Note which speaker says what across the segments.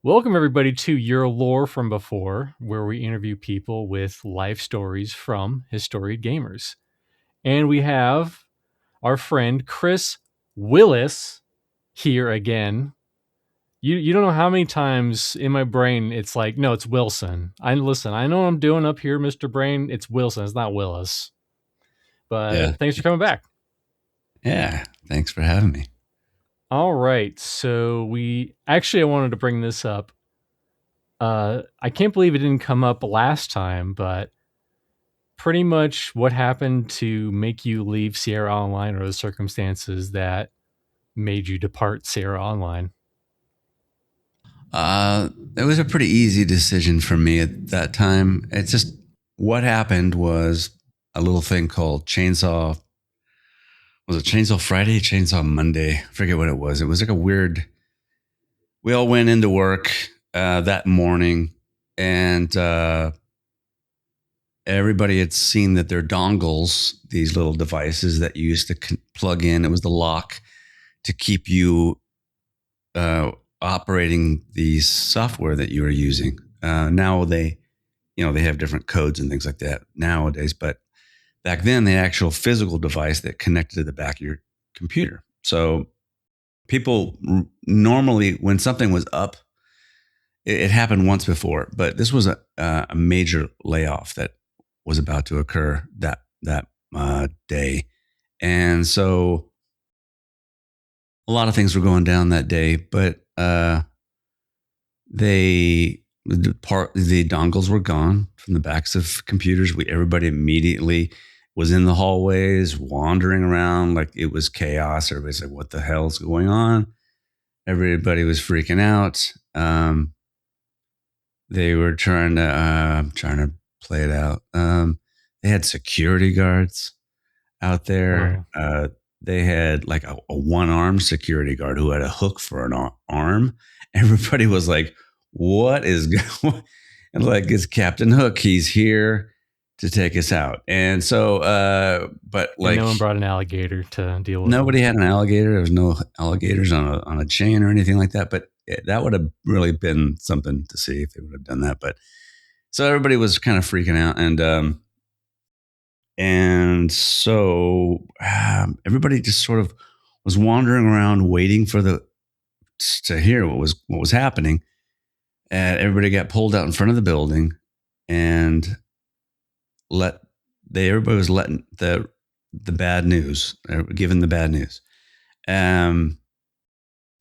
Speaker 1: Welcome, everybody, to Your Lore from Before, where we interview people with life stories from historic gamers. And we have our friend Chris Willis here again. You don't know how many times in my brain it's like, no, it's Wilson. I know what I'm doing up here, Mr. Brain. It's Wilson. It's not Willis.
Speaker 2: Yeah.
Speaker 1: But thanks for coming back.
Speaker 2: Yeah. Thanks for having me.
Speaker 1: All right. So I wanted to bring this up. I can't believe it didn't come up last time, but pretty much what happened to make you leave Sierra Online, or the circumstances that made you depart Sierra Online?
Speaker 2: It was a pretty easy decision for me at that time. It's just what happened was a little thing called Chainsaw. Was it Chainsaw Friday, Chainsaw Monday? I forget what it was. It was like a weird. We all went into work that morning, and everybody had seen that their dongles, these little devices that you used to plug in, it was the lock to keep you operating the software that you were using. Now they have different codes and things like that nowadays, but back then the actual physical device that connected to the back of your computer. So people normally, when something was up, it happened once before, but this was a major layoff that was about to occur that day, and so a lot of things were going down that day, but the dongles were gone from the backs of computers. Everybody immediately was in the hallways, wandering around like it was chaos. Everybody's like, "What the hell's going on?" Everybody was freaking out. They were trying to play it out. They had security guards out there. They had like a one-armed security guard who had a hook for an arm. Everybody was like, "What is going?" And like, it's Captain Hook. He's here to take us out. And so, but like,
Speaker 1: no one brought an alligator to deal with.
Speaker 2: Nobody had an alligator. There was no alligators on a chain or anything like that. But that would have really been something to see if they would have done that. But so everybody was kind of freaking out, and so everybody just sort of was wandering around, waiting for to hear what was happening. And everybody got pulled out in front of the building, and everybody was letting the bad news, given the bad news.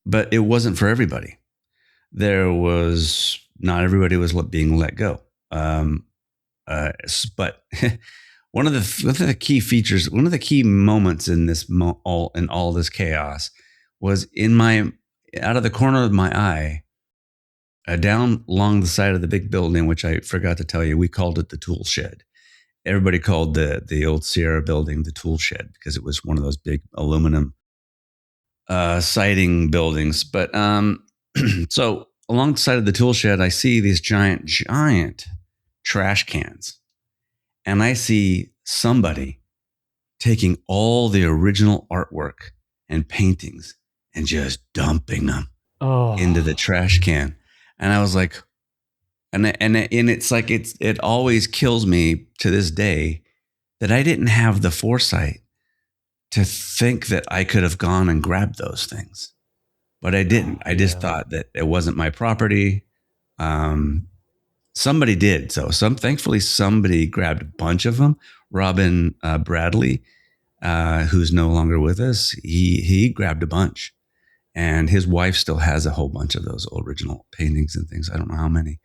Speaker 2: But it wasn't for everybody. Not everybody was being let go. But one of the key features, one of the key moments in this all this chaos was out of the corner of my eye, down along the side of the big building, which I forgot to tell you, we called it the tool shed. Everybody called the old Sierra building the tool shed because it was one of those big aluminum siding buildings. But so along the side of the tool shed, I see these giant trash cans, and I see somebody taking all the original artwork and paintings and just dumping them into the trash can. And I was like, and it's like, it always kills me to this day that I didn't have the foresight to think that I could have gone and grabbed those things, but I didn't. I just thought that it wasn't my property. Somebody did. So thankfully somebody grabbed a bunch of them. Robin Bradley, who's no longer with us, he grabbed a bunch, and his wife still has a whole bunch of those original paintings and things. I don't know how many.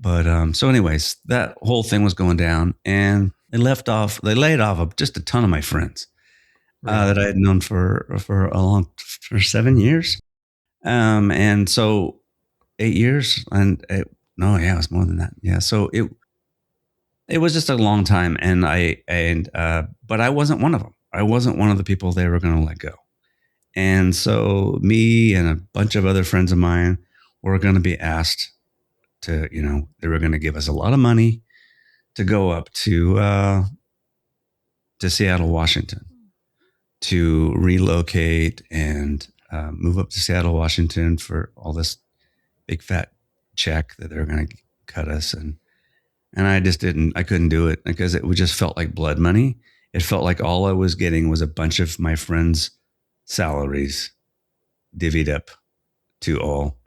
Speaker 2: But so anyways, that whole thing was going down, and they laid off just a ton of my friends that I had known for 7 years. And so 8 years, it was more than that. Yeah. So it was just a long time. But I wasn't one of them. I wasn't one of the people they were going to let go. And so me and a bunch of other friends of mine were going to be asked to, they were going to give us a lot of money to go up to Seattle, Washington, to relocate and move up to Seattle, Washington for all this big fat check that they're going to cut us. And I couldn't do it because it just felt like blood money. It felt like all I was getting was a bunch of my friends' salaries divvied up to all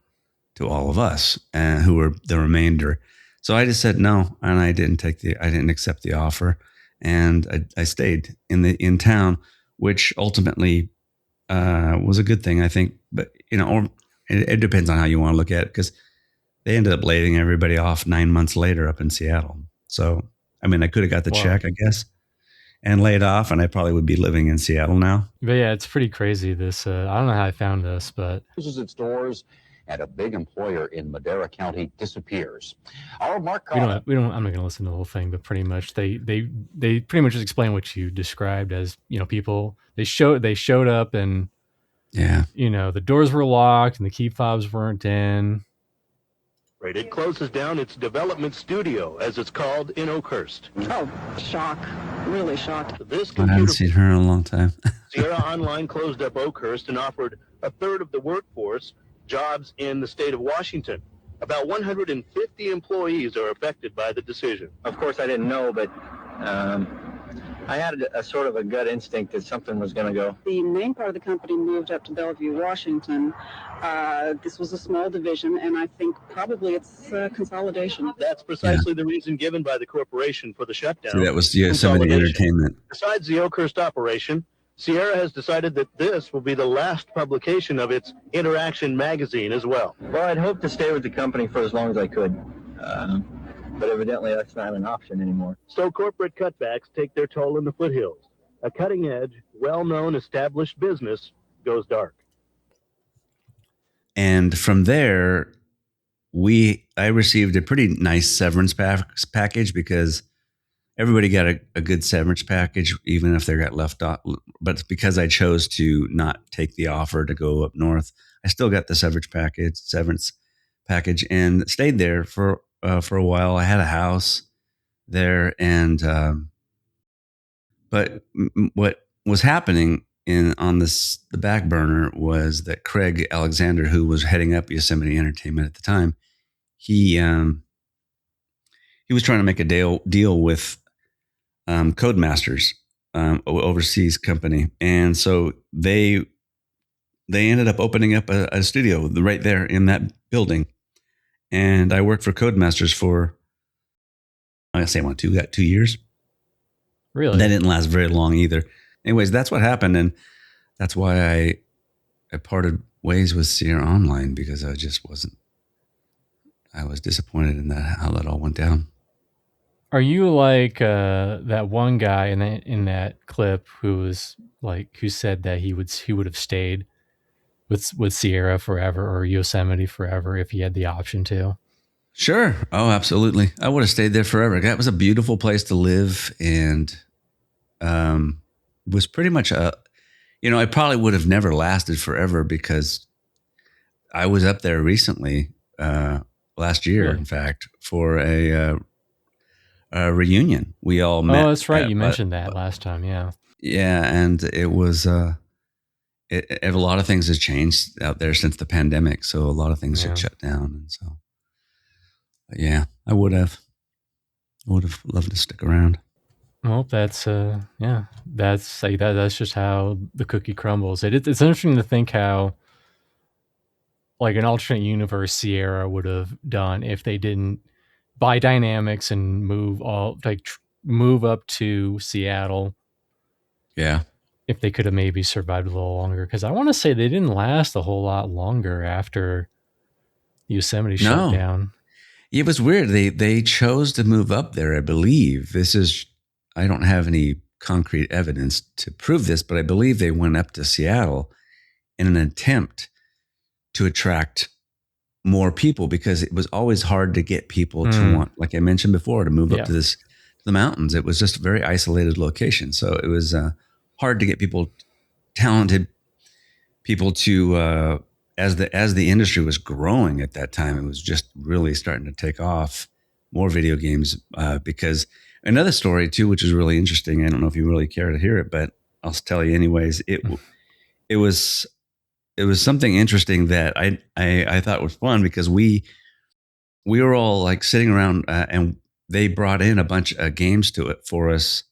Speaker 2: of us, and who were the remainder. So I just said no, and I didn't accept the offer, and I stayed in town, which ultimately was a good thing, I think. But or it depends on how you want to look at it, because they ended up laying everybody off 9 months later up in Seattle. So I mean, I could have got the check, I guess, and laid off, and I probably would be living in Seattle now.
Speaker 1: But yeah, it's pretty crazy. This I don't know how I found this, but
Speaker 3: Closes its doors, and a big employer in Madera County disappears. Our Mark
Speaker 1: we don't. I'm not going to listen to the whole thing, but pretty much they pretty much just explain what you described as, people. They showed up, and
Speaker 2: yeah,
Speaker 1: the doors were locked and the key fobs weren't in.
Speaker 4: It closes down its development studio, as it's called, in Oakhurst.
Speaker 5: Oh, shock. Really shocked.
Speaker 2: I haven't seen her in a long time.
Speaker 4: Sierra Online closed up Oakhurst and offered a third of the workforce jobs in the state of Washington. About 150 employees are affected by the decision.
Speaker 6: Of course, I didn't know, but I had a sort of a gut instinct that something was going to go.
Speaker 5: The main part of the company moved up to Bellevue, Washington. This was a small division, and I think probably it's consolidation.
Speaker 4: That's precisely the reason given by the corporation for the shutdown.
Speaker 2: See, that was Obsidian Entertainment.
Speaker 4: Besides the Oakhurst operation, Sierra has decided that this will be the last publication of its Interaction magazine as well.
Speaker 6: Well, I'd hoped to stay with the company for as long as I could. But evidently that's not an option anymore.
Speaker 4: So corporate cutbacks take their toll in the foothills. A cutting-edge, well-known, established business goes dark.
Speaker 2: And from there, I received a pretty nice severance package, because everybody got a good severance package, even if they got left off. But because I chose to not take the offer to go up north, I still got the severance package, and stayed there for a while. I had a house there, and but what was happening on the back burner was that Craig Alexander, who was heading up Yosemite Entertainment at the time, he was trying to make a deal with Codemasters, overseas company, and so they ended up opening up a studio right there in that building. And I worked for Codemasters for, I say, 2 years.
Speaker 1: Really?
Speaker 2: That didn't last very long either. Anyways, that's what happened. And that's why I parted ways with Sierra Online, because I was disappointed in how that all went down.
Speaker 1: Are you like that one guy in that clip who said that he would have stayed with Sierra forever or Yosemite forever if he had the option to?
Speaker 2: Sure. Oh, absolutely. I would have stayed there forever. That was a beautiful place to live, and was pretty much I probably would have never lasted forever, because I was up there recently, last year, in fact, for a reunion. We all met.
Speaker 1: Oh, that's right. You mentioned that last time. Yeah.
Speaker 2: Yeah. And it was, a lot of things have changed out there since the pandemic. So a lot of things have shut down. And so, yeah, I would have loved to stick around.
Speaker 1: Well, that's that's just how the cookie crumbles. It's interesting to think how, like, an alternate universe Sierra would have done if they didn't buy Dynamics and move up to Seattle.
Speaker 2: Yeah.
Speaker 1: If they could have maybe survived a little longer, because I want to say they didn't last a whole lot longer after Yosemite shut down.
Speaker 2: It was weird. They chose to move up there, I believe. I don't have any concrete evidence to prove this, but I believe they went up to Seattle in an attempt to attract more people, because it was always hard to get people to want, like I mentioned before, to move up to the mountains. It was just a very isolated location. So it was hard to get talented people to, as the industry was growing at that time, it was just really starting to take off, more video games, because another story too, which is really interesting. I don't know if you really care to hear it, but I'll tell you anyways. It was something interesting that I thought was fun because we were all like sitting around and they brought in a bunch of games to it for us,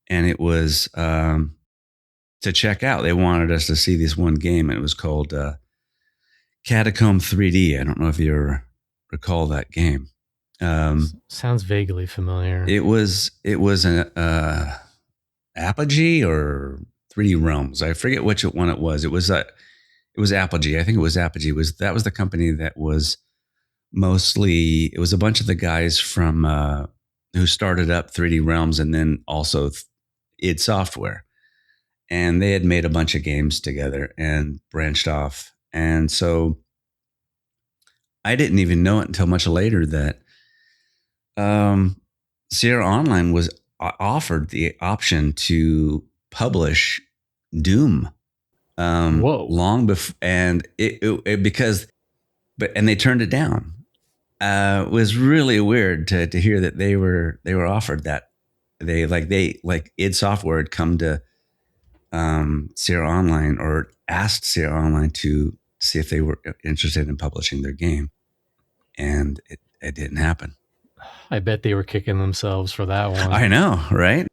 Speaker 2: and it was to check out. They wanted us to see this one game, and it was called Catacomb 3D. I don't know if you ever recall that game.
Speaker 1: Sounds vaguely familiar.
Speaker 2: It was an Apogee or 3D Realms. I forget which one it was. It was Apogee. I think it was Apogee. That was the company that was mostly. It was a bunch of the guys from who started up 3D Realms and then also id Software, and they had made a bunch of games together and branched off. And so I didn't even know it until much later that Sierra Online was offered the option to publish Doom. Long before, and it because, and they turned it down. It was really weird to hear that they were offered that. They id Software had come to Sierra Online or asked Sierra Online to see if they were interested in publishing their game, and it didn't happen.
Speaker 1: I bet they were kicking themselves for that one.
Speaker 2: I know, right?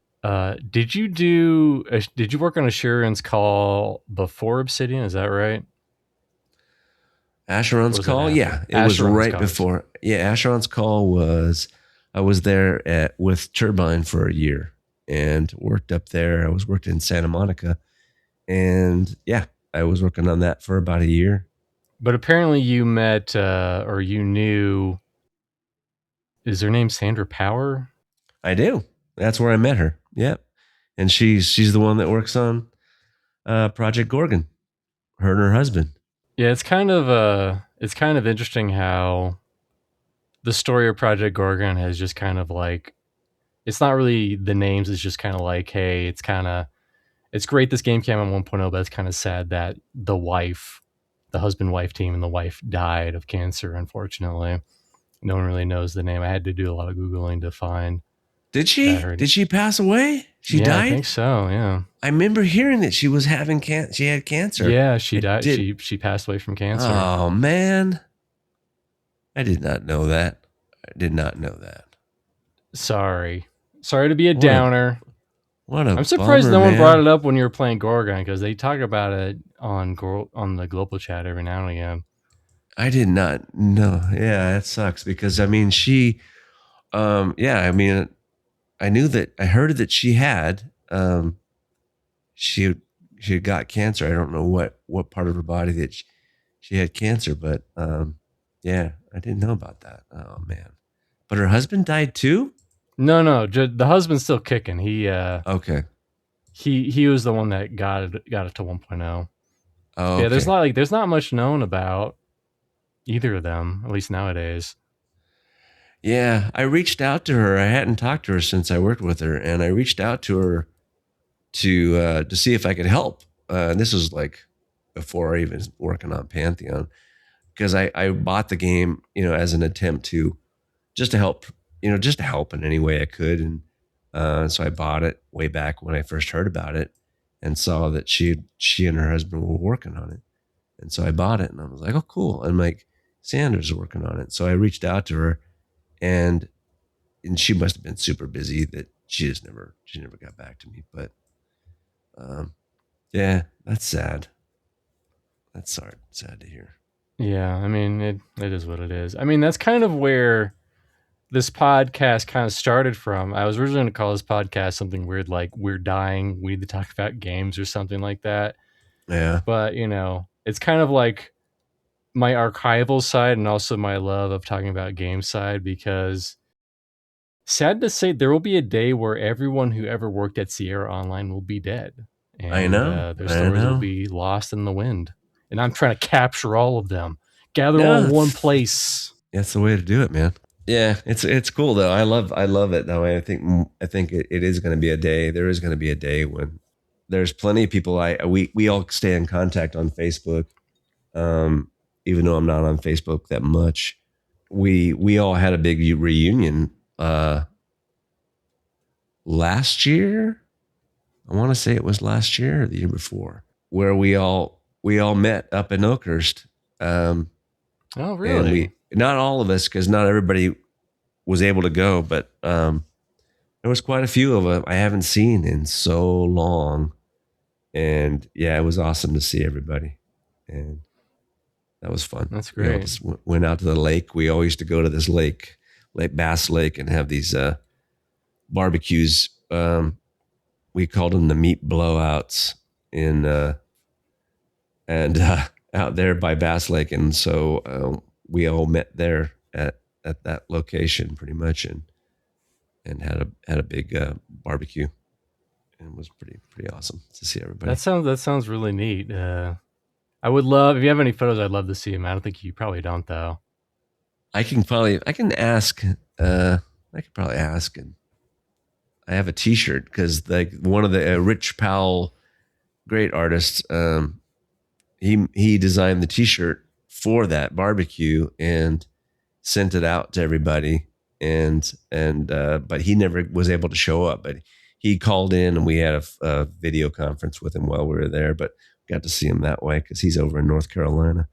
Speaker 1: Did you work on Asheron's Call before Obsidian? Is that right?
Speaker 7: Asheron's Call? Yeah. It was right before. Yeah, Asheron's Call was, I was there with Turbine for a year and worked up there. I was working in Santa Monica, and yeah, I was working on that for about a year.
Speaker 1: But apparently you met, or you knew, is her name Sandra Power?
Speaker 7: I do. That's where I met her. Yep. And she's the one that works on Project Gorgon. Her and her husband.
Speaker 1: Yeah, it's kind of interesting how the story of Project Gorgon has just kind of like, it's not really the names, it's just kind of like, hey, it's great this game came out 1.0, but it's kind of sad that the husband-wife team and the wife died of cancer, unfortunately. No one really knows the name. I had to do a lot of Googling to find.
Speaker 7: Did she? Did she pass away? She died?
Speaker 1: I think so, yeah.
Speaker 7: I remember hearing that she was having she had cancer.
Speaker 1: Yeah, she died. She passed away from cancer.
Speaker 7: Oh, man. I did not know that.
Speaker 1: Sorry to be a downer.
Speaker 7: I'm
Speaker 1: surprised no one brought it up when you were playing Gorgon, because they talk about it on the global chat every now and again.
Speaker 7: I did not know. Yeah, it sucks because I mean I knew that I heard that she had she had got cancer. I don't know what part of her body that she had cancer, but yeah, I didn't know about that. Oh man. But her husband died too?
Speaker 1: No, the husband's still kicking. He
Speaker 7: okay.
Speaker 1: He was the one that got it to 1.0.
Speaker 7: Oh,
Speaker 1: yeah.
Speaker 7: okay.
Speaker 1: There's not much known about either of them, at least nowadays.
Speaker 7: Yeah, I reached out to her. I hadn't talked to her since I worked with her, and I reached out to her to see if I could help. This was like before I even was working on Pantheon, because I bought the game, as an attempt to just to help in any way I could, and so I bought it way back when I first heard about it, and saw that she and her husband were working on it, and so I bought it, and I was like, oh, cool. And like Sandra's working on it, so I reached out to her. And she must have been super busy that she never got back to me. But yeah, that's sad. That's sad to hear.
Speaker 1: Yeah, I mean, it is what it is. I mean, that's kind of where this podcast kind of started from. I was originally going to call this podcast something weird, like We're Dying, We Need to Talk About Games or something like that.
Speaker 7: Yeah.
Speaker 1: But, it's kind of like my archival side and also my love of talking about game side, because sad to say, there will be a day where everyone who ever worked at Sierra Online will be dead. And,
Speaker 7: I know.
Speaker 1: Their stories will be lost in the wind. And I'm trying to capture all of them, gather all in one place.
Speaker 7: That's the way to do it, man. Yeah, it's cool though. I love it that way. I think it is going to be a day. There is going to be a day when there's plenty of people. We all stay in contact on Facebook. Even though I'm not on Facebook that much, we all had a big reunion last year. I want to say it was last year or the year before, where we all we all met up in Oakhurst.
Speaker 1: Oh,
Speaker 7: And
Speaker 1: really?
Speaker 7: not all of us, because not everybody was able to go, but there was quite a few of them I haven't seen in so long. And yeah, it was awesome to see everybody. And that was fun.
Speaker 1: That's
Speaker 7: We all
Speaker 1: great.
Speaker 7: just went out to the lake. We always used to go to this lake, Lake Bass Lake, and have these barbecues. We called them the meat blowouts out there by Bass Lake. And so we all met there at that location pretty much, and had a big barbecue, and it was pretty awesome to see everybody.
Speaker 1: That sounds really neat. I would love, if you have any photos, I'd love to see them. I don't think you probably don't though.
Speaker 7: I can ask. I could probably ask, and I have a T-shirt because like one of the Rich Powell, great artist, he designed the T-shirt for that barbecue and sent it out to everybody, and but he never was able to show up. But he called in, and we had a video conference with him while we were there. But got to see him that way because he's over in North Carolina.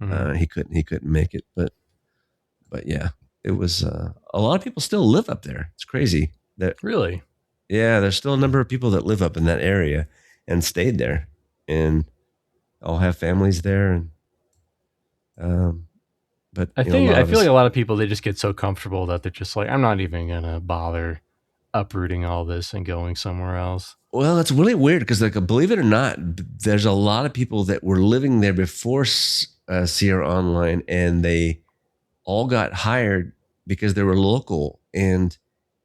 Speaker 1: Mhm.
Speaker 7: He couldn't make it, but yeah, it was a lot of people still live up there. It's crazy that
Speaker 1: Really?
Speaker 7: yeah, there's still a number of people that live up in that area and stayed there, and all have families there. And but
Speaker 1: I
Speaker 7: you know,
Speaker 1: think
Speaker 7: a lot
Speaker 1: I
Speaker 7: of
Speaker 1: feel
Speaker 7: us-
Speaker 1: like a lot of people, they just get so comfortable that they're just like, I'm not even gonna bother uprooting all this and going somewhere else.
Speaker 7: Well, it's really weird because, like, believe it or not, there's a lot of people that were living there before Sierra Online, and they all got hired because they were local, and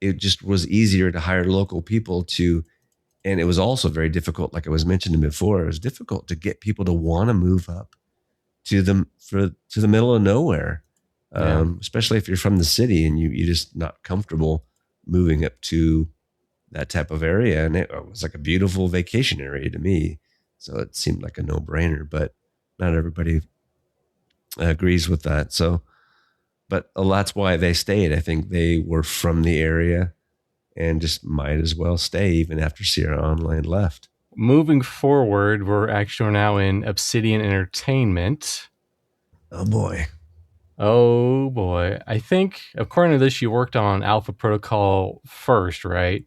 Speaker 7: it just was easier to hire local people to. And it was also very difficult, like I was mentioning before. It was difficult to get people to want to move up to the middle of nowhere,
Speaker 1: Yeah.
Speaker 7: especially if you're from the city and you're just not comfortable moving up to that type of area. And it was like a beautiful vacation area to me, so it seemed like a no-brainer. But not everybody agrees with that. So, but that's why they stayed. I think they were from the area and just might as well stay even after Sierra Online left.
Speaker 1: Moving forward, we're actually now in Obsidian Entertainment.
Speaker 7: Oh boy.
Speaker 1: Oh boy. I think according to this, you worked on Alpha Protocol first, right?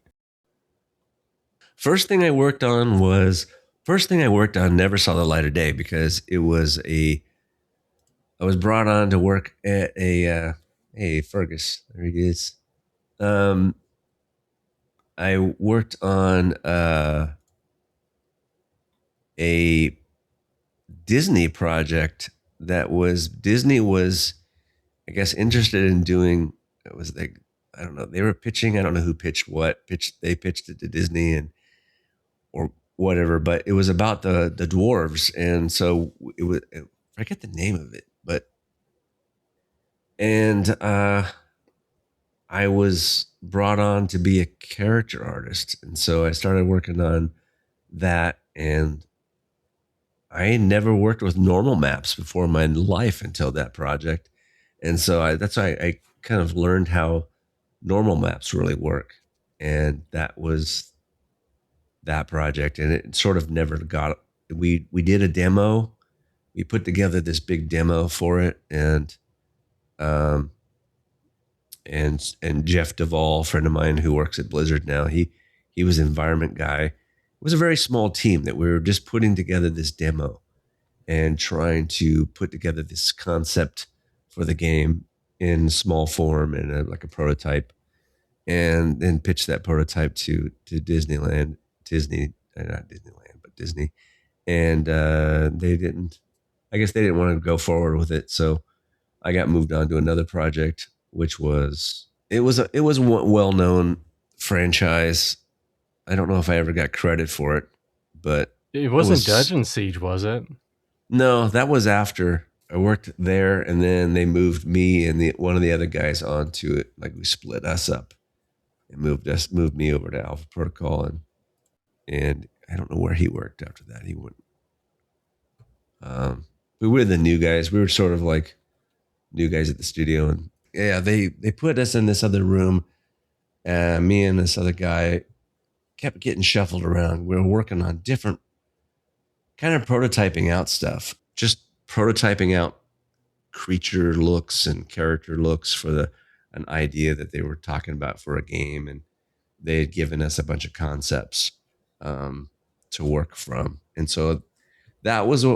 Speaker 7: First thing I worked on never saw the light of day because it was I was brought on to work at a hey Fergus, there he is. I worked on a Disney project Disney was, I guess, interested in doing. It was like, I don't know, they were pitching. I don't know who pitched what. They pitched it to Disney or whatever, but it was about the dwarves, and so it was. I forget the name of it, but I was brought on to be a character artist, and so I started working on that, and I never worked with normal maps before in my life until that project. And so that's why I kind of learned how normal maps really work. And that was that project. And it sort of never got, we did a demo. We put together this big demo for it. And Jeff Duvall, a friend of mine who works at Blizzard now, he was an environment guy. It was a very small team that we were just putting together this demo and trying to put together this concept for the game in small form and like a prototype, and then pitch that prototype to Disneyland, not Disneyland, but Disney. And they didn't, I guess they didn't want to go forward with it. So I got moved on to another project, which was, it was a well-known franchise. I don't know if I ever got credit for it, but
Speaker 1: It wasn't Dungeon Siege, was it?
Speaker 7: no, that was after I worked there, and then they moved me and one of the other guys onto it. Like, we split us up and moved me over to Alpha Protocol, and I don't know where he worked after that. He went. We were the new guys. We were sort of like new guys at the studio, and yeah, they put us in this other room. Me and this other guy kept getting shuffled around. We were working on different kind of prototyping out stuff, just prototyping out creature looks and character looks for an idea that they were talking about for a game, and they had given us a bunch of concepts to work from, and so that was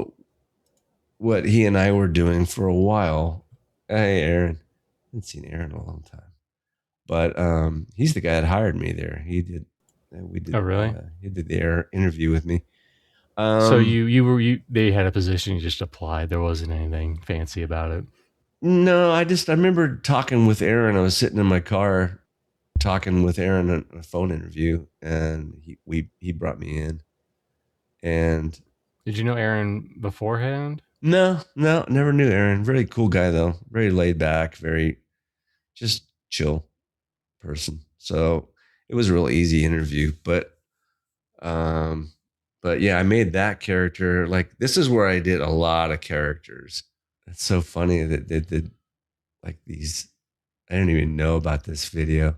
Speaker 7: what he and I were doing for a while. Hey, Aaron, I haven't seen Aaron in a long time, but he's the guy that hired me there. He did. We did.
Speaker 1: Oh, really?
Speaker 7: He did the interview with me.
Speaker 1: So they had a position, you just applied. There wasn't anything fancy about it.
Speaker 7: No, I remember talking with Aaron. I was sitting in my car talking with Aaron on a phone interview, and he brought me in. And
Speaker 1: did you know Aaron beforehand?
Speaker 7: No, never knew Aaron. Very cool guy though. Very laid back, very just chill person. So it was a real easy interview, but yeah, I made that character. Like, this is where I did a lot of characters. It's so funny that they did like these. I didn't even know about this video,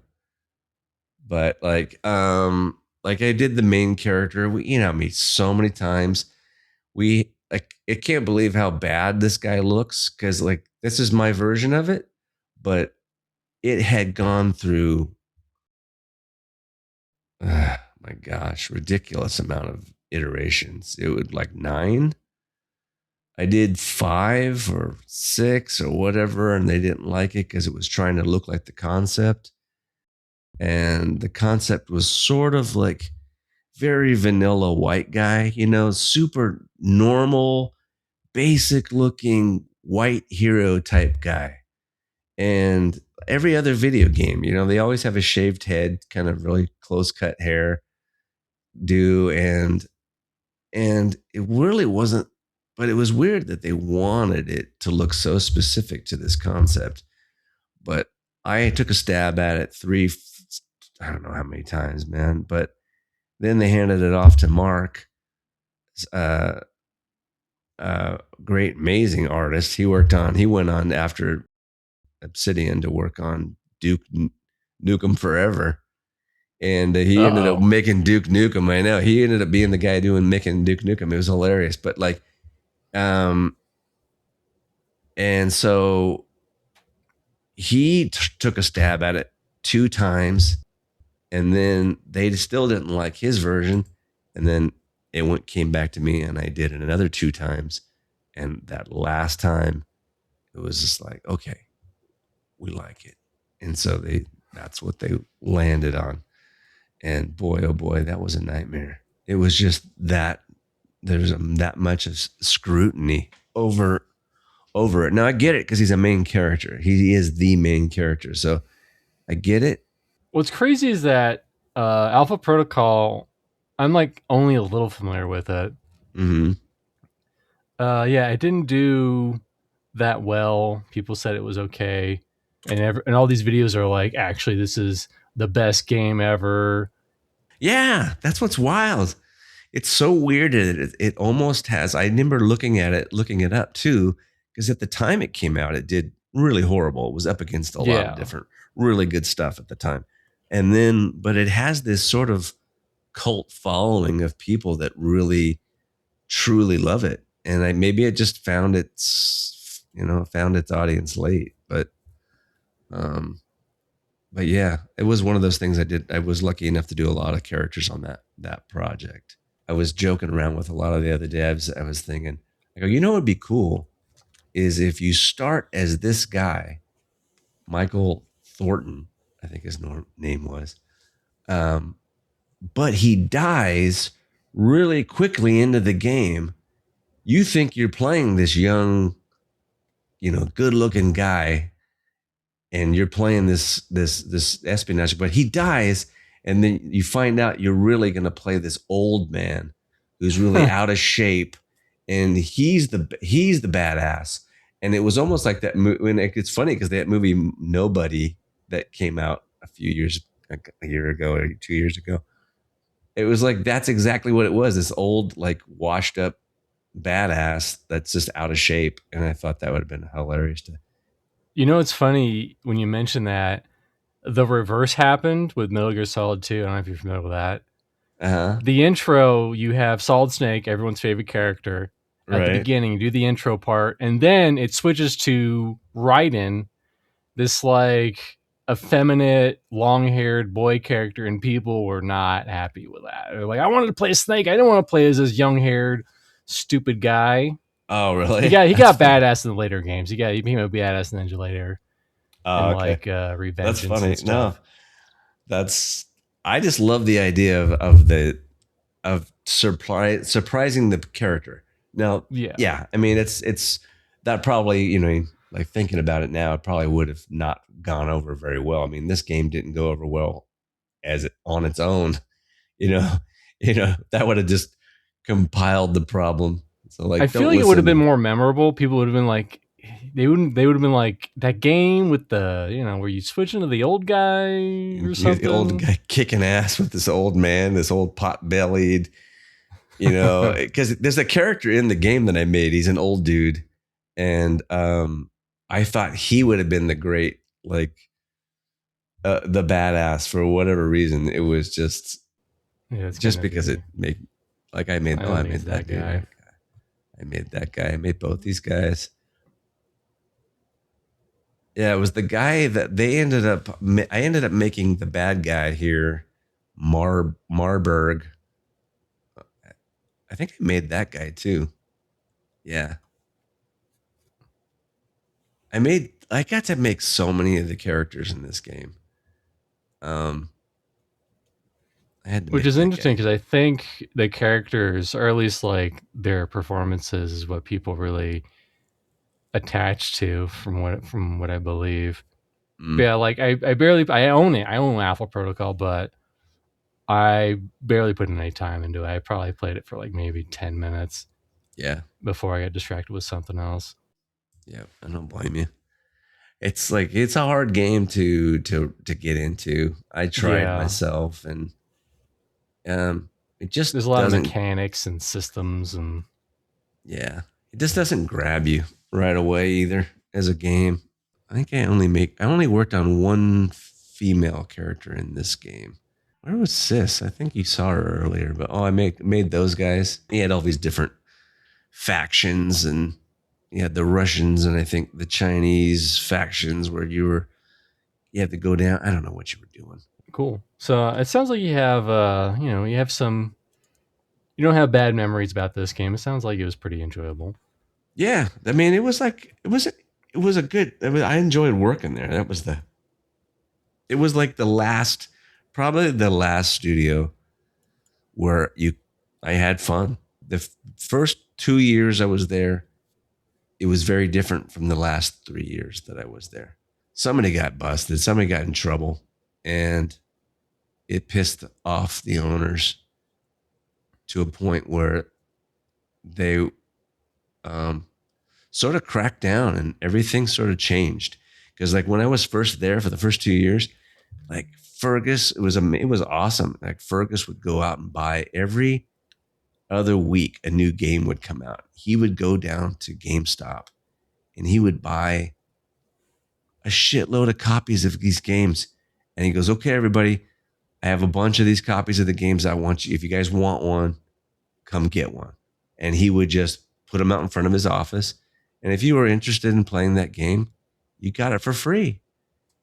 Speaker 7: but like I did the main character. Me so many times. I can't believe how bad this guy looks, because like this is my version of it, but it had gone through my gosh, ridiculous amount of iterations. It would like 9. I did 5 or 6 or whatever, and they didn't like it because it was trying to look like the concept. And the concept was sort of like very vanilla white guy, super normal, basic looking white hero type guy. And every other video game, they always have a shaved head, kind of really close cut hair and it really wasn't, but it was weird that they wanted it to look so specific to this concept. But I took a stab at it I don't know how many times, man, but then they handed it off to Mark, great, amazing artist. He went on after Obsidian to work on Duke Nukem Forever. And he ended up making Duke Nukem. I know he ended up being the guy making Duke Nukem. It was hilarious, but like, and so he took a stab at it 2 times, and then they still didn't like his version, and then it came back to me, and I did it another 2 times, and that last time, it was just like, okay, we like it, and so that's what they landed on. And boy, oh boy, that was a nightmare. It was just that there's that much of scrutiny over it. Now I get it, because he's a main character. He is the main character, so I get it.
Speaker 1: What's crazy is that Alpha Protocol, I'm like only a little familiar with it.
Speaker 7: Mm-hmm.
Speaker 1: Yeah, it didn't do that well. People said it was okay, and all these videos are like, actually, this is the best game ever.
Speaker 7: Yeah, that's what's wild. It's so weird that it almost has. I remember looking it up too, because at the time it came out, it did really horrible. It was up against a lot of different really good stuff at the time. And then, but it has this sort of cult following of people that really, truly love it. And maybe it just found its audience late. But yeah, it was one of those things I did. I was lucky enough to do a lot of characters on that project. I was joking around with a lot of the other devs. I was thinking, I go, what would be cool is if you start as this guy, Michael Thornton, I think his name was, but he dies really quickly into the game. You think you're playing this young, good-looking guy, and you're playing this espionage, but he dies, and then you find out you're really going to play this old man who's really out of shape, and he's the badass. And it was almost like that. When it's funny because that movie Nobody that came out a year ago or 2 years ago, it was like that's exactly what it was. This old, like, washed up badass that's just out of shape, and I thought that would have been hilarious to.
Speaker 1: It's funny when you mention that. The reverse happened with Metal Gear Solid 2. I don't know if you're familiar with that. The intro, you have Solid Snake, everyone's favorite character, at the beginning. You do the intro part, and then it switches to Raiden, this like effeminate, long-haired boy character, and people were not happy with that. They're like, I wanted to play Snake. I didn't want to play as this young-haired, stupid guy.
Speaker 7: Oh, really?
Speaker 1: He got badass in the later games. He became a badass Ninja later.
Speaker 7: Oh,
Speaker 1: and
Speaker 7: okay.
Speaker 1: like Revenge.
Speaker 7: That's funny.
Speaker 1: And stuff.
Speaker 7: No, I just love the idea of surprising the character. Now, yeah. I mean, it's that probably, you know, like thinking about it now, it probably would have not gone over very well. I mean, this game didn't go over well on its own. You know, that would have just compiled the problem. So like,
Speaker 1: I feel like it would have been more memorable. People would have been like, they would have been like that game with the, you know, where you switch into the old guy or something.
Speaker 7: The old guy kicking ass with this old man, this old pot-bellied, you know, because there's a character in the game that I made. He's an old dude. And I thought he would have been the great, like, the badass for whatever reason. It was just because it made, like, I made that guy. I made that guy. I made both these guys. Yeah, it was the guy that I ended up making the bad guy here, Marburg. I think I made that guy too. Yeah. I got to make so many of the characters in this game.
Speaker 1: Which is interesting because I think the characters, or at least like their performances, is what people really attach to from what I believe. Yeah, like I own Alpha Protocol, but I barely put in any time into it. I probably played it for like maybe 10 minutes.
Speaker 7: Yeah.
Speaker 1: Before I got distracted with something else.
Speaker 7: Yeah, I don't blame you. It's like, it's a hard game to get into. I tried myself, and it just,
Speaker 1: there's a lot of mechanics and systems, and
Speaker 7: it just doesn't grab you right away either as a game. I think I only worked on one female character in this game. Where was Sis? I think you saw her earlier, but I made those guys. He had all these different factions, and you had the Russians and I think the Chinese factions where you had to go down. I don't know what you were doing.
Speaker 1: Cool. So it sounds like you have, you don't have bad memories about this game. It sounds like it was pretty enjoyable.
Speaker 7: Yeah. I mean, it was a good, I enjoyed working there. It was like probably the last studio where I had fun. The first 2 years I was there, it was very different from the last 3 years that I was there. Somebody got busted. Somebody got in trouble, and it pissed off the owners to a point where they sort of cracked down, and everything sort of changed. Because like when I was first there for the first 2 years, like Fergus, it was awesome. Like Fergus would go out and buy every other week a new game would come out. He would go down to GameStop and he would buy a shitload of copies of these games. And he goes, okay, everybody, I have a bunch of these copies of the games. I want you, if you guys want one, come get one. And he would just put them out in front of his office. And if you were interested in playing that game, you got it for free.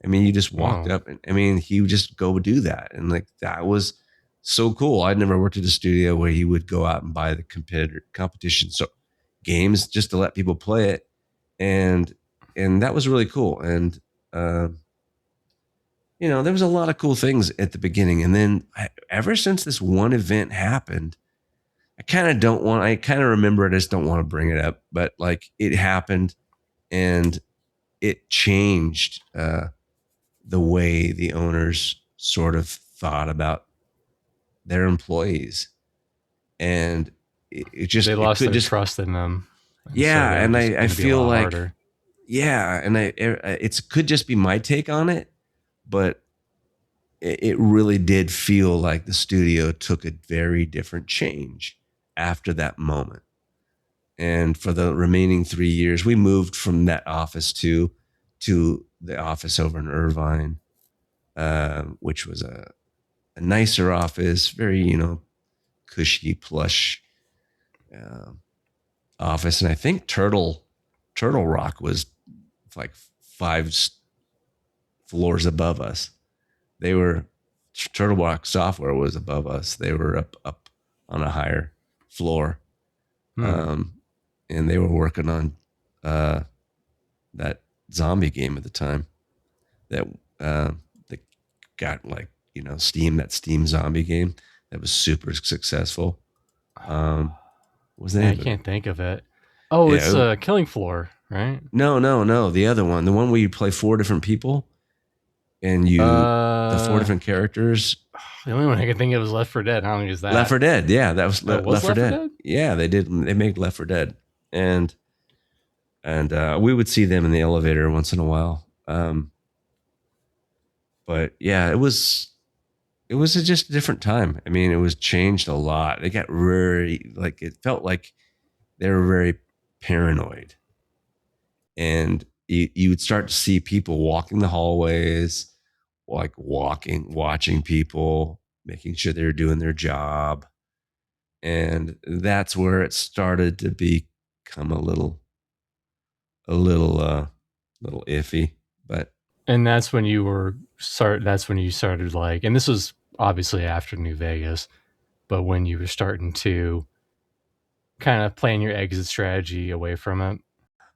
Speaker 7: I mean, you just walked up, and I mean, he would just go do that. And like, that was so cool. I'd never worked at a studio where he would go out and buy the competition games just to let people play it. And that was really cool. And, you know, there was a lot of cool things at the beginning. And then ever since this one event happened, I kind of remember it. I just don't want to bring it up, but like it happened and it changed the way the owners sort of thought about their employees, and
Speaker 1: they lost their trust in them.
Speaker 7: And I feel like harder. And it could just be my take on it, but it really did feel like the studio took a very different change after that moment. And for the remaining 3 years, we moved from that office to the office over in Irvine, which was nicer office, very, you know, cushy, plush office. And I think Turtle Rock was like 5 floors above us. They were Turtle Rock Software was above us. They were up on a higher floor, and they were working on that zombie game at the time that got like, you know, that Steam zombie game that was super successful. Was
Speaker 1: I can't think of it. Oh, yeah, it's Killing Floor, right?
Speaker 7: No, the other one, the one where you play 4 different people and you the 4 different characters.
Speaker 1: The only one I can think of is Left 4 Dead. How long is that?
Speaker 7: Left 4 Dead, yeah, that was Left 4
Speaker 1: Dead.
Speaker 7: Dead. Yeah, they made Left 4 Dead, and we would see them in the elevator once in a while. But yeah, it was just a different time. I mean, it was changed a lot. It got very, like, it felt like they were very paranoid, and you would start to see people walking the hallways, like watching people, making sure they're doing their job. And that's where it started to become a little iffy.
Speaker 1: And that's when you started, like, and this was obviously after New Vegas, but when you were starting to kind of plan your exit strategy away from it.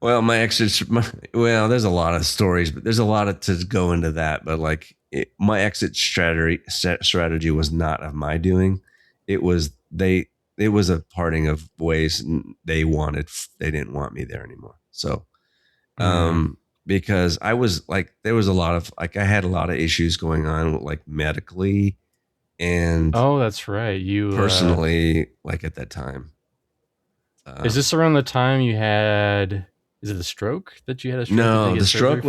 Speaker 7: Well, there's a lot of stories, but there's a lot to go into that. But like, my exit strategy was not of my doing. It was a parting of ways, and they didn't want me there anymore. So, because I was like, there was a lot of, like, I had a lot of issues going on, like, medically, and
Speaker 1: that's right, you
Speaker 7: personally, like, at that time.
Speaker 1: Is this around the time you had? Is it the stroke that you had?
Speaker 7: No, the stroke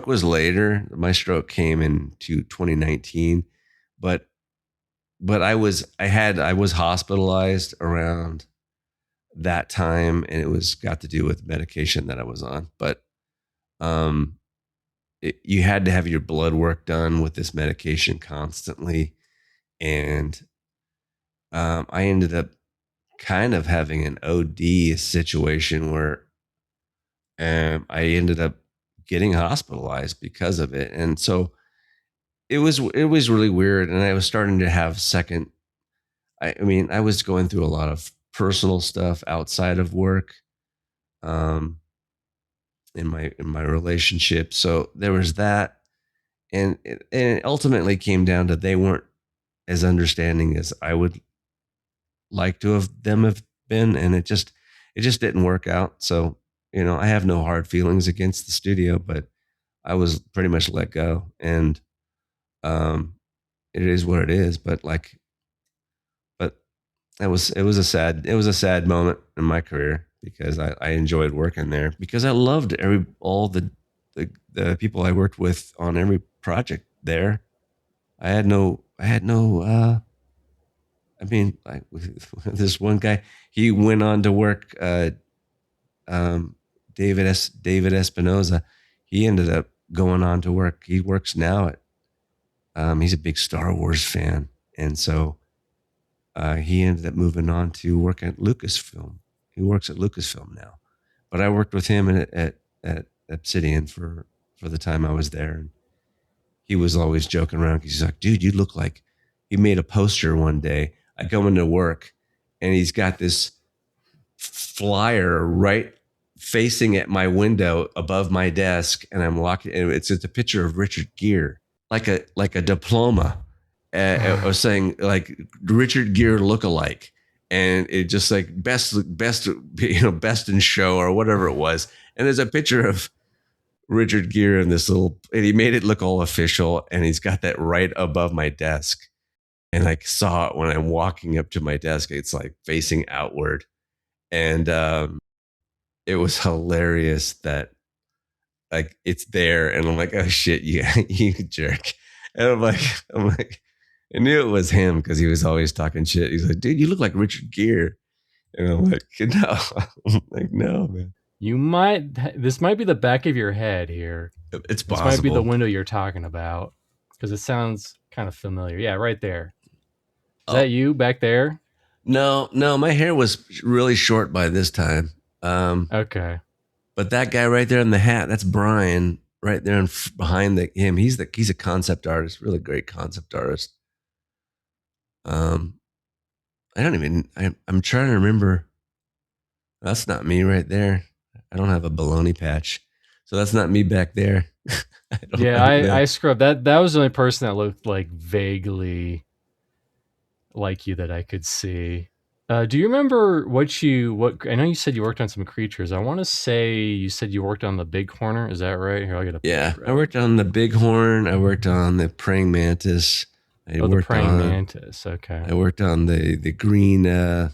Speaker 7: was later. My stroke came in 2019, but I was hospitalized around that time, and it got to do with medication that I was on. But you had to have your blood work done with this medication constantly, and I ended up kind of having an OD situation where I ended up getting hospitalized because of it. And so it was really weird. And I was starting to have I was going through a lot of personal stuff outside of work, in my relationship. So there was that. And it ultimately came down to, they weren't as understanding as I would like to have been. And it just didn't work out. So, you know, I have no hard feelings against the studio, but I was pretty much let go, and it is what it is. But it was a sad moment in my career, because I enjoyed working there, because I loved all the people I worked with on every project there. I had no I mean, like, this one guy, he went on to work, David Espinoza, he ended up going on to work. He works now at, he's a big Star Wars fan. And so he ended up moving on to work at Lucasfilm. He works at Lucasfilm now. But I worked with him at Obsidian for the time I was there. And he was always joking around, because he's like, dude, you look like, he made a poster one day. I go into work, and he's got this flyer right facing at my window above my desk, and I'm walking, and it's a picture of Richard Gere, like a diploma, or saying, like, Richard Gere lookalike, and it just, like, best in show or whatever it was, and there's a picture of Richard Gere in this little, and he made it look all official, and he's got that right above my desk, and I saw it when I'm walking up to my desk. It's like facing outward, and it was hilarious that, like, it's there, and I'm like, oh shit, you jerk. And I'm like, I knew it was him, because he was always talking shit. He's like, dude, you look like Richard Gere. And I'm like, no. I'm like, no, man.
Speaker 1: This might be the back of your head here.
Speaker 7: It's possible.
Speaker 1: This might be the window you're talking about, Because it sounds kind of familiar. Yeah, right there. Is
Speaker 7: Oh.
Speaker 1: that you back there?
Speaker 7: No, my hair was really short by this time.
Speaker 1: Okay.
Speaker 7: But that guy right there in the hat, that's Brian right there behind him. He's a concept artist, really great concept artist. I'm trying to remember. That's not me right there. I don't have a baloney patch. So that's not me back there.
Speaker 1: I scrubbed that. That was the only person that looked like vaguely like you that I could see. Do you remember what I know you said you worked on some creatures. I want to say you said you worked on the bighorn. Is that right? Here, I'll get a
Speaker 7: Yeah, I worked on the bighorn. I worked on the praying mantis.
Speaker 1: The praying mantis. Okay.
Speaker 7: I worked on the green, the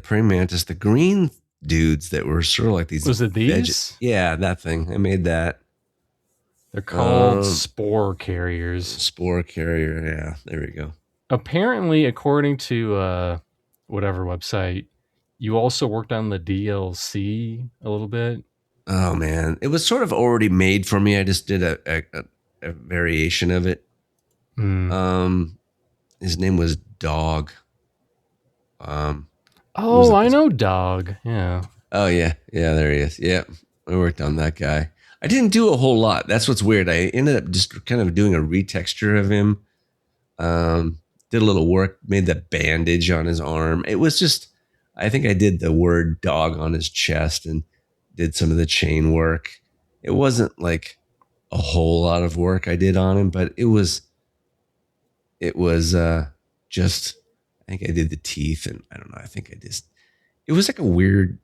Speaker 7: praying mantis, the green dudes that were sort of like these.
Speaker 1: Was it these?
Speaker 7: Yeah, that thing. I made that.
Speaker 1: They're called spore carriers.
Speaker 7: Spore carrier. Yeah, there we go.
Speaker 1: Apparently, according to whatever website, you also worked on the DLC a little bit.
Speaker 7: Oh man, it was sort of already made for me. I just did a variation of it. His name was Dog.
Speaker 1: I know Dog. Yeah.
Speaker 7: Oh yeah, there he is. Yeah, I worked on that guy. I didn't do a whole lot. That's what's weird. I ended up just kind of doing a retexture of him. Did a little work, made the bandage on his arm. It was just, I think I did the word dog on his chest and did some of the chain work. It wasn't like a whole lot of work I did on him, but it was just, I think I did the teeth and I don't know. It was like a weird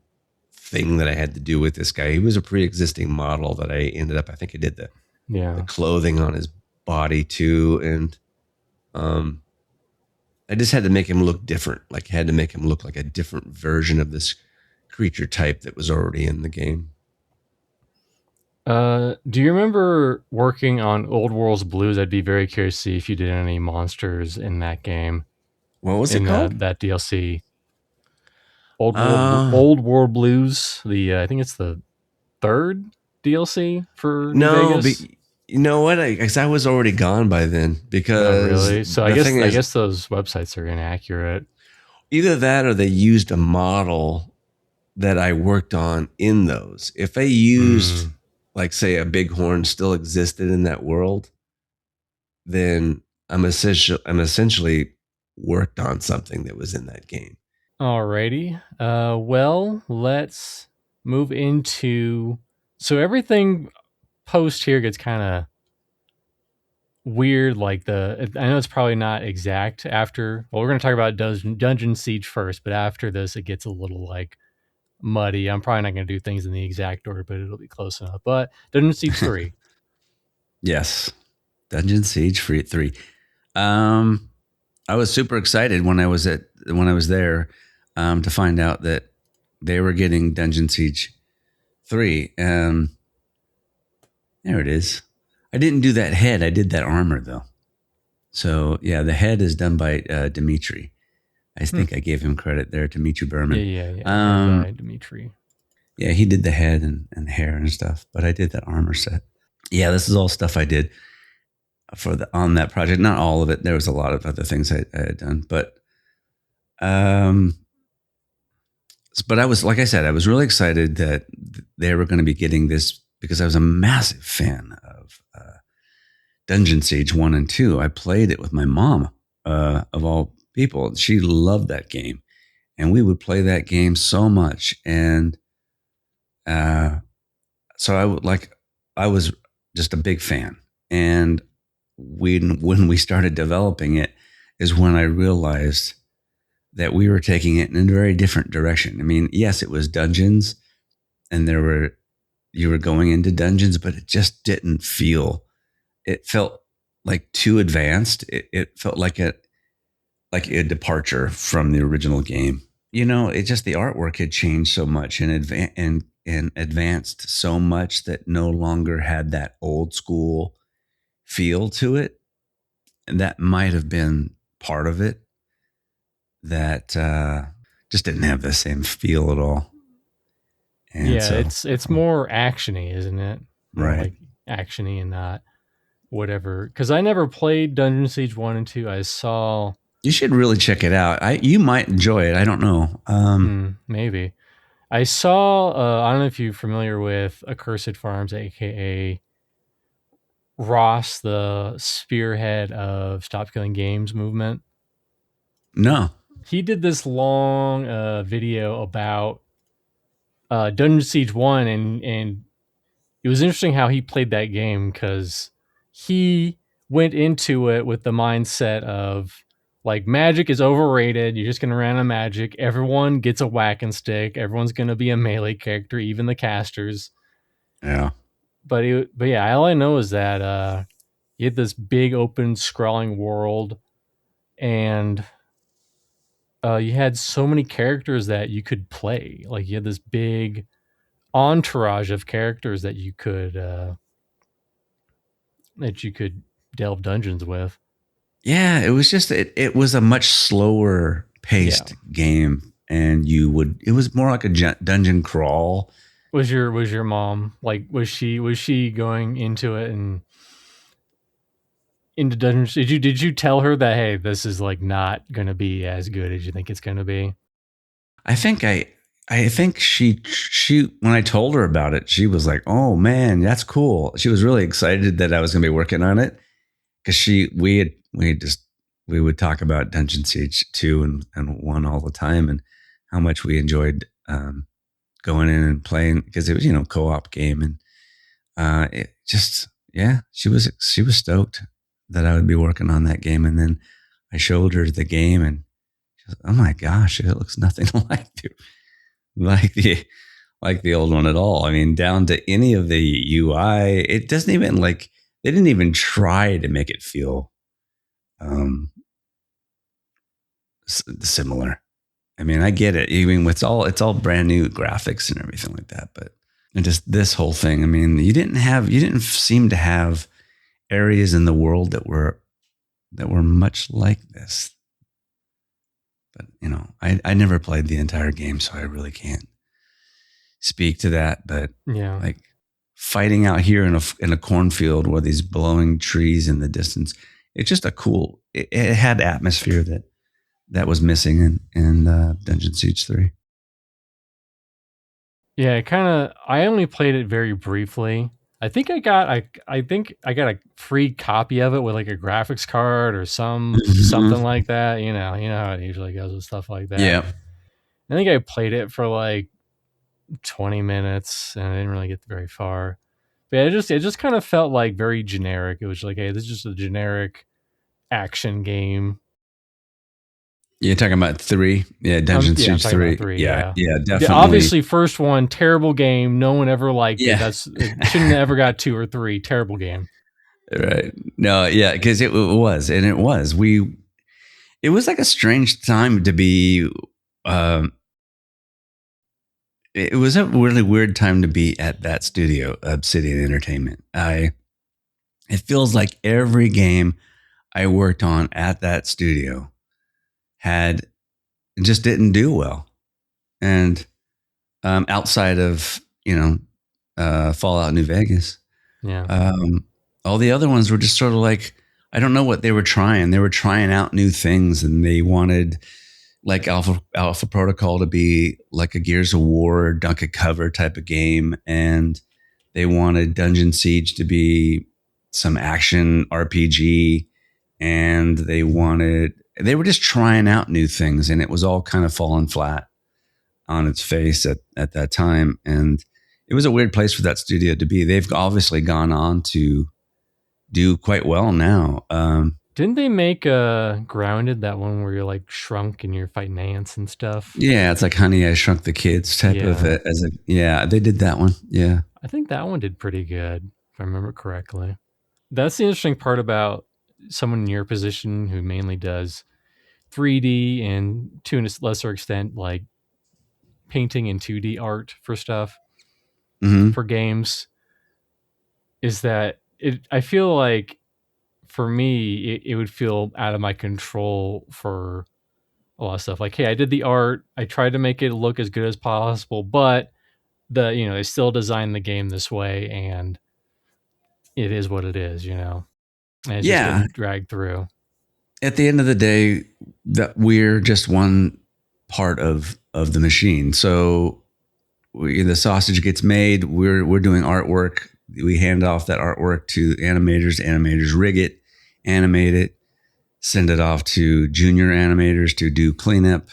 Speaker 7: thing that I had to do with this guy. He was a pre-existing model that I ended up, I think I did the clothing on his body too. And, I just had to make him look different. Like had to make him look like a different version of this creature type that was already in the game.
Speaker 1: Do you remember working on Old World's Blues? I'd be very curious to see if you did any monsters in that game.
Speaker 7: What was it called?
Speaker 1: That DLC. Old World Blues. I think it's the third DLC for New Vegas.
Speaker 7: But you know what? I was already gone by then because
Speaker 1: really. So I guess those websites are inaccurate.
Speaker 7: Either that or they used a model that I worked on in those. If they used like say a bighorn still existed in that world, then I'm essentially worked on something that was in that game.
Speaker 1: Alrighty. Well, let's move into. So everything post here gets kind of weird. Like I know it's probably not exact after. Well, we're going to talk about Dungeon Siege first, but after this, it gets a little like muddy. I'm probably not going to do things in the exact order, but it'll be close enough. But Dungeon Siege 3.
Speaker 2: Yes, Dungeon Siege 3. I was super excited when I was there to find out that they were getting Dungeon Siege 3. There it is. I didn't do that head. I did that armor though. So yeah, the head is done by Dimitri. I think I gave him credit there, Dimitri Berman.
Speaker 1: Yeah. Dimitri.
Speaker 2: Yeah, he did the head and the hair and stuff, but I did that armor set. Yeah, this is all stuff I did on that project. Not all of it. There was a lot of other things I had done, but I was, like I said, I was really excited that they were going to be getting this because I was a massive fan of Dungeon Siege 1 and 2. I played it with my mom, of all people. She loved that game, and we would play that game so much. And so I was just a big fan. And when we started developing it is when I realized that we were taking it in a very different direction. I mean, yes, it was dungeons, and you were going into dungeons, but it just didn't feel. It felt like too advanced. It felt like a departure from the original game. You know, it just the artwork had changed so much and advanced so much that no longer had that old school feel to it, and that might have been part of it. That just didn't have the same feel at all. And
Speaker 1: yeah, it's more actiony, isn't it?
Speaker 2: Right.
Speaker 1: Like actiony and not whatever. Because I never played Dungeon Siege 1 and 2. I saw...
Speaker 2: You should really check it out. You might enjoy it. I don't know.
Speaker 1: Maybe. I saw, I don't know if you're familiar with Accursed Farms, aka Ross, the spearhead of Stop Killing Games movement.
Speaker 2: No.
Speaker 1: He did this long video about Dungeon Siege 1, and it was interesting how he played that game, because he went into it with the mindset of, like, magic is overrated. You're just going to run out of magic. Everyone gets a whack and stick. Everyone's going to be a melee character, even the casters.
Speaker 2: Yeah.
Speaker 1: But yeah, all I know is that you had this big open scrolling world, and you had so many characters that you could play. Like, you had this big entourage of characters that you could delve dungeons with.
Speaker 2: Yeah, it was just it was a much slower paced game, and it was more like a dungeon crawl.
Speaker 1: Was your mom, like, was she going into it and into dungeons? Did you tell her that, hey, this is like not gonna be as good as you think it's gonna be?
Speaker 2: I think she when I told her about it, she was like, "Oh man, that's cool." She was really excited that I was going to be working on it, because we would talk about Dungeon Siege 2 and 1 all the time, and how much we enjoyed going in and playing, because it was, co-op game, and it just, she was stoked that I would be working on that game. And then I showed her the game, and she was, oh my gosh, it looks nothing like the old one at all. I mean, down to any of the UI, it doesn't even, like, they didn't even try to make it feel similar. I mean, I get it. Even with it's all brand new graphics and everything like that, but just this whole thing. I mean, you didn't seem to have areas in the world that were much like this. But I never played the entire game, so I really can't speak to that. But
Speaker 1: yeah,
Speaker 2: like fighting out here in a cornfield with these blowing trees in the distance, it's just it had atmosphere that was missing in Dungeon Siege 3.
Speaker 1: Yeah, I only played it very briefly. I think I got a free copy of it with like a graphics card or something like that. You know how it usually goes with stuff like that.
Speaker 2: Yeah.
Speaker 1: I think I played it for like 20 minutes and I didn't really get very far. But it just kind of felt like very generic. It was like, hey, this is just a generic action game.
Speaker 2: You're talking about 3? Yeah, Dungeon Siege 3.
Speaker 1: 3.
Speaker 2: Yeah, definitely.
Speaker 1: Obviously, first one, terrible game. No one ever liked it. It shouldn't have ever got 2 or 3. Terrible game.
Speaker 2: Right. No, yeah, because it was. It was like a strange time to be. It was a really weird time to be at that studio, Obsidian Entertainment. It feels like every game I worked on at that studio just didn't do well, and outside of Fallout New Vegas, all the other ones were just sort of like, I don't know what they were trying. They were trying out new things, and they wanted like Alpha Protocol to be like a Gears of War dunk and cover type of game, and they wanted Dungeon Siege to be some action RPG, and they were just trying out new things, and it was all kind of falling flat on its face at that time. And it was a weird place for that studio to be. They've obviously gone on to do quite well now.
Speaker 1: Didn't they make Grounded, that one where you're like shrunk and you're fighting ants and stuff?
Speaker 2: Yeah, it's like Honey, I Shrunk the Kids type of it. They did that one. Yeah.
Speaker 1: I think that one did pretty good, if I remember correctly. That's the interesting part about someone in your position who mainly does 3D and, to a lesser extent, like painting and 2D art for stuff, for games, is that I feel like for me, it would feel out of my control for a lot of stuff. Like, hey, I did the art, I tried to make it look as good as possible, but they still designed the game this way, and it is what it is, and it's just
Speaker 2: Yeah.
Speaker 1: getting dragged through.
Speaker 2: At the end of the day, that we're just one part of the machine. So the sausage gets made. We're doing artwork. We hand off that artwork to animators. Animators rig it, animate it, send it off to junior animators to do cleanup,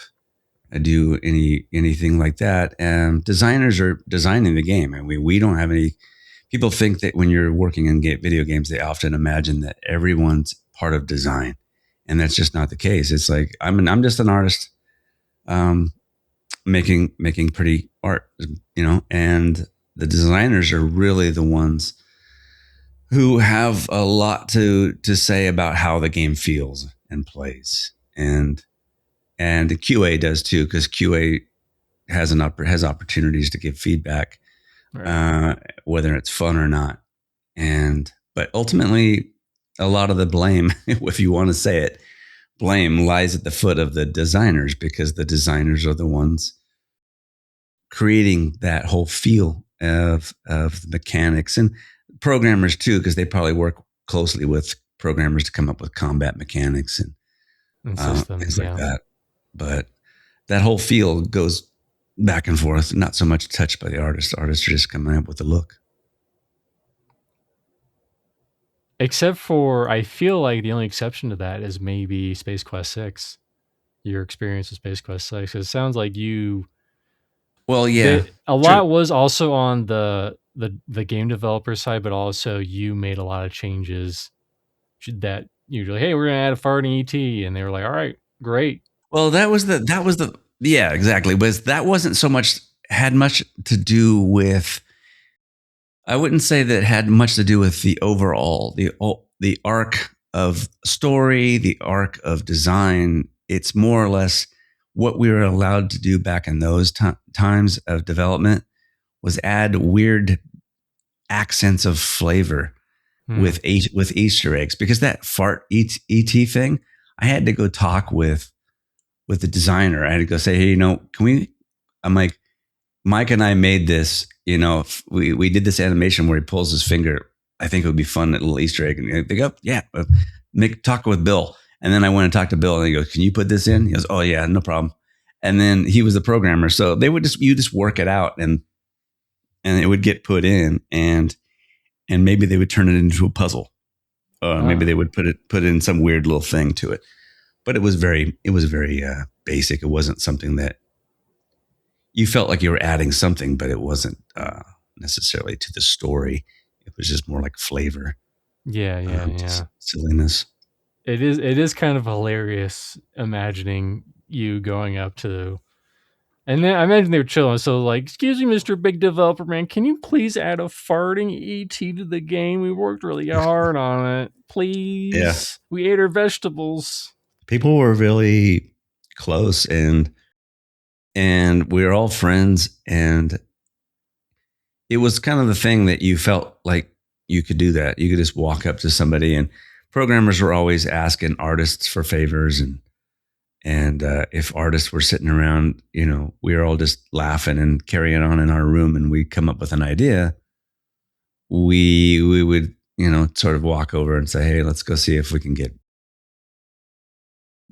Speaker 2: do anything like that. And designers are designing the game. And we don't have any. People think that when you're working in video games, they often imagine that everyone's part of design, and that's just not the case. It's like I'm just an artist, making pretty art, and the designers are really the ones who have a lot to say about how the game feels and plays, and QA does too, because QA has opportunities to give feedback,
Speaker 1: Right.
Speaker 2: whether it's fun or not. But ultimately, a lot of the blame, if you want to say it, blame lies at the foot of the designers, because the designers are the ones creating that whole feel of the mechanics, and programmers too, because they probably work closely with programmers to come up with combat mechanics and
Speaker 1: Systems,
Speaker 2: things like that. But that whole feel goes back and forth, not so much touched by the artists. Artists are just coming up with the look.
Speaker 1: Except for, I feel like the only exception to that is maybe Space Quest 6. Your experience with Space Quest 6. It sounds like you.
Speaker 2: Well, yeah,
Speaker 1: a lot was also on the game developer side, but also you made a lot of changes that usually, hey, we're gonna add a farting ET, and they were like, all right, great.
Speaker 2: Well, that was the yeah, exactly. But that wasn't so much had much to do with. I wouldn't say that had much to do with the overall the arc of story, the arc of design. It's more or less what we were allowed to do back in those times of development was add weird accents of flavor with Easter eggs, because that fart ET thing, I had to go talk with the designer. I had to go say, hey, can we? I'm like, Mike and I made this. We did this animation where he pulls his finger. I think it would be fun, a little Easter egg. And they go, yeah, talk with Bill. And then I went and talked to Bill, and he goes, can you put this in? He goes, oh yeah, no problem. And then he was the programmer, so they would you just work it out, and it would get put in, and maybe they would turn it into a puzzle. Maybe they would put in some weird little thing to it. But it was very basic. It wasn't something that you felt like you were adding something, but it wasn't necessarily to the story. It was just more like flavor.
Speaker 1: Yeah.
Speaker 2: Silliness.
Speaker 1: It is kind of hilarious imagining you going up to, and then I imagine they were chilling. So like, excuse me, Mr. Big Developer Man, can you please add a farting ET to the game? We worked really hard on it. Please.
Speaker 2: Yeah.
Speaker 1: We ate our vegetables.
Speaker 2: People were really close, and we were all friends, and it was kind of the thing that you felt like you could do that. You could just walk up to somebody, and programmers were always asking artists for favors, and if artists were sitting around, we were all just laughing and carrying on in our room, and we'd come up with an idea. We would, sort of walk over and say, hey, let's go see if we can get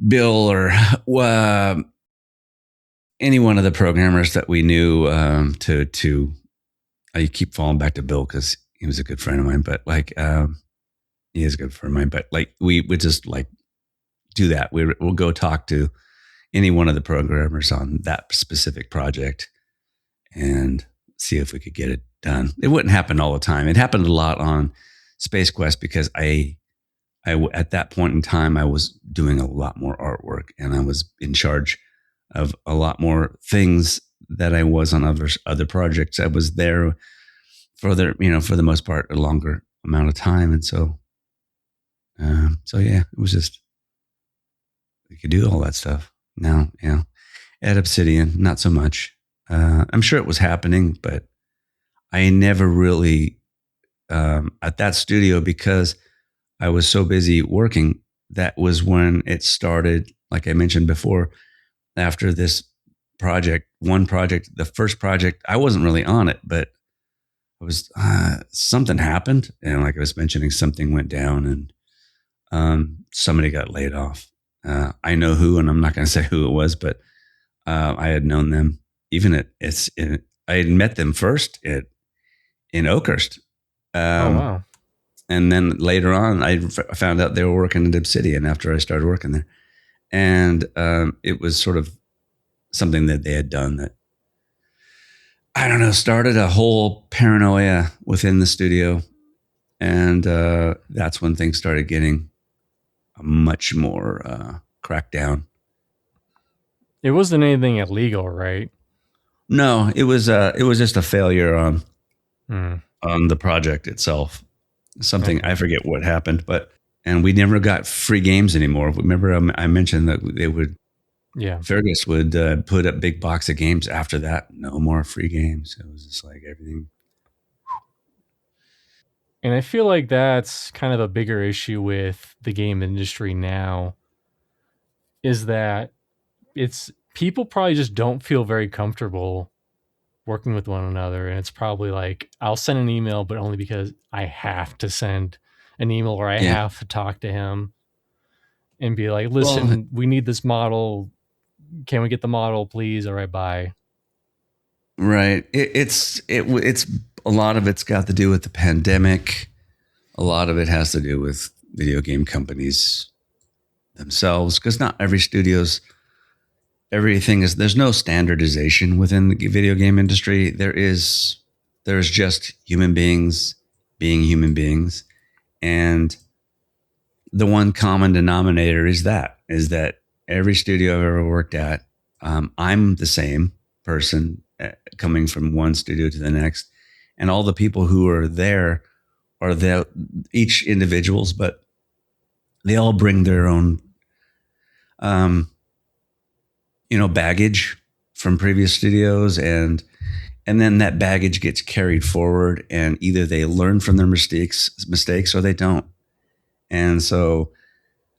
Speaker 2: Bill or any one of the programmers that we knew to. I keep falling back to Bill because he was a good friend of mine, but he is a good friend of mine. But we would just do that. We'll go talk to any one of the programmers on that specific project and see if we could get it done. It wouldn't happen all the time. It happened a lot on Space Quest because I at that point in time, I was doing a lot more artwork, and I was in charge of a lot more things that I was on other projects. I was there for the most part, a longer amount of time. And so yeah, it was just, we could do all that stuff now. At Obsidian, not so much. I'm sure it was happening, but I never really, at that studio, because I was so busy working. That was when it started. Like I mentioned before, after this the first project, I wasn't really on it, but it was something happened, and like I was mentioning, something went down, somebody got laid off. I know who, and I'm not going to say who it was, but I had known them. I had met them first in Oakhurst.
Speaker 1: Wow.
Speaker 2: And then later on, I found out they were working at Obsidian after I started working there. And it was sort of something that they had done that, I don't know, started a whole paranoia within the studio. And that's when things started getting much more cracked down.
Speaker 1: It wasn't anything illegal, right?
Speaker 2: No, it was just a failure on the project itself. Something, okay. I forget what happened, and we never got free games anymore. Remember, I mentioned that they would, Fergus would put a big box of games. After that, no more free games. It was just like everything.
Speaker 1: And I feel like that's kind of a bigger issue with the game industry now, is that people probably just don't feel very comfortable working with one another. And it's probably like, I'll send an email, but only because I have to send an email or I have to talk to him and be like, listen, we need this model. Can we get the model, please? All right, bye.
Speaker 2: Right. It's a lot of it's got to do with the pandemic. A lot of it has to do with video game companies themselves, because not every studio's everything is. There's no standardization within the video game industry. There's just human beings being human beings, and the one common denominator is that every studio I've ever worked at, I'm the same person coming from one studio to the next, and all the people who are there are each individuals, but they all bring their own, baggage from previous studios, and then that baggage gets carried forward, and either they learn from their mistakes or they don't. And so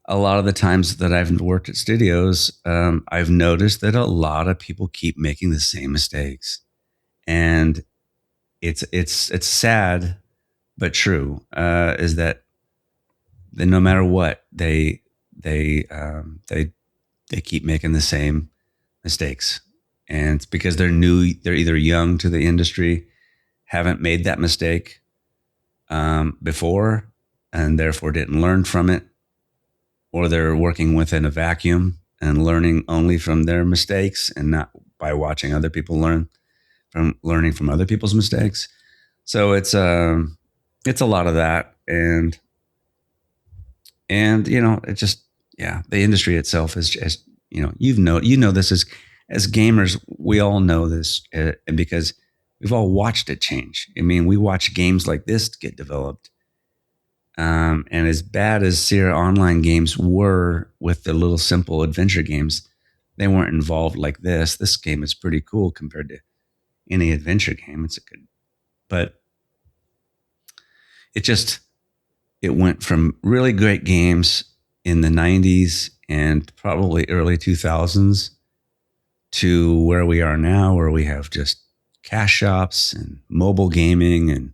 Speaker 2: a lot of the times that I've worked at studios, I've noticed that a lot of people keep making the same mistakes, and it's sad but true. Is that no matter what, they keep making the same mistakes, and it's because they're new. They're either young to the industry, haven't made that mistake before, and therefore didn't learn from it, or they're working within a vacuum and learning only from their mistakes and not by watching other people learning from other people's mistakes. So it's a lot of that, and it just, the industry itself is just, this as gamers, we all know this, and because we've all watched it change. I mean, we watch games like this get developed. And as bad as Sierra Online games were with the little simple adventure games, they weren't involved like this. This game is pretty cool compared to any adventure game. But it went from really great games in the 90s and probably early 2000s to where we are now, where we have just cash shops and mobile gaming, and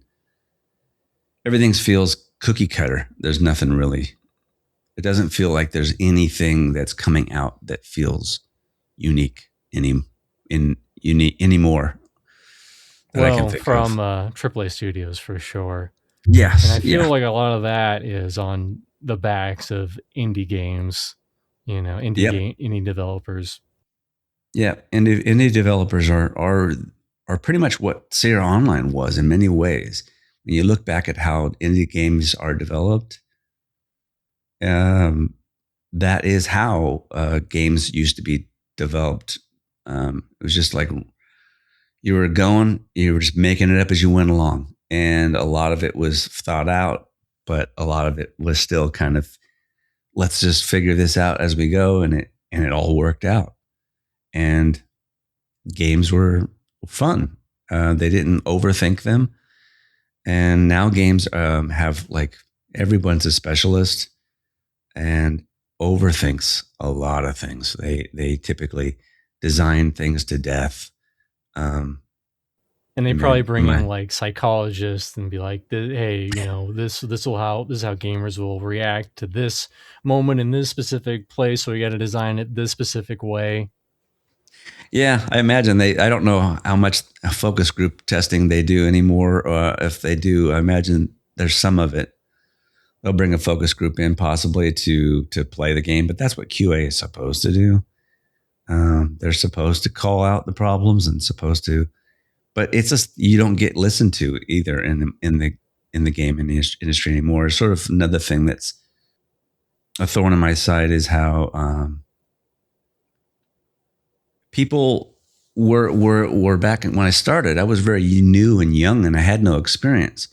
Speaker 2: everything feels cookie cutter. There's nothing really. It doesn't feel like there's anything that's coming out that feels unique anymore. That I can think
Speaker 1: from AAA studios for sure.
Speaker 2: Yes,
Speaker 1: and I feel like a lot of that is on the backs of indie games. Indie developers.
Speaker 2: Yeah, indie developers are pretty much what Sierra Online was in many ways. When you look back at how indie games are developed, that is how games used to be developed. It was just like you were just making it up as you went along. And a lot of it was thought out, but a lot of it was still kind of, let's just figure this out as we go. And it all worked out. And games were fun. They didn't overthink them. And now games have, like, everyone's a specialist and overthinks a lot of things. They typically design things to death.
Speaker 1: And they
Speaker 2: in
Speaker 1: probably
Speaker 2: my-
Speaker 1: bring
Speaker 2: in
Speaker 1: in
Speaker 2: my-
Speaker 1: like psychologists and be like, "Hey, you know, this is how gamers will react to this moment in this specific place. So we got to design it this specific way."
Speaker 2: Yeah, I imagine I don't know how much focus group testing they do anymore. If they do, I imagine there's some of it. They'll bring a focus group in possibly to play the game, but that's what QA is supposed to do. They're supposed to call out the problems and supposed to, but it's just you don't get listened to either in the game industry anymore. It's sort of another thing that's a thorn in my side is how people were back when I started. I was very new and young, and I had no experience.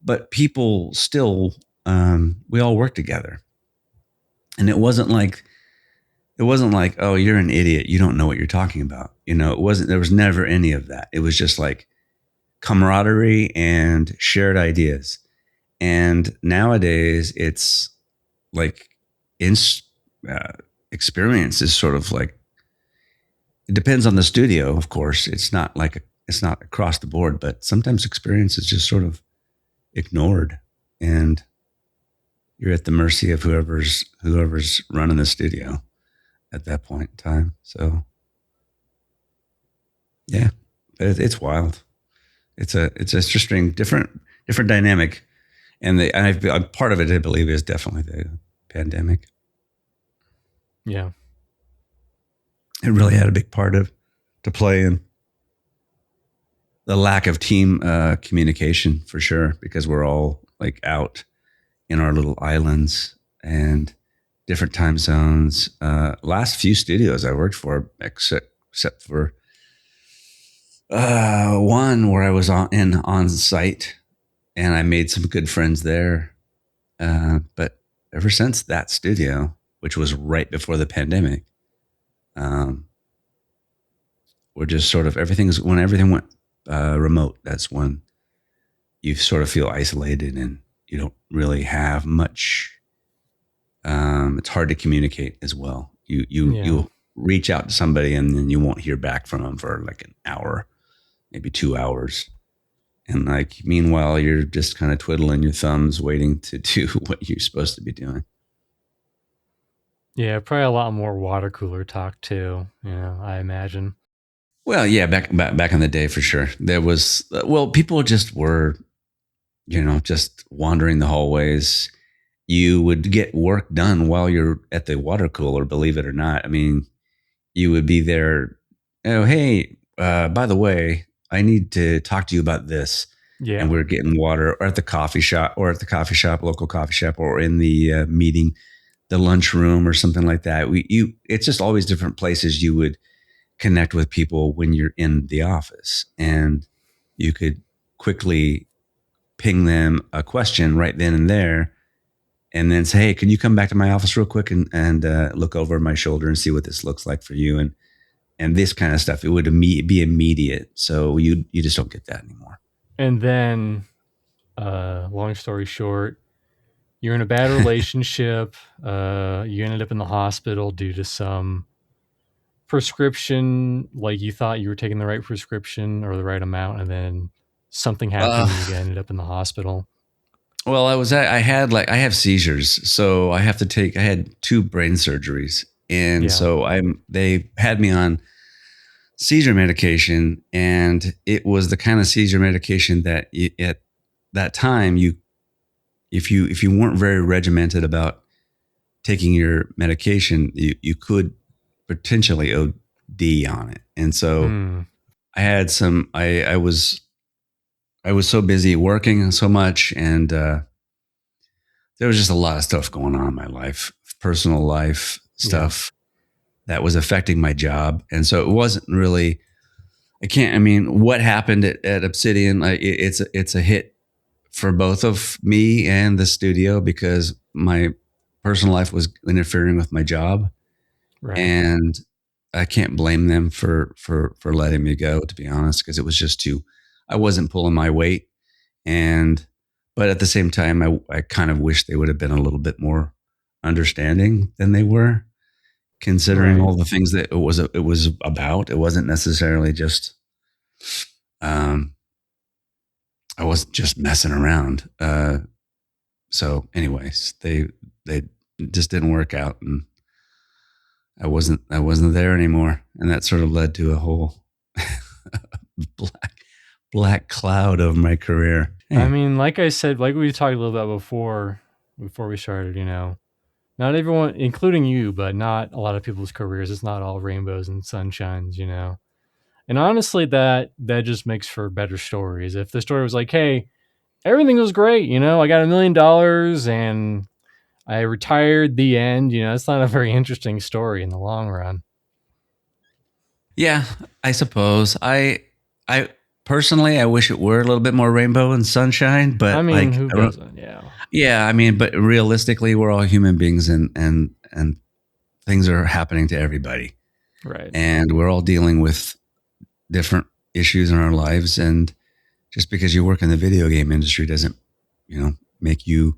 Speaker 2: But people still, we all worked together, and it wasn't like, oh, you're an idiot, you don't know what you're talking about. You know, it wasn't. There was never any of that. It was just like camaraderie and shared ideas. And nowadays, it's like experience is sort of like, it depends on the studio, of course. It's not across the board, but sometimes experience is just sort of ignored, and you're at the mercy of whoever's running the studio at that point in time. So, yeah, but it's wild. It's a interesting, different dynamic, and part of it, I believe, is definitely the pandemic.
Speaker 1: Yeah.
Speaker 2: It really had a big part to play in the lack of team communication, for sure, because we're all like out in our little islands and different time zones. Last few studios I worked for, except for one where I was on site, and I made some good friends there. But ever since that studio, which was right before the pandemic, we're just sort of when everything went remote. That's when you sort of feel isolated and you don't really have much. It's hard to communicate as well. You reach out to somebody and then you won't hear back from them for like an hour, maybe 2 hours. And like, meanwhile, you're just kind of twiddling your thumbs, waiting to do what you're supposed to be doing.
Speaker 1: Yeah, probably a lot more water cooler talk too. I imagine.
Speaker 2: Well, yeah, back in the day, for sure. There was, people just were, just wandering the hallways. You would get work done while you're at the water cooler, believe it or not. I mean, you would be there. Oh, hey, by the way, I need to talk to you about this.
Speaker 1: Yeah.
Speaker 2: And we're getting water, or at the coffee shop, local coffee shop, or in the meeting, the lunchroom or something like that. It's just always different places you would connect with people when you're in the office, and you could quickly ping them a question right then and there, and then say, hey, can you come back to my office real quick and look over my shoulder and see what this looks like for you, and this kind of stuff. It would be immediate. So you just don't get that anymore.
Speaker 1: And then, long story short, you're in a bad relationship. You ended up in the hospital due to some prescription, like you thought you were taking the right prescription or the right amount, and then something happened and you ended up in the hospital.
Speaker 2: Well, I have seizures, so I had 2 brain surgeries, and so they had me on seizure medication, and it was the kind of seizure medication that at that time if you weren't very regimented about taking your medication, you could potentially OD on it. And so I had I was so busy working so much, and there was just a lot of stuff going on in my life, personal life stuff that was affecting my job. And so it wasn't really, what happened at Obsidian, it's a hit for both of me and the studio, because my personal life was interfering with my job. Right. And I can't blame them for letting me go, to be honest, because it was just I wasn't pulling my weight. But at the same time, I kind of wish they would have been a little bit more understanding than they were, considering all the things that it was about. It wasn't necessarily just I wasn't just messing around. So anyways, they just didn't work out, and I wasn't there anymore. And that sort of led to a whole black cloud of my career.
Speaker 1: I mean, like I said, like we talked a little bit before we started, not everyone, including you, but not a lot of people's careers. It's not all rainbows and sunshines, And honestly, that just makes for better stories. If the story was like, hey, everything was great, I got $1 million and I retired, the end, it's not a very interesting story in the long run.
Speaker 2: Yeah, I suppose. I personally, I wish it were a little bit more rainbow and sunshine, but
Speaker 1: I mean, who doesn't? Yeah.
Speaker 2: Yeah, I mean, but realistically, we're all human beings, and things are happening to everybody.
Speaker 1: Right.
Speaker 2: And we're all dealing with different issues in our lives, and just because you work in the video game industry doesn't, make you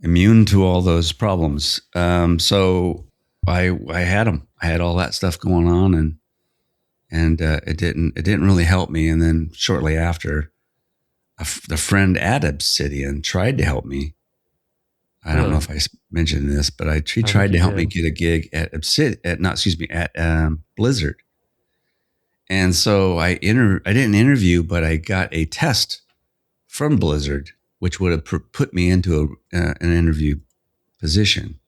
Speaker 2: immune to all those problems. So I had them. I had all that stuff going on, and it didn't really help me. And then shortly after, the friend at Obsidian tried to help me. I don't know if I mentioned this, but he tried to help me get a gig at Blizzard. And so I didn't interview, but I got a test from Blizzard, which would have put me into an interview position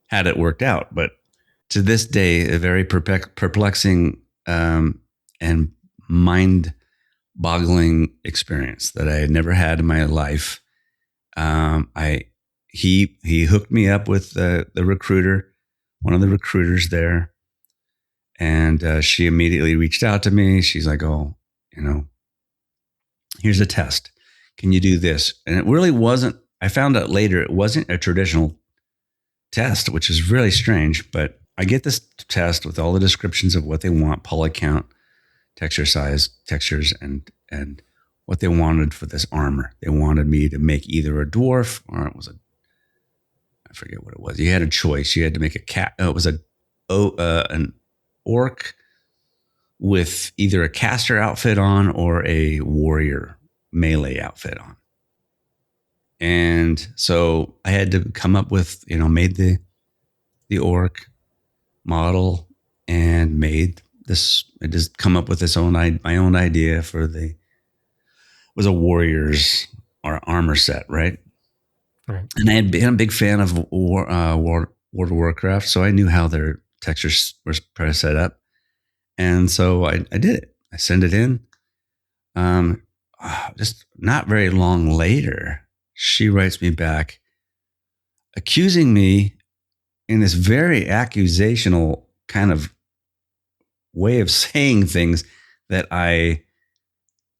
Speaker 2: had it worked out. But to this day, a very perplexing and mind-boggling experience that I had never had in my life. He hooked me up with the recruiter, one of the recruiters there, and she immediately reached out to me. She's like, "Oh, here's a test. Can you do this?" And it really wasn't. I found out later it wasn't a traditional test, which is really strange. But I get this test with all the descriptions of what they want: poly count, texture size, textures, and what they wanted for this armor. They wanted me to make either a dwarf or it was I forget what it was. You had a choice. You had to make a cat. It was an orc with either a caster outfit on or a warrior melee outfit on. And so I had to come up with, made the orc model and made this. I just come up with my own idea for was a warrior's or armor set, right?
Speaker 1: Right.
Speaker 2: And I had been a big fan of World of Warcraft, so I knew how their textures were set up. And so I did it. I sent it in. Just not very long later, she writes me back accusing me in this very accusational kind of way of saying things that I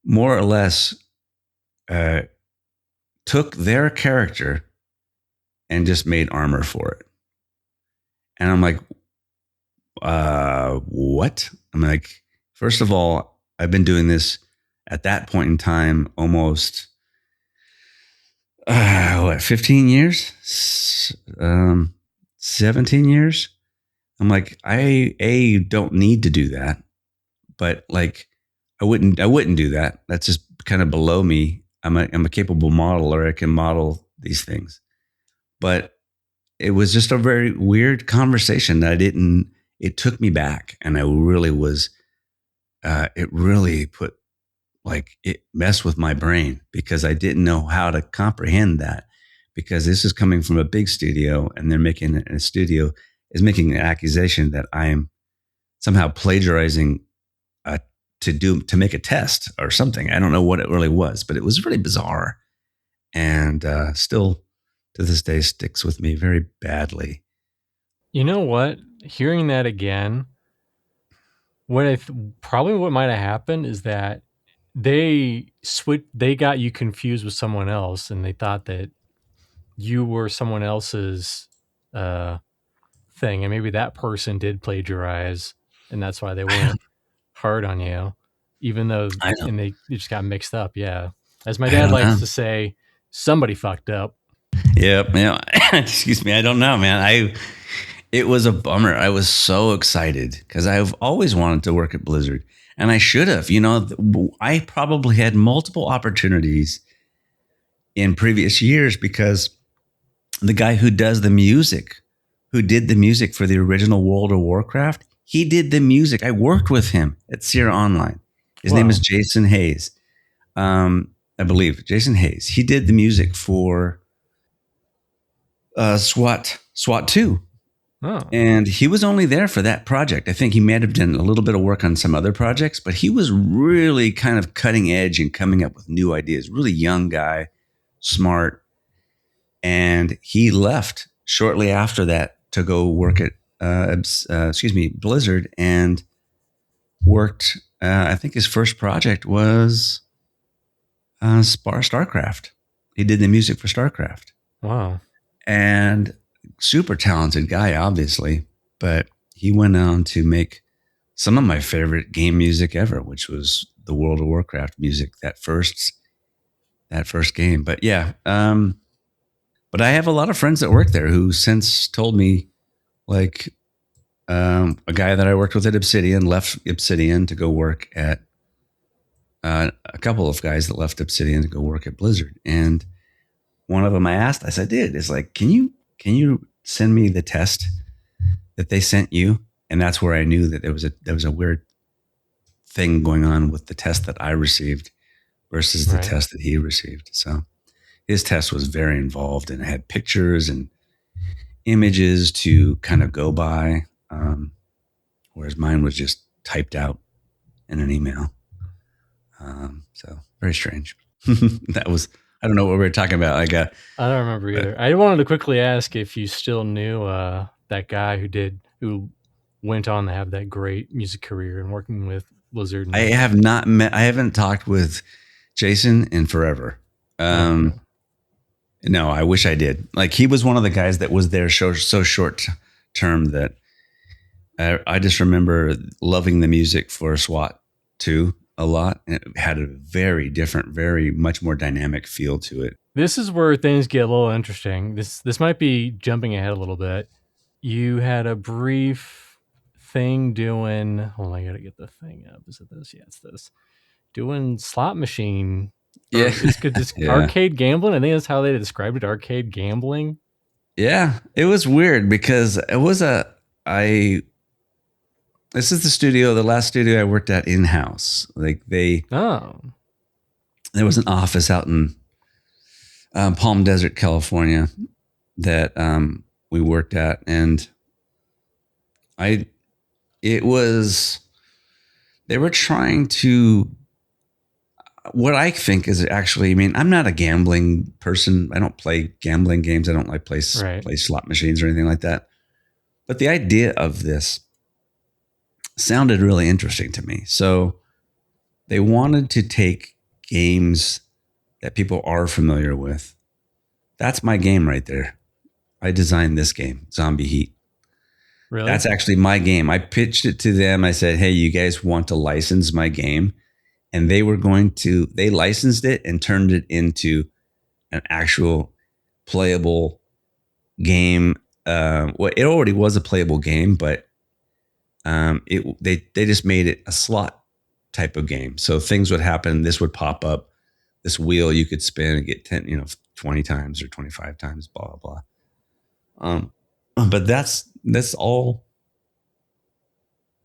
Speaker 2: more or less took their character and just made armor for it. And I'm like, what? I'm like, first of all, I've been doing this at that point in time almost 15 years, 17 years. I'm like, I don't need to do that, but like, I wouldn't do that. That's just kind of below me. I'm a capable modeler. I can model these things, but it was just a very weird conversation that it took me back, and I really was, it really it messed with my brain because I didn't know how to comprehend that, because this is coming from a big studio, and they're making an accusation that I am somehow plagiarizing to make a test or something. I don't know what it really was, but it was really bizarre, and still to this day sticks with me very badly.
Speaker 1: You know what? Hearing that again, probably what might have happened is that they got you confused with someone else, and they thought that you were someone else's thing, and maybe that person did plagiarize, and that's why they went hard on you, even though and they just got mixed up. Yeah, as my dad likes to say, somebody fucked up.
Speaker 2: Yep. Yeah. Excuse me. I don't know, man. It was a bummer. I was so excited because I've always wanted to work at Blizzard. And I should have, I probably had multiple opportunities in previous years because the guy who does the music, who did the music for the original World of Warcraft, he did the music. I worked with him at Sierra Online. His name is Jason Hayes. I believe Jason Hayes. He did the music for SWAT 2.
Speaker 1: Oh.
Speaker 2: And he was only there for that project. I think he may have done a little bit of work on some other projects, but he was really kind of cutting edge and coming up with new ideas. Really young guy, smart. And he left shortly after that to go work at Blizzard, and worked. I think his first project was StarCraft. He did the music for StarCraft.
Speaker 1: Wow.
Speaker 2: And super talented guy, obviously, but he went on to make some of my favorite game music ever, which was the World of Warcraft music, that first game. But yeah, but I have a lot of friends that work there who since told me, like, a guy that I worked with at Obsidian left Obsidian to go work at a couple of guys that left Obsidian to go work at Blizzard. And one of them I said, dude, it's like, can you send me the test that they sent you? And that's where I knew that there was a weird thing going on with the test that I received versus the test that he received. So his test was very involved and it had pictures and images to kind of go by, whereas mine was just typed out in an email. So very strange. I don't know what we were talking about. I
Speaker 1: don't remember either. I wanted to quickly ask if you still knew that guy who went on to have that great music career and working with Blizzard.
Speaker 2: I haven't talked with Jason in forever. No, I wish I did. Like, he was one of the guys that was there so short term that I just remember loving the music for SWAT 2 a lot. And it had a very different, very much more dynamic feel to it.
Speaker 1: This is where things get a little interesting. This might be jumping ahead a little bit. You had a brief thing doing, I gotta get the thing up. Is it this? Yeah, it's this. Doing slot machine.
Speaker 2: Yeah.
Speaker 1: Yeah. Arcade gambling. I think that's how they described it. Arcade gambling.
Speaker 2: Yeah. It was weird because it was this is the last studio I worked at in-house. Like there was an office out in Palm Desert, California that we worked at. And they were trying to, what I think is actually, I'm not a gambling person. I don't play gambling games. I don't like play slot machines or anything like that. But the idea of this sounded really interesting to me. So they wanted to take games that people are familiar with. That's my game right there. I designed this game, Zombie Heat.
Speaker 1: Really?
Speaker 2: That's actually my game. I pitched it to them. I said, hey, you guys want to license my game? And they licensed it and turned it into an actual playable game. It already was a playable game, but they just made it a slot type of game. So things would happen. This would pop up. This wheel you could spin and get 20 times or 25 times, blah, blah, blah. But that's all.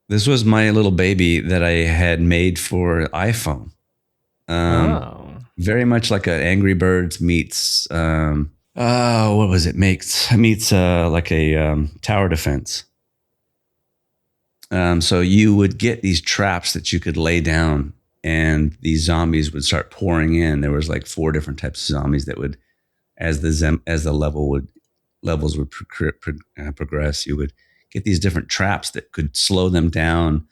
Speaker 2: This was my little baby that I had made for iPhone. Very much like an Angry Birds meets, what was it? Meets like a tower defense. So you would get these traps that you could lay down and these zombies would start pouring in. There was like 4 different types of zombies that would, as the levels would progress, you would get these different traps that could slow them down.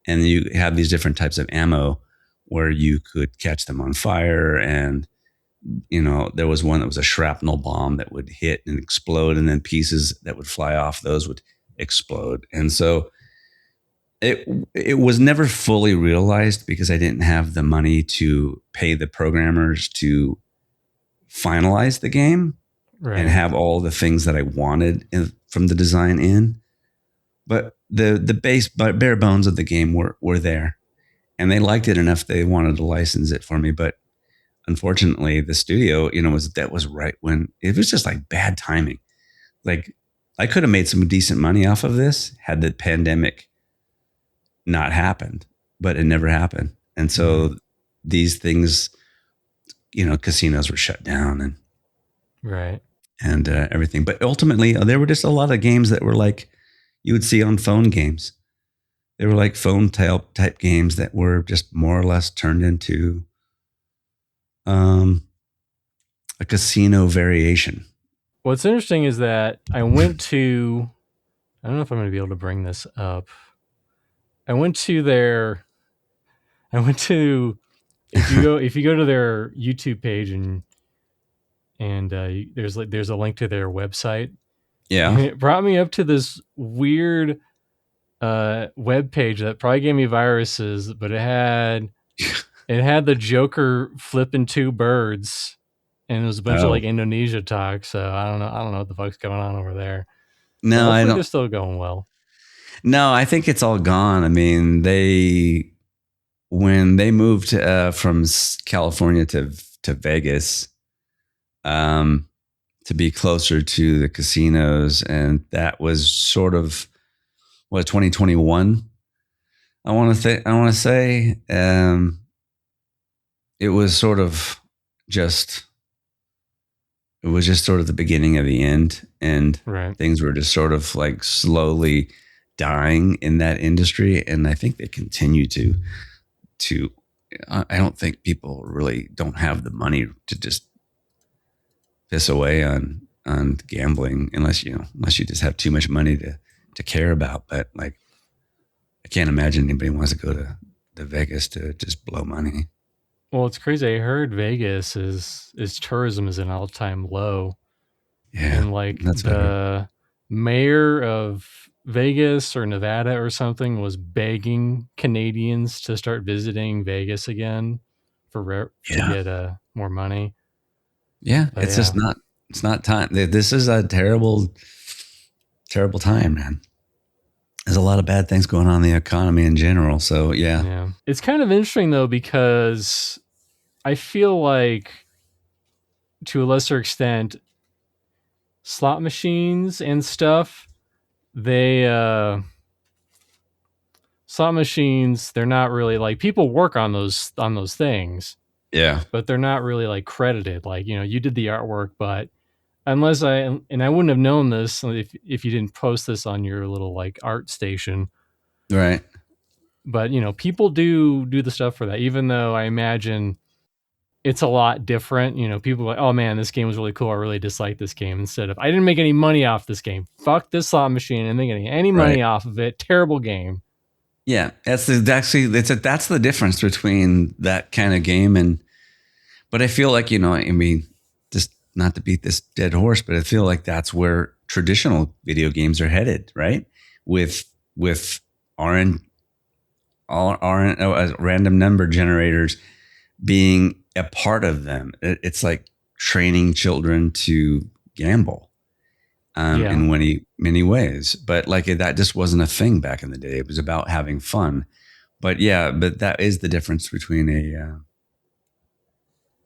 Speaker 2: And you have these different types of ammo where you could catch them on fire. And, there was one that was a shrapnel bomb that would hit and explode. And then pieces that would fly off, those would explode. And so it was never fully realized because I didn't have the money to pay the programmers to finalize the game and have all the things that I wanted from the design in. But the bare bones of the game were there. and they liked it enough they wanted to license it for me. But unfortunately, the studio, was right when it was just like bad timing. Like I could have made some decent money off of this had the pandemic not happened, but it never happened. And so these things, casinos were shut down and
Speaker 1: Right.
Speaker 2: and everything. But ultimately, there were just a lot of games that were like you would see on phone games. They were like phone type games that were just more or less turned into a casino variation.
Speaker 1: What's interesting is that I don't know if I'm going to be able to bring this up. If you go to their YouTube page and there's a link to their website.
Speaker 2: Yeah.
Speaker 1: And it brought me up to this weird web page that probably gave me viruses, but it had the Joker flipping two birds, and it was a bunch of like Indonesia talk. So I don't know what the fuck's going on over there.
Speaker 2: No,
Speaker 1: hopefully
Speaker 2: I don't.
Speaker 1: They're still going well.
Speaker 2: No, I think it's all gone. I mean, when they moved from California to Vegas, to be closer to the casinos, and that was sort of 2021. I want to say it was sort of just sort of the beginning of the end, and things were just sort of like slowly dying in that industry. And I think they continue to I don't think people really don't have the money to just piss away on gambling unless you just have too much money to care about. But like, I can't imagine anybody wants to go to Vegas to just blow money.
Speaker 1: Well, it's crazy. I heard Vegas is tourism is an all-time low.
Speaker 2: Yeah.
Speaker 1: And like the mayor of Vegas or Nevada or something was begging Canadians to start visiting Vegas again to get more money.
Speaker 2: Yeah. But just not, it's not time. This is a terrible, terrible time, man. There's a lot of bad things going on in the economy in general. So yeah.
Speaker 1: It's kind of interesting though, because I feel like to a lesser extent, slot machines and stuff, slot machines, they're not really like, people work on those things.
Speaker 2: Yeah.
Speaker 1: But they're not really like credited. Like, you did the artwork, but unless I wouldn't have known this if you didn't post this on your little like art station.
Speaker 2: Right.
Speaker 1: But, people do the stuff for that, even though I imagine it's a lot different. People are like, oh man, this game was really cool. I really dislike this game. Instead of, I didn't make any money off this game. Fuck this slot machine. I'm not getting any money off of it. Terrible game.
Speaker 2: Yeah. That's the difference between that kind of game but I feel like, just not to beat this dead horse, but I feel like that's where traditional video games are headed, right? With random number generators being a part of them. It's like training children to gamble in many ways. But like that just wasn't a thing back in the day. It was about having fun. But that is the difference between a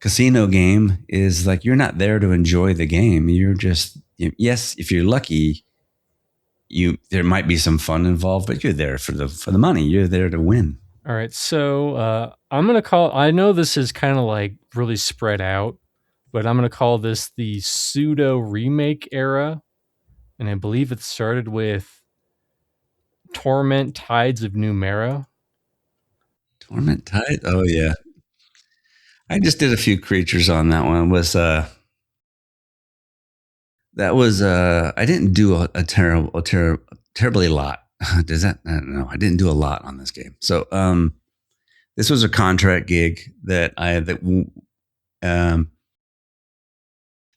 Speaker 2: casino game is like, you're not there to enjoy the game. You're just, yes, if you're lucky, there might be some fun involved, but you're there for the money. You're there to win.
Speaker 1: All right, so I'm going to call, I know this is kind of like really spread out, but I'm going to call this the pseudo remake era. And I believe it started with Torment Tides of Numenera.
Speaker 2: Torment Tide? Oh, yeah. I just did a few creatures on that one. I didn't do a terribly lot. Does that? I don't know. I didn't do a lot on this game. So, this was a contract gig that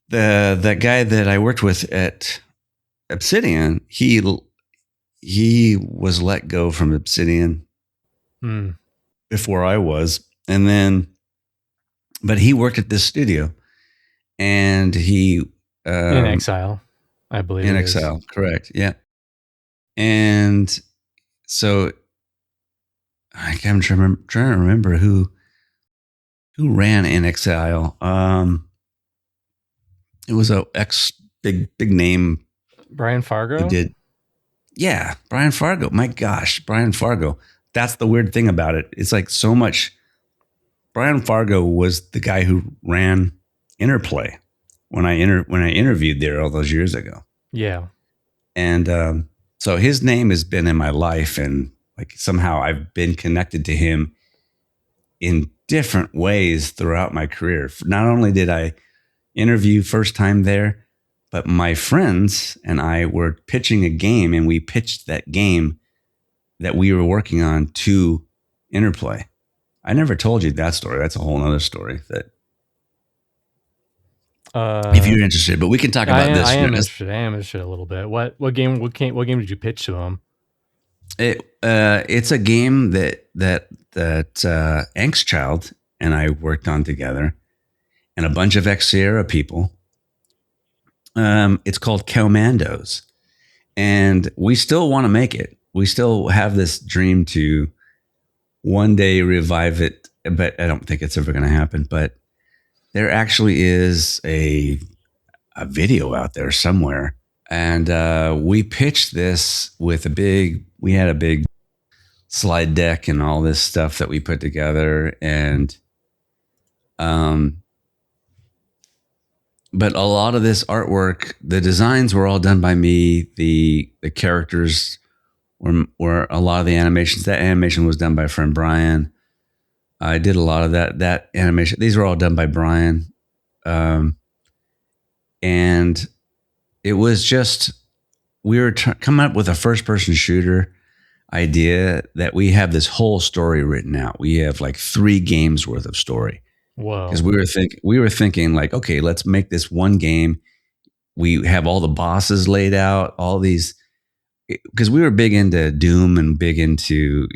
Speaker 2: the guy that I worked with at Obsidian, he was let go from Obsidian before I was, and then, but he worked at this studio, and he
Speaker 1: in exile, I believe.
Speaker 2: In exile, correct? Yeah. And so I'm trying to remember who ran in Exile. It was a big name
Speaker 1: Brian
Speaker 2: who
Speaker 1: Fargo?
Speaker 2: did. Yeah, Brian Fargo. My gosh, Brian Fargo. That's the weird thing about it. It's like so much. Brian Fargo was the guy who ran Interplay when I interviewed there all those years ago.
Speaker 1: Yeah.
Speaker 2: And so his name has been in my life, and like somehow I've been connected to him in different ways throughout my career. Not only did I interview first time there, but my friends and I were pitching a game, and we pitched that game that we were working on to Interplay. I never told you that story. That's a whole other story that if you're interested, but we can talk about this.
Speaker 1: I am interested a little bit. What game did you pitch to him?
Speaker 2: It's a game that Angstchild and I worked on together, and a bunch of ex-Sierra people. It's called Cowmandos, and we still want to make it. We still have this dream to one day revive it, but I don't think it's ever going to happen. But there actually is a video out there somewhere, and we pitched this with we had a big slide deck and all this stuff that we put together, and but a lot of this artwork, the designs were all done by me. The characters were a lot of the animations. That animation was done by friend Brian. I did a lot of that animation. These were all done by Brian. And it was just, we were coming up with a first person shooter idea that we have this whole story written out. We have like 3 games worth of story.
Speaker 1: Whoa.
Speaker 2: Because we were thinking like, okay, let's make this one game. We have all the bosses laid out, all these, because we were big into Doom and big into,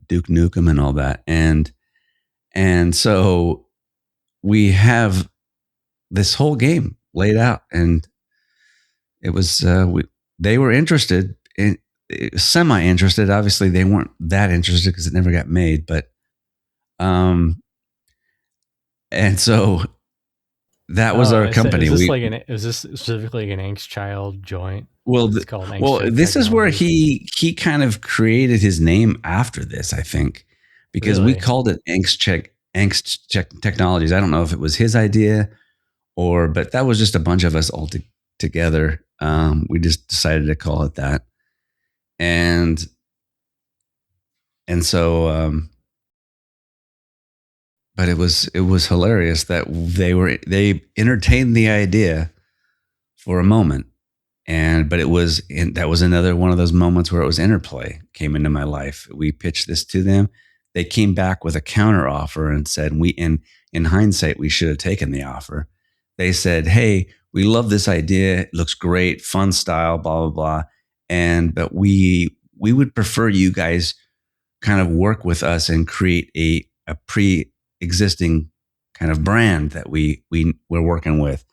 Speaker 2: Duke Nukem and all that. And so we have this whole game laid out, and it was, they were interested in, semi-interested. Obviously they weren't that interested because it never got made, but, and so that was our company.
Speaker 1: Is this specifically an Angstchild joint?
Speaker 2: Well,
Speaker 1: It's called Angstchild
Speaker 2: this is where
Speaker 1: Technologies.
Speaker 2: he kind of created his name after this, I think, because we
Speaker 1: Really?
Speaker 2: called it Angst Technologies. I don't know if it was his idea but that was just a bunch of us all together. We just decided to call it that, and so. But it was hilarious that they entertained the idea for a moment, but that was another one of those moments where it was Interplay came into my life. We pitched this to them. They came back with a counter offer and said, in hindsight, we should have taken the offer. They said, hey, we love this idea. It looks great, fun style, blah, blah, blah. But we would prefer you guys kind of work with us and create a pre-existing kind of brand that we're working with.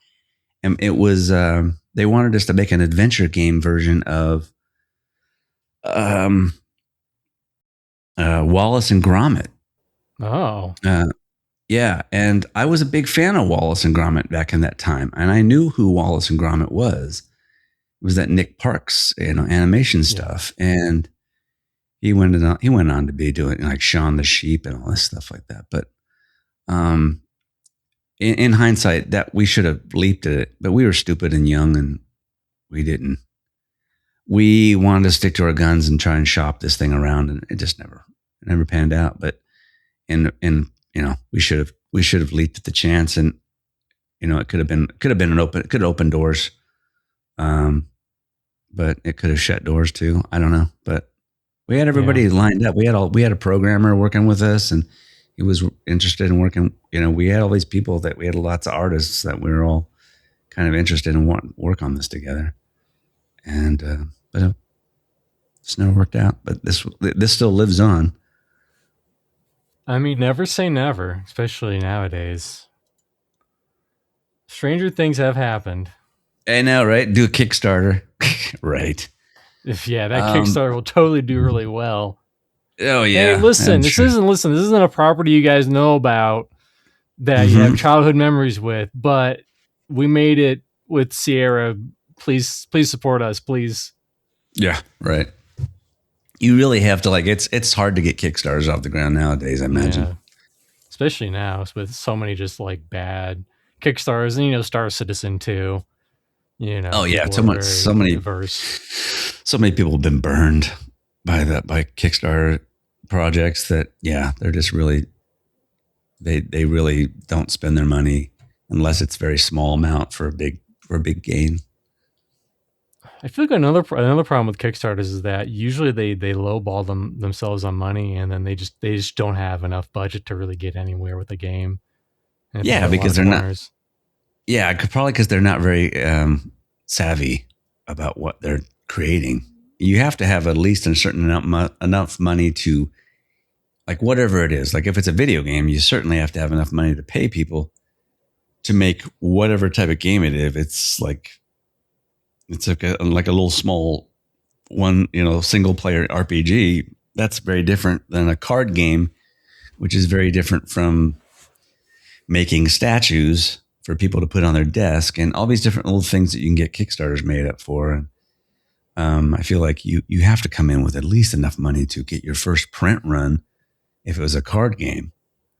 Speaker 2: And it was, they wanted us to make an adventure game version of Wallace and Gromit.
Speaker 1: Oh.
Speaker 2: Yeah. And I was a big fan of Wallace and Gromit back in that time. And I knew who Wallace and Gromit was. It was that Nick Parks, animation stuff. Yeah. And he went on to be doing like Shaun the Sheep and all this stuff like that. But in hindsight, that we should have leaped at it, but we were stupid and young, and we didn't. We wanted to stick to our guns and try and shop this thing around, and it just never panned out. But we should have leaped at the chance, and it could have opened doors, but it could have shut doors too. I don't know, but we had everybody lined up. We had a programmer working with us, and he was interested in working. We had all these people we had lots of artists that we were all kind of interested in wanting to work on this together. And, but it's never worked out, but this still lives on.
Speaker 1: I mean, never say never, especially nowadays. Stranger things have happened.
Speaker 2: I know, right? Do a Kickstarter. Right.
Speaker 1: That Kickstarter will totally do really well.
Speaker 2: Oh yeah.
Speaker 1: Hey, listen,
Speaker 2: I'm
Speaker 1: this
Speaker 2: sure.
Speaker 1: isn't a property you guys know about that you have childhood memories with, but we made it with Sierra. Please support us, please.
Speaker 2: Yeah, right. You really have to it's hard to get Kickstarters off the ground nowadays, I imagine.
Speaker 1: Yeah. Especially now with so many just like bad Kickstarters and Star Citizen too.
Speaker 2: Oh yeah,
Speaker 1: people are very diverse.
Speaker 2: So many people have been burned by Kickstarter projects that they're just really they really don't spend their money unless it's very small amount for a big gain.
Speaker 1: I feel like another problem with Kickstarters is that usually they lowball themselves on money, and then they just don't have enough budget to really get anywhere with the game.
Speaker 2: Yeah, because they're not. Yeah, probably because they're not very savvy about what they're creating. You have to have at least a certain enough money to, like, whatever it is. Like if it's a video game, you certainly have to have enough money to pay people to make whatever type of game it is. It's like a little small one, single player RPG. That's very different than a card game, which is very different from making statues for people to put on their desk and all these different little things that you can get Kickstarters made up for. And I feel like you have to come in with at least enough money to get your first print run. If it was a card game,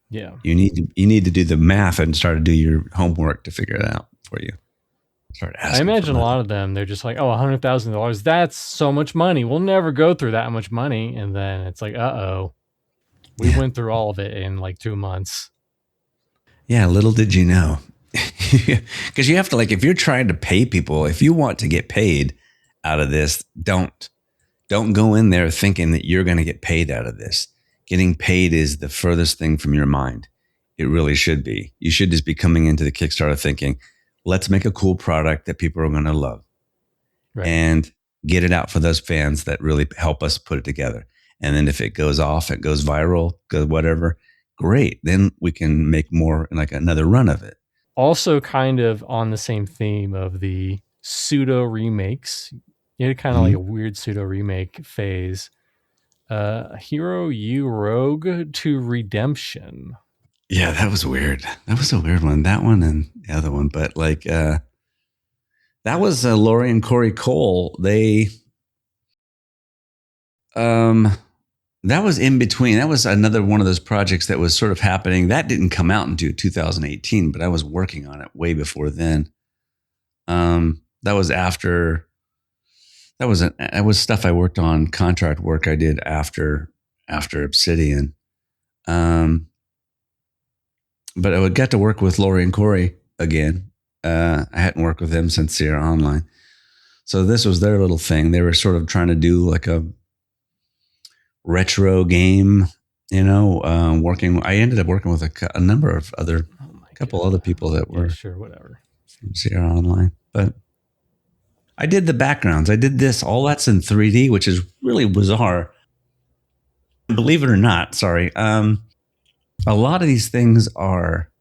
Speaker 2: you need to do the math and start to do your homework to figure it out for you. Start asking.
Speaker 1: I imagine a lot of them, they're just like, oh, $100,000. That's so much money. We'll never go through that much money. And then it's like, we went through all of it in like 2 months.
Speaker 2: Yeah, little did you know. Because you have to, if you're trying to pay people, if you want to get paid out of this, don't go in there thinking that you're going to get paid out of this. Getting paid is the furthest thing from your mind. It really should be. You should just be coming into the Kickstarter thinking, let's make a cool product that people are going to love, and get it out for those fans that really help us put it together. And then if it goes off, it goes viral, goes whatever, great. Then we can make more, like another run of it.
Speaker 1: Also kind of on the same theme of the pseudo remakes, kind of like a weird pseudo remake phase. Hero U Rogue to Redemption.
Speaker 2: Yeah, that was weird. That was a weird one. That one and the other one. But that was Lori and Corey Cole. They that was in between. That was another one of those projects that was sort of happening. That didn't come out until 2018, but I was working on it way before then. That was after. That was stuff I worked on, contract work I did after Obsidian. But I got to work with Lori and Corey again. I hadn't worked with them since Sierra Online. So this was their little thing. They were sort of trying to do like a retro game, working. I ended up working with a number of couple other people that were
Speaker 1: whatever
Speaker 2: from Sierra Online. But I did the backgrounds. I did this. All that's in 3D, which is really bizarre. Believe it or not, sorry. A lot of these things are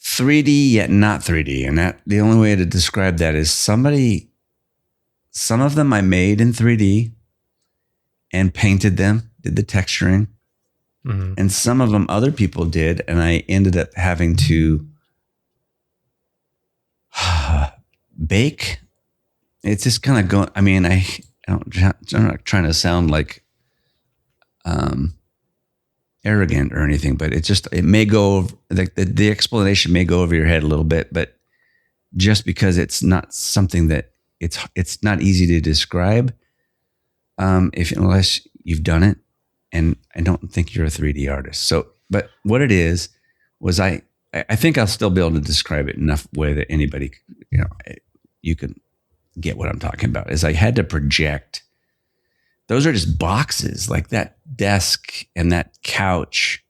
Speaker 2: 3D yet not 3D, and that the only way to describe that is some of them I made in 3D and painted them, did the texturing, and some of them other people did, and I ended up having to bake. It's just kind of going. I mean, I'm not trying to sound like arrogant or anything, but it may go the explanation may go over your head a little bit, but just because it's not something that it's not easy to describe unless you've done it, and I don't think you're a 3D artist. So, but what it is was I think I'll still be able to describe it enough way that anybody, you can get what I'm talking about. Is I had to project. Those are just boxes, like that desk and that couch.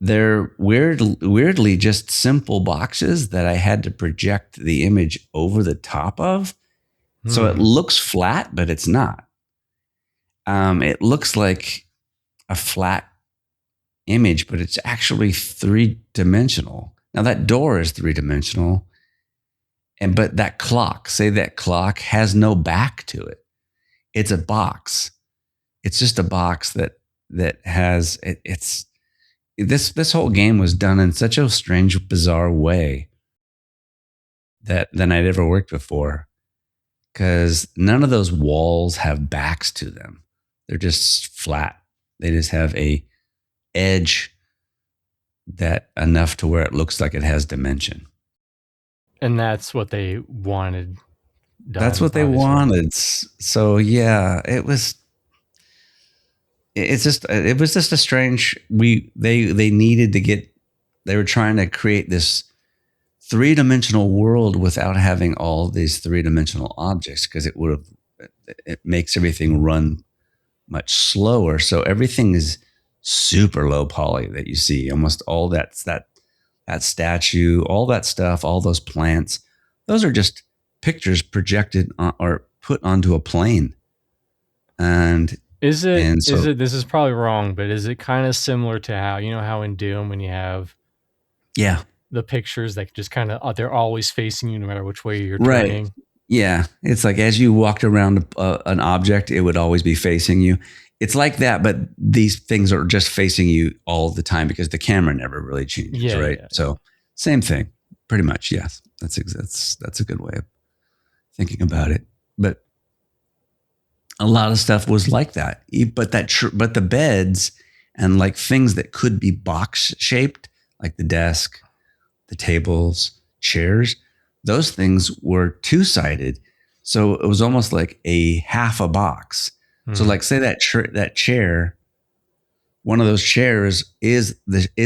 Speaker 2: They're weirdly just simple boxes that I had to project the image over the top of. So it looks flat, but it's not. It looks like a flat image, but it's actually 3-dimensional. Now that door is 3-dimensional, but that clock has no back to it. It's a box. it's just a box that has it's this whole game was done in such a strange, bizarre way than I'd ever worked before. Because none of those walls have backs to them; they're just flat. They just have a edge that enough to where it looks like it has dimension.
Speaker 1: And that's what they wanted done.
Speaker 2: That's what they
Speaker 1: obviously.
Speaker 2: wanted. So yeah, it was just a strange they needed to get they were trying to create this three-dimensional world without having all these three-dimensional objects, because it makes everything run much slower. So everything is super low poly that you see. Almost all that statue, all that stuff, all those plants, those are just pictures projected or put onto a plane. And
Speaker 1: this is probably wrong, but is it kind of similar to how in Doom, when you have the pictures that just kind of they're always facing you no matter which way you're turning?
Speaker 2: Yeah, it's like as you walked around an object, it would always be facing you. It's like that, but these things are just facing you all the time because the camera never really changes, right? Yeah. So same thing, pretty much. Yes, that's a good way of thinking about it. But a lot of stuff was like that. But but the beds and like things that could be box shaped, like the desk, the tables, chairs, those things were two-sided. So it was almost like a half a box. So like say that chair, one of those chairs is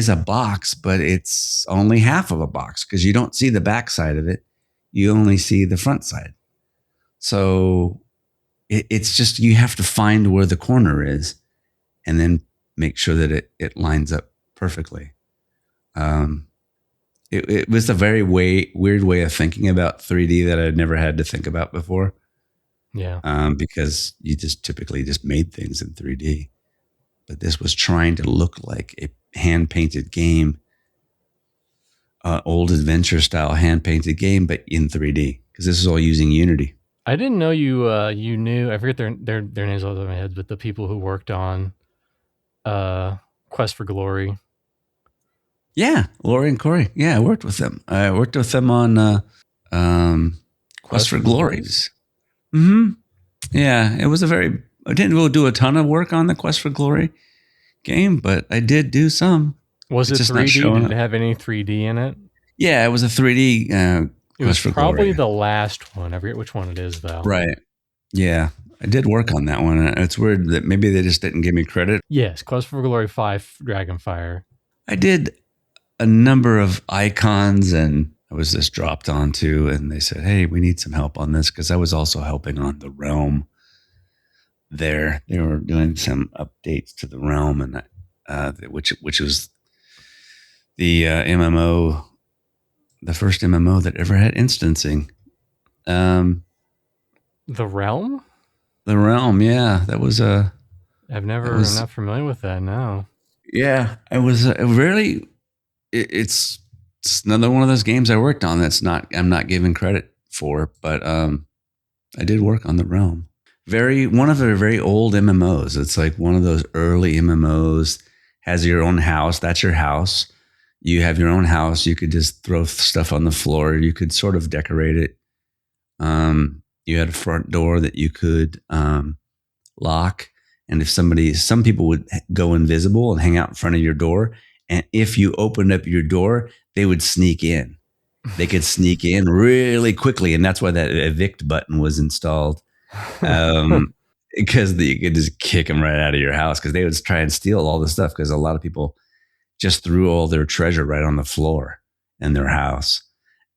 Speaker 2: a box, but it's only half of a box because you don't see the back side of it. You only see the front side. So it's just, you have to find where the corner is and then make sure that it lines up perfectly. It was a very weird way of thinking about 3D that I'd never had to think about before.
Speaker 1: Yeah.
Speaker 2: Because you just typically just made things in 3D. But this was trying to look like a hand-painted game, old adventure style hand-painted game, but in 3D, because this is all using Unity.
Speaker 1: I didn't know you knew, I forget their names off the top of my head, but the people who worked on Quest for Glory.
Speaker 2: Yeah, Lori and Corey. Yeah, I worked with them. I worked with them on Quest for Glories. Mm-hmm. Yeah, it was I didn't really do a ton of work on the Quest for Glory game, but I did do some.
Speaker 1: Was it 3D? Did it have any 3D in it?
Speaker 2: Yeah, it was a 3D
Speaker 1: it was probably the last one. I forget which one it is, though.
Speaker 2: Right. Yeah, I did work on that one. It's weird that maybe they just didn't give me credit.
Speaker 1: Yes, Quest for Glory 5 Dragonfire.
Speaker 2: I did a number of icons, and I was just dropped onto, and they said, hey, we need some help on this, because I was also helping on the Realm there. They were doing some updates to the Realm, and which was the MMO, the first MMO that ever had instancing.
Speaker 1: The Realm?
Speaker 2: The Realm, yeah. That was I'm
Speaker 1: not familiar with that, no.
Speaker 2: Yeah, it was really... It's another one of those games I worked on I'm not given credit for, but I did work on the Realm. One of the very old MMOs. It's like one of those early MMOs, has your own house. That's your house. You have your own house. You could just throw stuff on the floor. You could sort of decorate it. You had a front door that you could lock. And if some people would go invisible and hang out in front of your door. And if you opened up your door, they would sneak in. They could sneak in really quickly. And that's why that evict button was installed. Because you could just kick them right out of your house, because they would try and steal all the stuff, because a lot of people just threw all their treasure right on the floor in their house.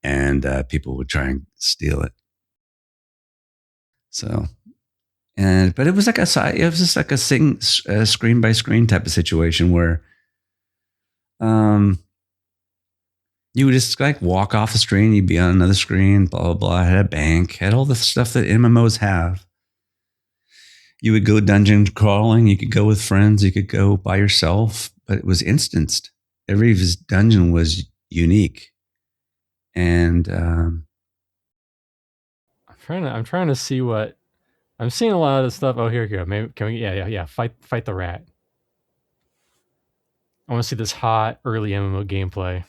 Speaker 2: And people would try and steal it. So... but it was like it was just like a screen by screen type of situation where you would just like walk off the screen, you'd be on another screen, blah, blah, blah. I had a bank, had all the stuff that MMOs have. You would go dungeon crawling, you could go with friends, you could go by yourself, but it was instanced. Every dungeon was unique. And
Speaker 1: I'm trying to see what I'm seeing a lot of the stuff. Oh, here we go. Maybe can we? Yeah. Fight the rat. I want to see this hot early MMO gameplay.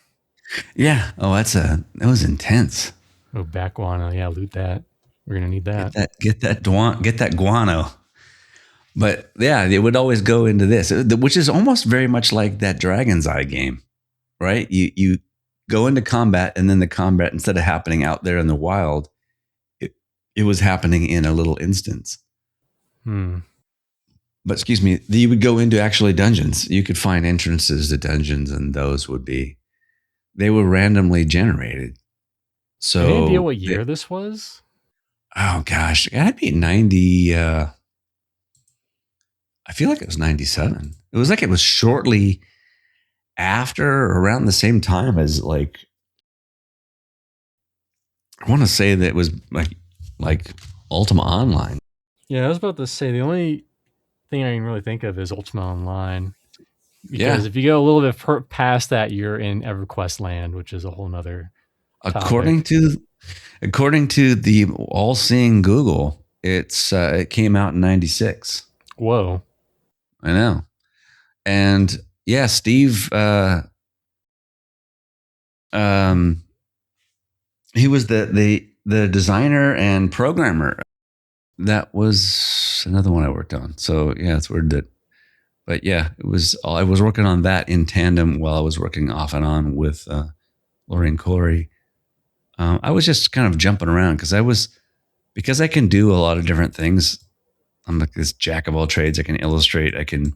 Speaker 2: Yeah. Oh, that was intense.
Speaker 1: Oh, back guano. Yeah, loot that. We're gonna need that.
Speaker 2: Get that guano. But yeah, it would always go into this, which is almost very much like that Dragon's Eye game, right? You go into combat, and then the combat, instead of happening out there in the wild, it was happening in a little instance. But excuse me, you would go into actually dungeons. You could find entrances to dungeons, and they were randomly generated. So,
Speaker 1: any idea what year this was?
Speaker 2: Oh gosh, it had to be 90. I feel like it was 97. It was like it was shortly after, or around the same time as, like, I want to say that it was like Ultima Online.
Speaker 1: Yeah, I was about to say the only thing I can really think of is Ultima Online. Because if you go a little bit past that, you're in EverQuest land, which is a whole nother
Speaker 2: According to the all-seeing Google, it came out in 96.
Speaker 1: Whoa.
Speaker 2: I know. And yeah, Steve, he was the designer and programmer. That was another one I worked on. So yeah, it's weird that, but yeah, I was working on that in tandem while I was working off and on with Lorraine Corey. I was just kind of jumping around because I can do a lot of different things. I'm like this jack of all trades. I can illustrate. I can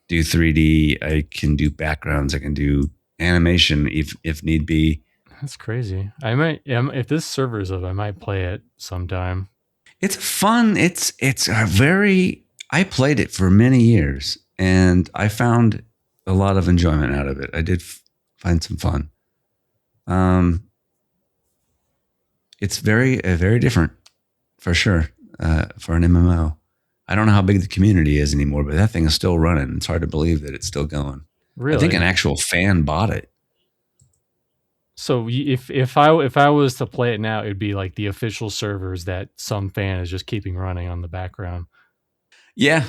Speaker 2: do 3D. I can do backgrounds. I can do animation if need be.
Speaker 1: That's crazy. I might, if this server's up, I might play it sometime.
Speaker 2: It's fun. It's a very. I played it for many years, and I found a lot of enjoyment out of it. I did find some fun. It's very different, for sure, for an MMO. I don't know how big the community is anymore, but that thing is still running. It's hard to believe that it's still going.
Speaker 1: Really?
Speaker 2: I think an actual fan bought it.
Speaker 1: So if I was to play it now, it'd be like the official servers that some fan is just keeping running on the background.
Speaker 2: Yeah,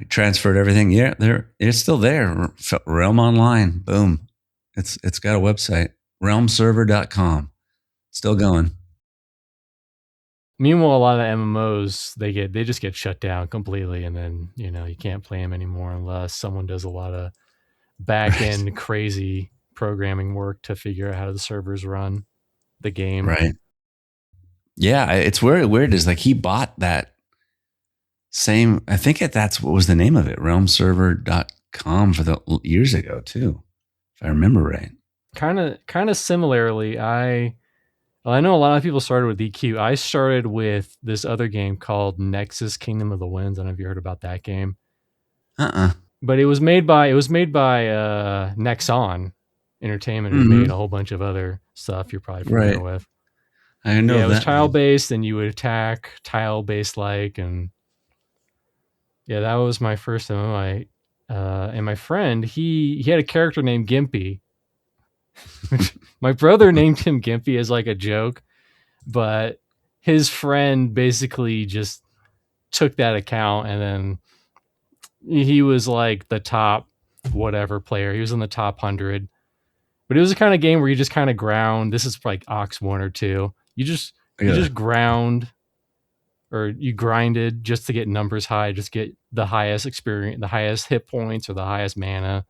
Speaker 2: transferred everything. Yeah, it's still there. Realm Online, boom. It's got a website, realmserver.com. Still going.
Speaker 1: Meanwhile, a lot of MMOs they just get shut down completely, and then you can't play them anymore unless someone does a lot of back end crazy programming work to figure out how the servers run the game.
Speaker 2: Right. Yeah, it's very weird. Is like he bought that same. I think that's what was the name of it, realmserver.com, for the years ago too, if I remember right.
Speaker 1: Kind of similarly, I know a lot of people started with EQ. I started with this other game called Nexus Kingdom of the Winds. I don't know if you heard about that game. But it was made by Nexon Entertainment, who made a whole bunch of other stuff you're probably familiar with.
Speaker 2: I know
Speaker 1: it was tile based, and you would attack tile based and that was my first MMO. And my friend, he had a character named Gimpy. My brother named him Gimpy as like a joke, but his friend basically just took that account, and then he was like the top whatever player. He was in the top 100. But it was the kind of game where you just kind of ground. This is like Ox 1 or 2. You just ground, or you grinded just to get numbers high, just get the highest experience, the highest hit points, or the highest mana.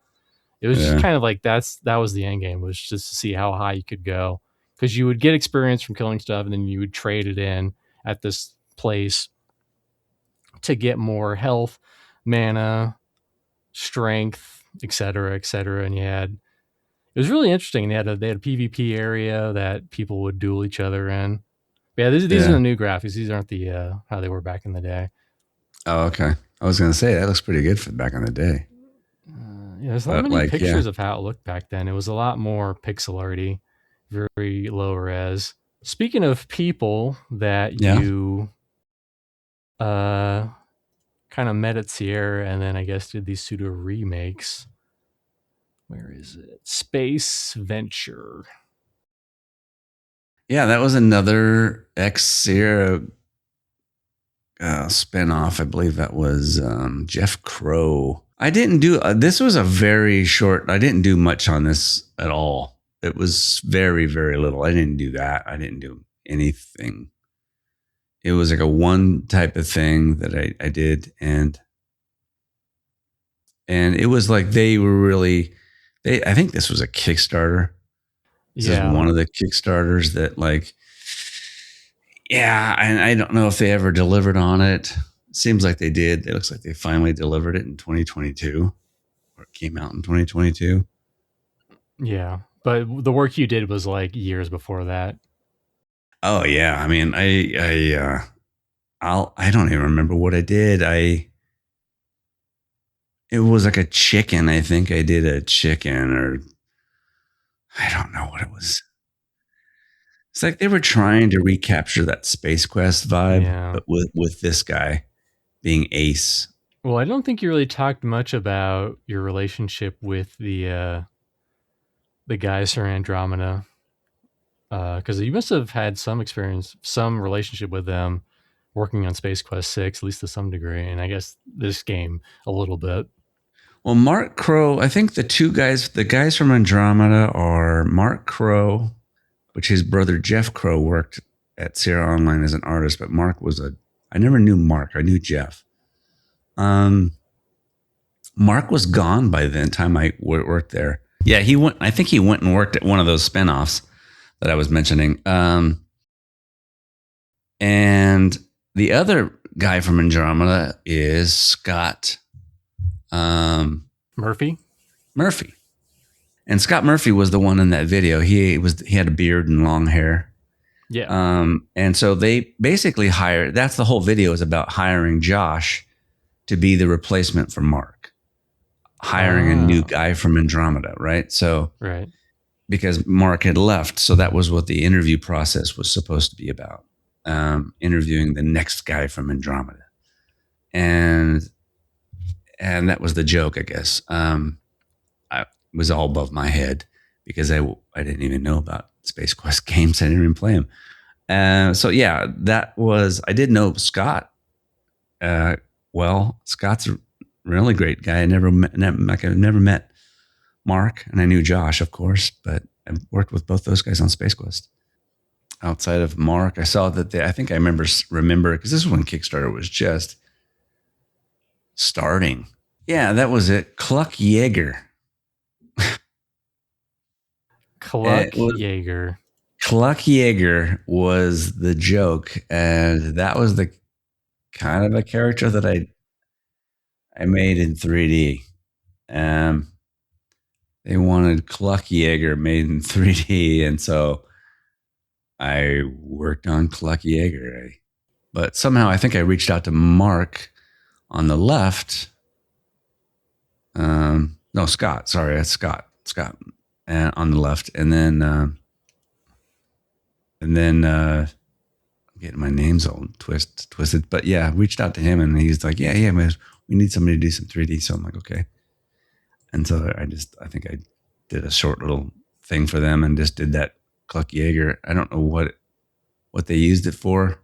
Speaker 1: It was just kind of like that was the end game, was just to see how high you could go, because you would get experience from killing stuff, and then you would trade it in at this place to get more health, mana, strength, etc., and it was really interesting. They had a PvP area that people would duel each other in. But yeah, these are the new graphics. These aren't the how they were back in the day.
Speaker 2: Oh, okay. I was going to say that looks pretty good for back in the day.
Speaker 1: There's not many pictures of how it looked back then. It was a lot more pixel arty, very low res. Speaking of people that you kind of met at Sierra, and then I guess did these pseudo remakes. Where is it? Space Venture.
Speaker 2: Yeah, that was another ex-Sierra spinoff. I believe that was Jeff Crow. I didn't do this was a very short. I didn't do much on this at all. It was very, very little. I didn't do that. I didn't do anything. It was like a one type of thing that I did, and it was like they were really. I think this was a Kickstarter. This is one of the Kickstarters that like. Yeah, and I don't know if they ever delivered on it. Seems like they did. It looks like they finally delivered it in 2022, or it came out in 2022.
Speaker 1: Yeah, but the work you did was like years before that.
Speaker 2: Oh yeah, I mean, I don't even remember what I did. It was like a chicken. I think I did a chicken, or I don't know what it was. It's like they were trying to recapture that Space Quest vibe, but with this guy being Ace.
Speaker 1: Well, I don't think you really talked much about your relationship with the guys from Andromeda, because you must have had some experience, some relationship with them working on Space Quest 6, at least to some degree, and I guess this game a little bit.
Speaker 2: Well, Mark Crow, I think the guys from Andromeda are Mark Crow, which his brother Jeff Crow worked at Sierra Online as an artist, but Mark I never knew Mark. I knew Jeff. Mark was gone by the time I worked there. Yeah, I think he went and worked at one of those spinoffs that I was mentioning. And the other guy from Andromeda is Scott
Speaker 1: Murphy.
Speaker 2: And Scott Murphy was the one in that video. He had a beard and long hair.
Speaker 1: Yeah.
Speaker 2: And so they basically hired. That's the whole video is about hiring Josh to be the replacement for Mark, hiring a new guy from Andromeda, right? So,
Speaker 1: right,
Speaker 2: because Mark had left, so that was what the interview process was supposed to be about, interviewing the next guy from Andromeda, and that was the joke, I guess. I was all above my head because I didn't even know about Space Quest games. I didn't even play them. So yeah, I did know Scott. Well, Scott's a really great guy. I never met Mark, and I knew Josh, of course, but I worked with both those guys on Space Quest. Outside of Mark, I saw that I think I remember because this is when Kickstarter was just starting. Yeah, that was it. Cluck Yeager.
Speaker 1: Cluck Yeager.
Speaker 2: Cluck Yeager was the joke, and that was the kind of a character that I made in 3D. They wanted Cluck Yeager made in 3D, and so I worked on Cluck Yeager. But somehow I think I reached out to Mark on the left. No, Scott. Sorry, that's Scott. Scott on the left, and then I'm getting my names all twisted. But yeah, reached out to him, and he's like, "Yeah, man, we need somebody to do some 3D." So I'm like, "Okay." And so I think I did a short little thing for them, and just did that Cluck Yeager. I don't know what they used it for,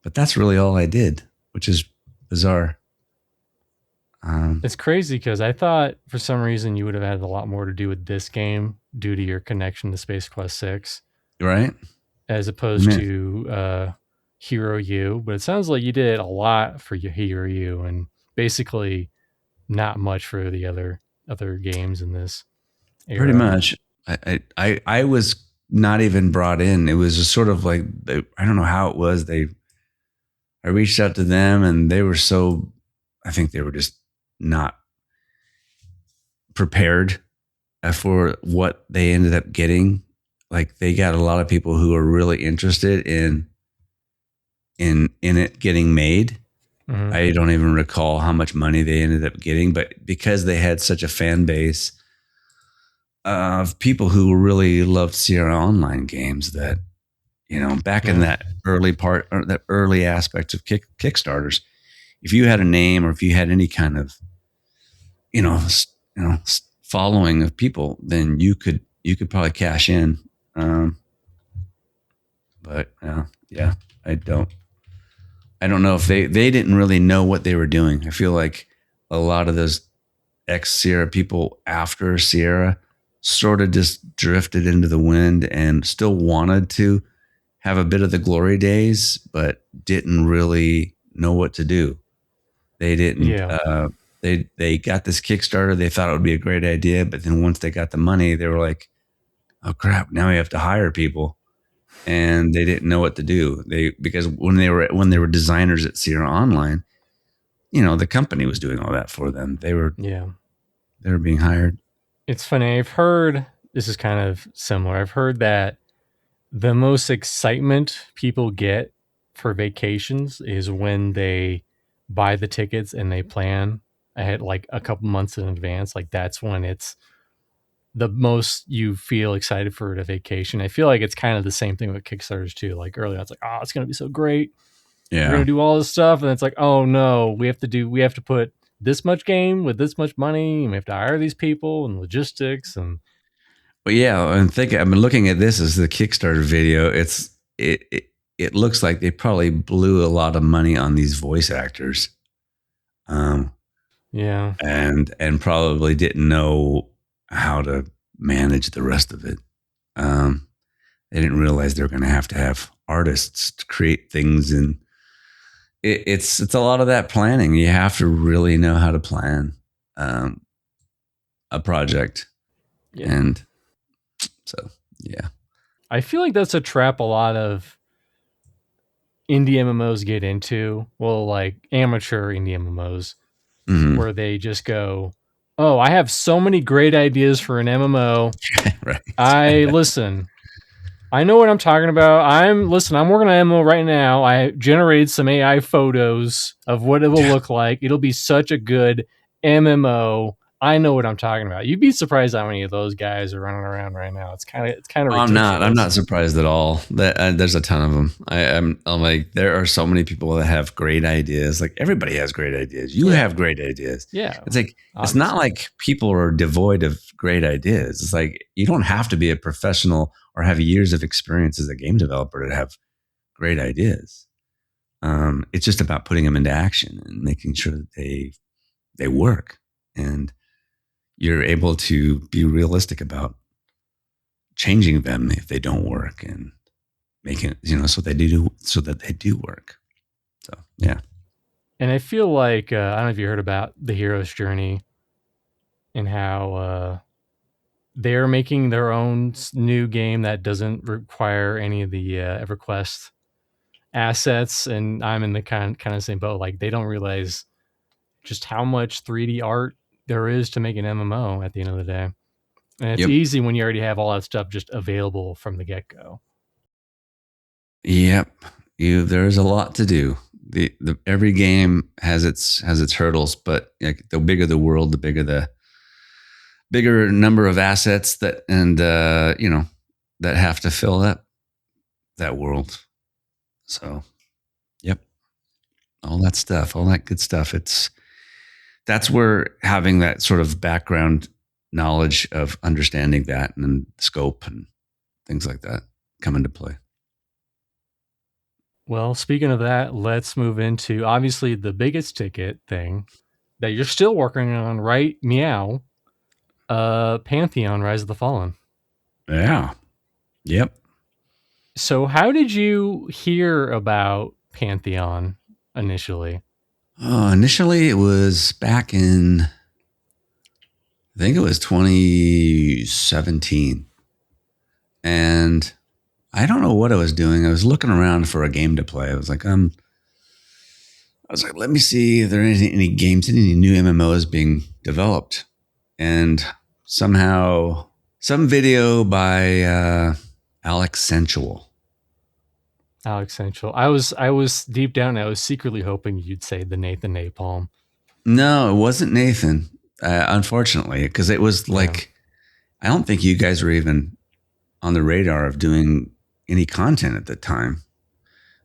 Speaker 2: but that's really all I did, which is bizarre.
Speaker 1: It's crazy because I thought for some reason you would have had a lot more to do with this game due to your connection to Space Quest 6.
Speaker 2: Right.
Speaker 1: As opposed to Hero U. But it sounds like you did a lot for your Hero U and basically not much for the other games in this era.
Speaker 2: Pretty much. I was not even brought in. It was just sort of like, I don't know how it was. I reached out to them, and they were I think they were just not prepared for what they ended up getting. Like, they got a lot of people who are really interested in it getting made. Mm-hmm. I don't even recall how much money they ended up getting, but because they had such a fan base of people who really loved Sierra Online games, that, back in that early part, or that early aspect of Kickstarters, if you had a name, or if you had any kind of, following of people, then you could probably cash in. But yeah, I don't I don't know if they didn't really know what they were doing. I feel like a lot of those ex-Sierra people after Sierra sort of just drifted into the wind and still wanted to have a bit of the glory days, but didn't really know what to do. They didn't.
Speaker 1: Yeah.
Speaker 2: They got this Kickstarter. They thought it would be a great idea, but then once they got the money, they were like, "Oh crap! Now we have to hire people," and they didn't know what to do. Because when they were designers at Sierra Online, the company was doing all that for them. They were being hired.
Speaker 1: It's funny. I've heard, this is kind of similar. I've heard that the most excitement people get for vacations is when they buy the tickets and they plan ahead like a couple months in advance. Like that's when it's the most you feel excited for a vacation. I feel like it's kind of the same thing with Kickstarters too. Like earlier, it's like, oh, it's going to be so great.
Speaker 2: Yeah.
Speaker 1: We're going to do all this stuff. And it's like, oh no, we have to put this much game with this much money, and we have to hire these people and logistics. And
Speaker 2: But yeah, I'm looking at this as the Kickstarter video. It looks like they probably blew a lot of money on these voice actors.
Speaker 1: Yeah.
Speaker 2: And probably didn't know how to manage the rest of it. They didn't realize they were going to have artists to create things, and it's a lot of that planning. You have to really know how to plan a project, and so yeah.
Speaker 1: I feel like that's a trap a lot of indie MMOs get into. Well, like amateur indie MMOs, where they just go, "Oh, I have so many great ideas for an MMO.
Speaker 2: Right.
Speaker 1: Listen, I know what I'm talking about. I'm working on an MMO right now. I generated some AI photos of what it will look like. It'll be such a good MMO. I know what I'm talking about." You'd be surprised how many of those guys are running around right now. It's kind of ridiculous.
Speaker 2: I'm not surprised at all. That there's a ton of them. I'm like, there are so many people that have great ideas. Like everybody has great ideas. You have great ideas.
Speaker 1: Yeah.
Speaker 2: It's like, It's not like people are devoid of great ideas. It's like, you don't have to be a professional or have years of experience as a game developer to have great ideas. It's just about putting them into action and making sure that they work, and you're able to be realistic about changing them if they don't work, and making it, so that they do work. So yeah.
Speaker 1: And I feel like I don't know if you heard about the hero's journey and how they're making their own new game that doesn't require any of the EverQuest assets, and I'm in the kind of same boat. Like they don't realize just how much 3D art there is to make an MMO at the end of the day. And it's easy when you already have all that stuff just available from the get-go.
Speaker 2: Yep. There's a lot to do. Every game has its hurdles, but like, the bigger the world, the bigger number of assets that have to fill that world. So, yep. All that stuff, all that good stuff. That's where having that sort of background knowledge of understanding that and scope and things like that come into play.
Speaker 1: Well, speaking of that, let's move into obviously the biggest ticket thing that you're still working on, right? Meow. Pantheon, Rise of the Fallen.
Speaker 2: Yeah. Yep.
Speaker 1: So how did you hear about Pantheon initially?
Speaker 2: Initially, it was back in, I think it was 2017. And I don't know what I was doing. I was looking around for a game to play. I was like, let me see if there are any games, any new MMOs being developed. And somehow, some video by Alex Sensual.
Speaker 1: Alex Sensual. I was deep down, I was secretly hoping you'd say the Nathan Napalm.
Speaker 2: No, it wasn't Nathan, unfortunately, because it was like, I don't think you guys were even on the radar of doing any content at the time.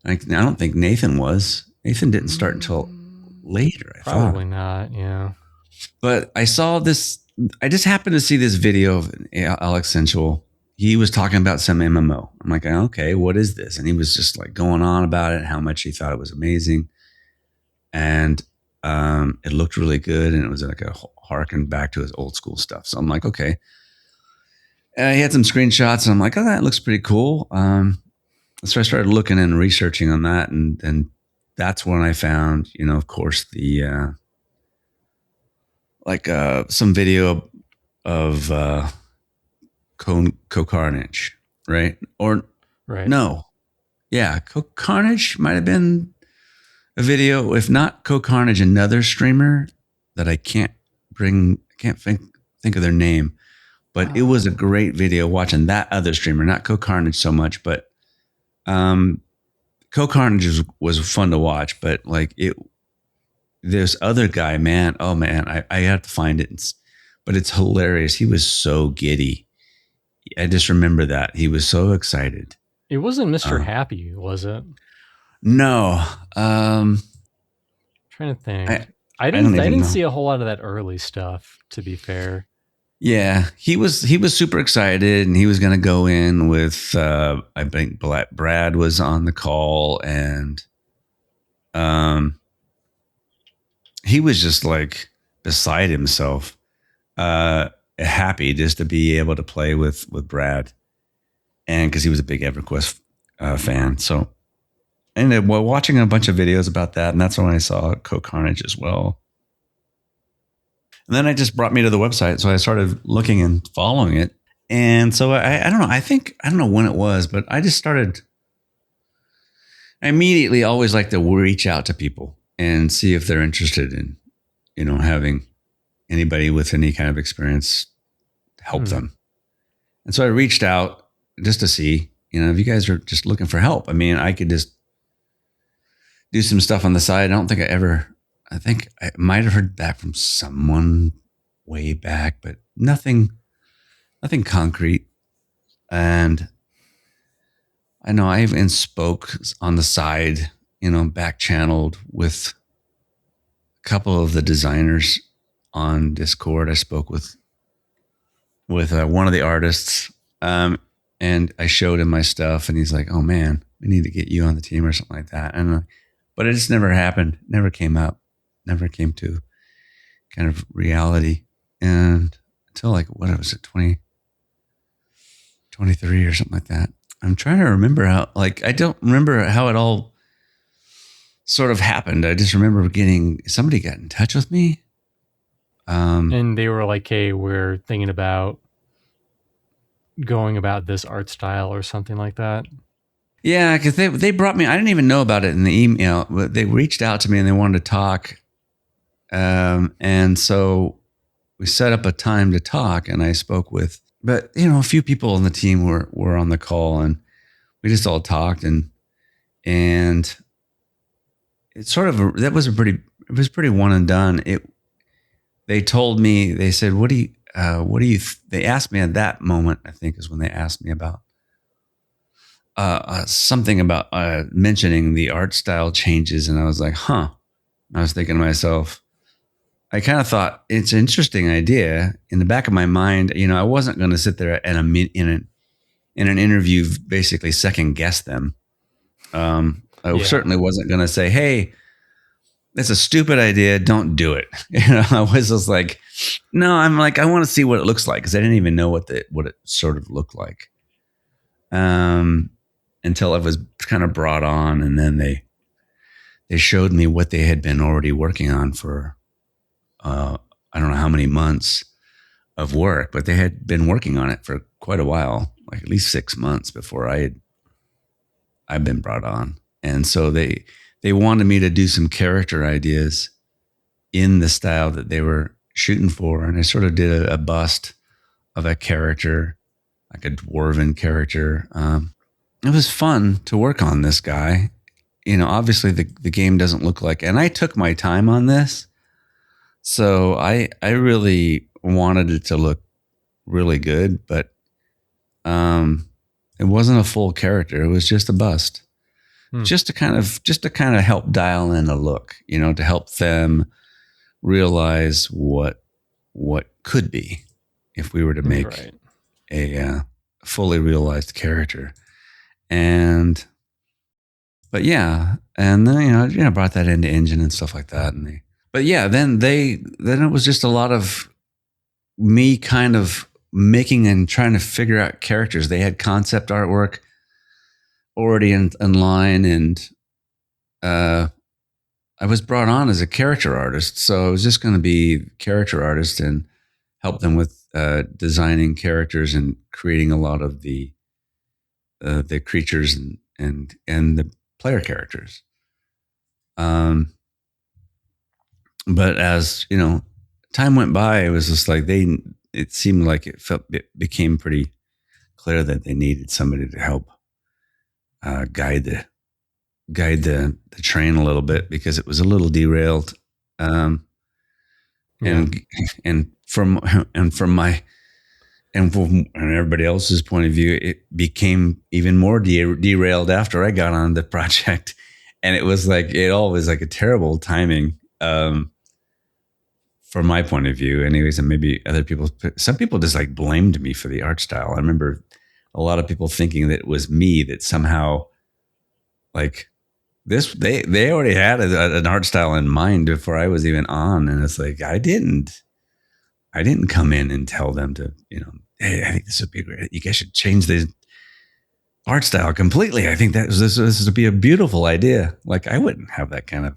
Speaker 2: I don't think Nathan was. Nathan didn't start until later, I thought.
Speaker 1: Probably not, yeah.
Speaker 2: But I saw this, I just happened to see this video of Alex Sensual he was talking about some MMO. I'm like, okay, what is this? And he was just like going on about it, how much he thought it was amazing. And it looked really good. And it was like a harken back to his old school stuff. So I'm like, okay. And he had some screenshots and I'm like, oh, that looks pretty cool. So I started looking and researching on that. And that's when I found, of course, the some video of Co-Carnage, right? Or
Speaker 1: Right.
Speaker 2: no. Yeah, Co-Carnage might have been a video. If not Co-Carnage, another streamer that I can't think of their name. But it was a great video watching that other streamer, not Co-Carnage so much, but Co-Carnage was fun to watch. But this other guy, man, I have to find it. But it's hilarious. He was so giddy. I just remember that. He was so excited.
Speaker 1: It wasn't Mr. Happy, was it?
Speaker 2: No.
Speaker 1: Trying to think. I didn't see a whole lot of that early stuff, to be fair.
Speaker 2: Yeah, he was super excited, and he was going to go in with I think Brad was on the call, and he was just like beside himself, happy just to be able to play with Brad, and because he was a big EverQuest fan. So I ended up watching a bunch of videos about that, and that's when I saw Co-Carnage as well. And then it just brought me to the website. So I started looking and following it. And so I don't know. I don't know when it was, but I just started. I immediately always like to reach out to people and see if they're interested in, having anybody with any kind of experience help them. And so I reached out just to see, if you guys are just looking for help. I mean, I could just do some stuff on the side. I think I might have heard back from someone way back, but nothing concrete. And I know I even spoke on the side, back channeled with a couple of the designers on Discord. I spoke with one of the artists, and I showed him my stuff, and he's like, "Oh man, we need to get you on the team or something like that." But it just never happened. Never came up. Never came to kind of reality. And until what was it, 2023 or something like that. I'm trying to remember how, I don't remember how it all sort of happened. I just remember somebody got in touch with me.
Speaker 1: And they were like, hey, we're thinking about going about this art style or something like that.
Speaker 2: Yeah, because they brought me, I didn't even know about it in the email, but they reached out to me and they wanted to talk. And so we set up a time to talk, and I spoke with, but a few people on the team were on the call, and we just all talked, and it's sort of it was pretty one and done. They told me, they said, they asked me at that moment, I think is when they asked me about something about mentioning the art style changes, and I was like, huh. I was thinking to myself, I kind of thought it's an interesting idea. In the back of my mind, I wasn't going to sit there in an interview, basically second guess them. I certainly wasn't going to say, "Hey, it's a stupid idea. Don't do it." I was just like, no. I'm like, I want to see what it looks like, because I didn't even know what it sort of looked like, until it was kind of brought on, and then they showed me what they had been already working on for. I don't know how many months of work, but they had been working on it for quite a while, like at least 6 months before I'd been brought on. And so they wanted me to do some character ideas in the style that they were shooting for. And I sort of did a bust of a character, like a dwarven character. It was fun to work on this guy. Obviously the game doesn't look like, and I took my time on this. So I really wanted it to look really good, but it wasn't a full character. It was just a bust, just to kind of help dial in a look, to help them realize what could be if we were to make a fully realized character. But yeah, and then brought that into engine and stuff like that. Then it was just a lot of me kind of making and trying to figure out characters. They had concept artwork already in line, and I was brought on as a character artist, so I was just going to be character artist and help them with designing characters and creating a lot of the creatures and the player characters. But as time went by, it was just like it seemed like it became pretty clear that they needed somebody to help guide the train a little bit, because it was a little derailed. And from everybody else's point of view, it became even more derailed after I got on the project. And it was like, it always like a terrible timing, from my point of view anyways. And maybe some people just like blamed me for the art style. I remember a lot of people thinking that it was me, that somehow like this, they already had an art style in mind before I was even on. And it's like, I didn't come in and tell them to, hey, I think this would be great. You guys should change the art style completely. I think this would be a beautiful idea. Like, I wouldn't have that I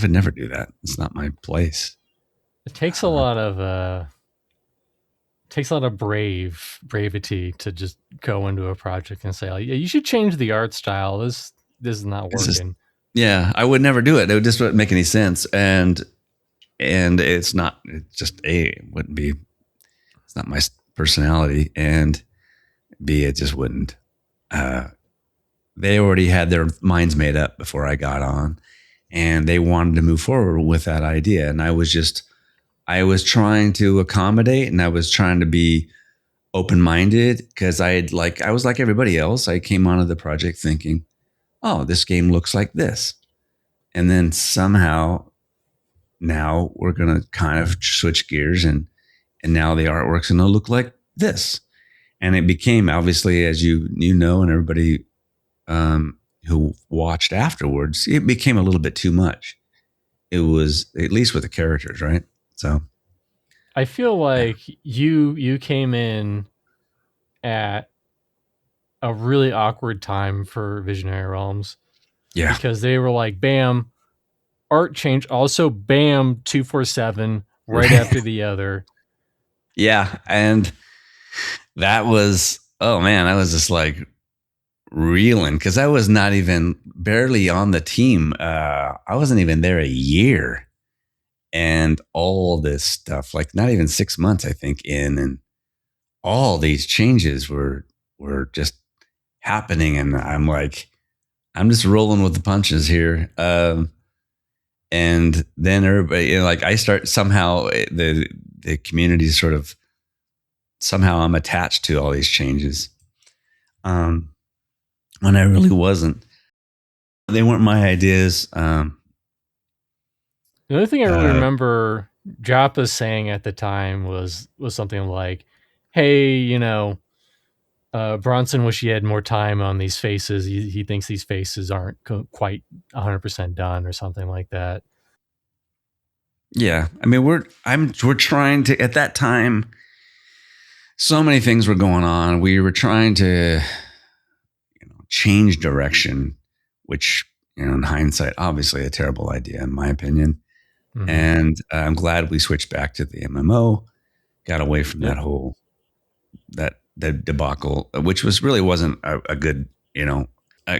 Speaker 2: would never do that. It's not my place.
Speaker 1: It takes a lot of bravity to just go into a project and say, oh, yeah, you should change the art style. This is not working.
Speaker 2: I would never do it. It just wouldn't make any sense. And it's not, it wouldn't be, it's not my personality. And B, it just wouldn't. They already had their minds made up before I got on, and they wanted to move forward with that idea. And I was trying to accommodate, and I was trying to be open-minded, because I was like everybody else. I came onto the project thinking, oh, this game looks like this. And then somehow now we're going to kind of switch gears, and now the artwork's going to look like this. And it became, obviously, as you know, and everybody who watched afterwards, it became a little bit too much. It was, at least with the characters, right? So
Speaker 1: I feel like you came in at a really awkward time for Visionary Realms.
Speaker 2: Yeah.
Speaker 1: Because they were like, bam, art change. Also, bam, 247 right after the other.
Speaker 2: Yeah. And that was, oh man, I was just like reeling, because I was not even barely on the team. I wasn't even there a year. And all this stuff, like not even 6 months, I think, in, and all these changes were just happening. And I'm like, I'm just rolling with the punches here. And then everybody, I start somehow, the community sort of, somehow I'm attached to all these changes. When I really wasn't. They weren't my ideas.
Speaker 1: The other thing I really remember Joppa saying at the time was something like, hey, Bronson wish he had more time on these faces. He thinks these faces aren't quite 100% done, or something like that.
Speaker 2: Yeah. I mean, we're trying to, at that time, so many things were going on. We were trying to, change direction, which, in hindsight, obviously a terrible idea, in my opinion. Mm-hmm. And I'm glad we switched back to the MMO, got away from that whole, the debacle, which wasn't a good, a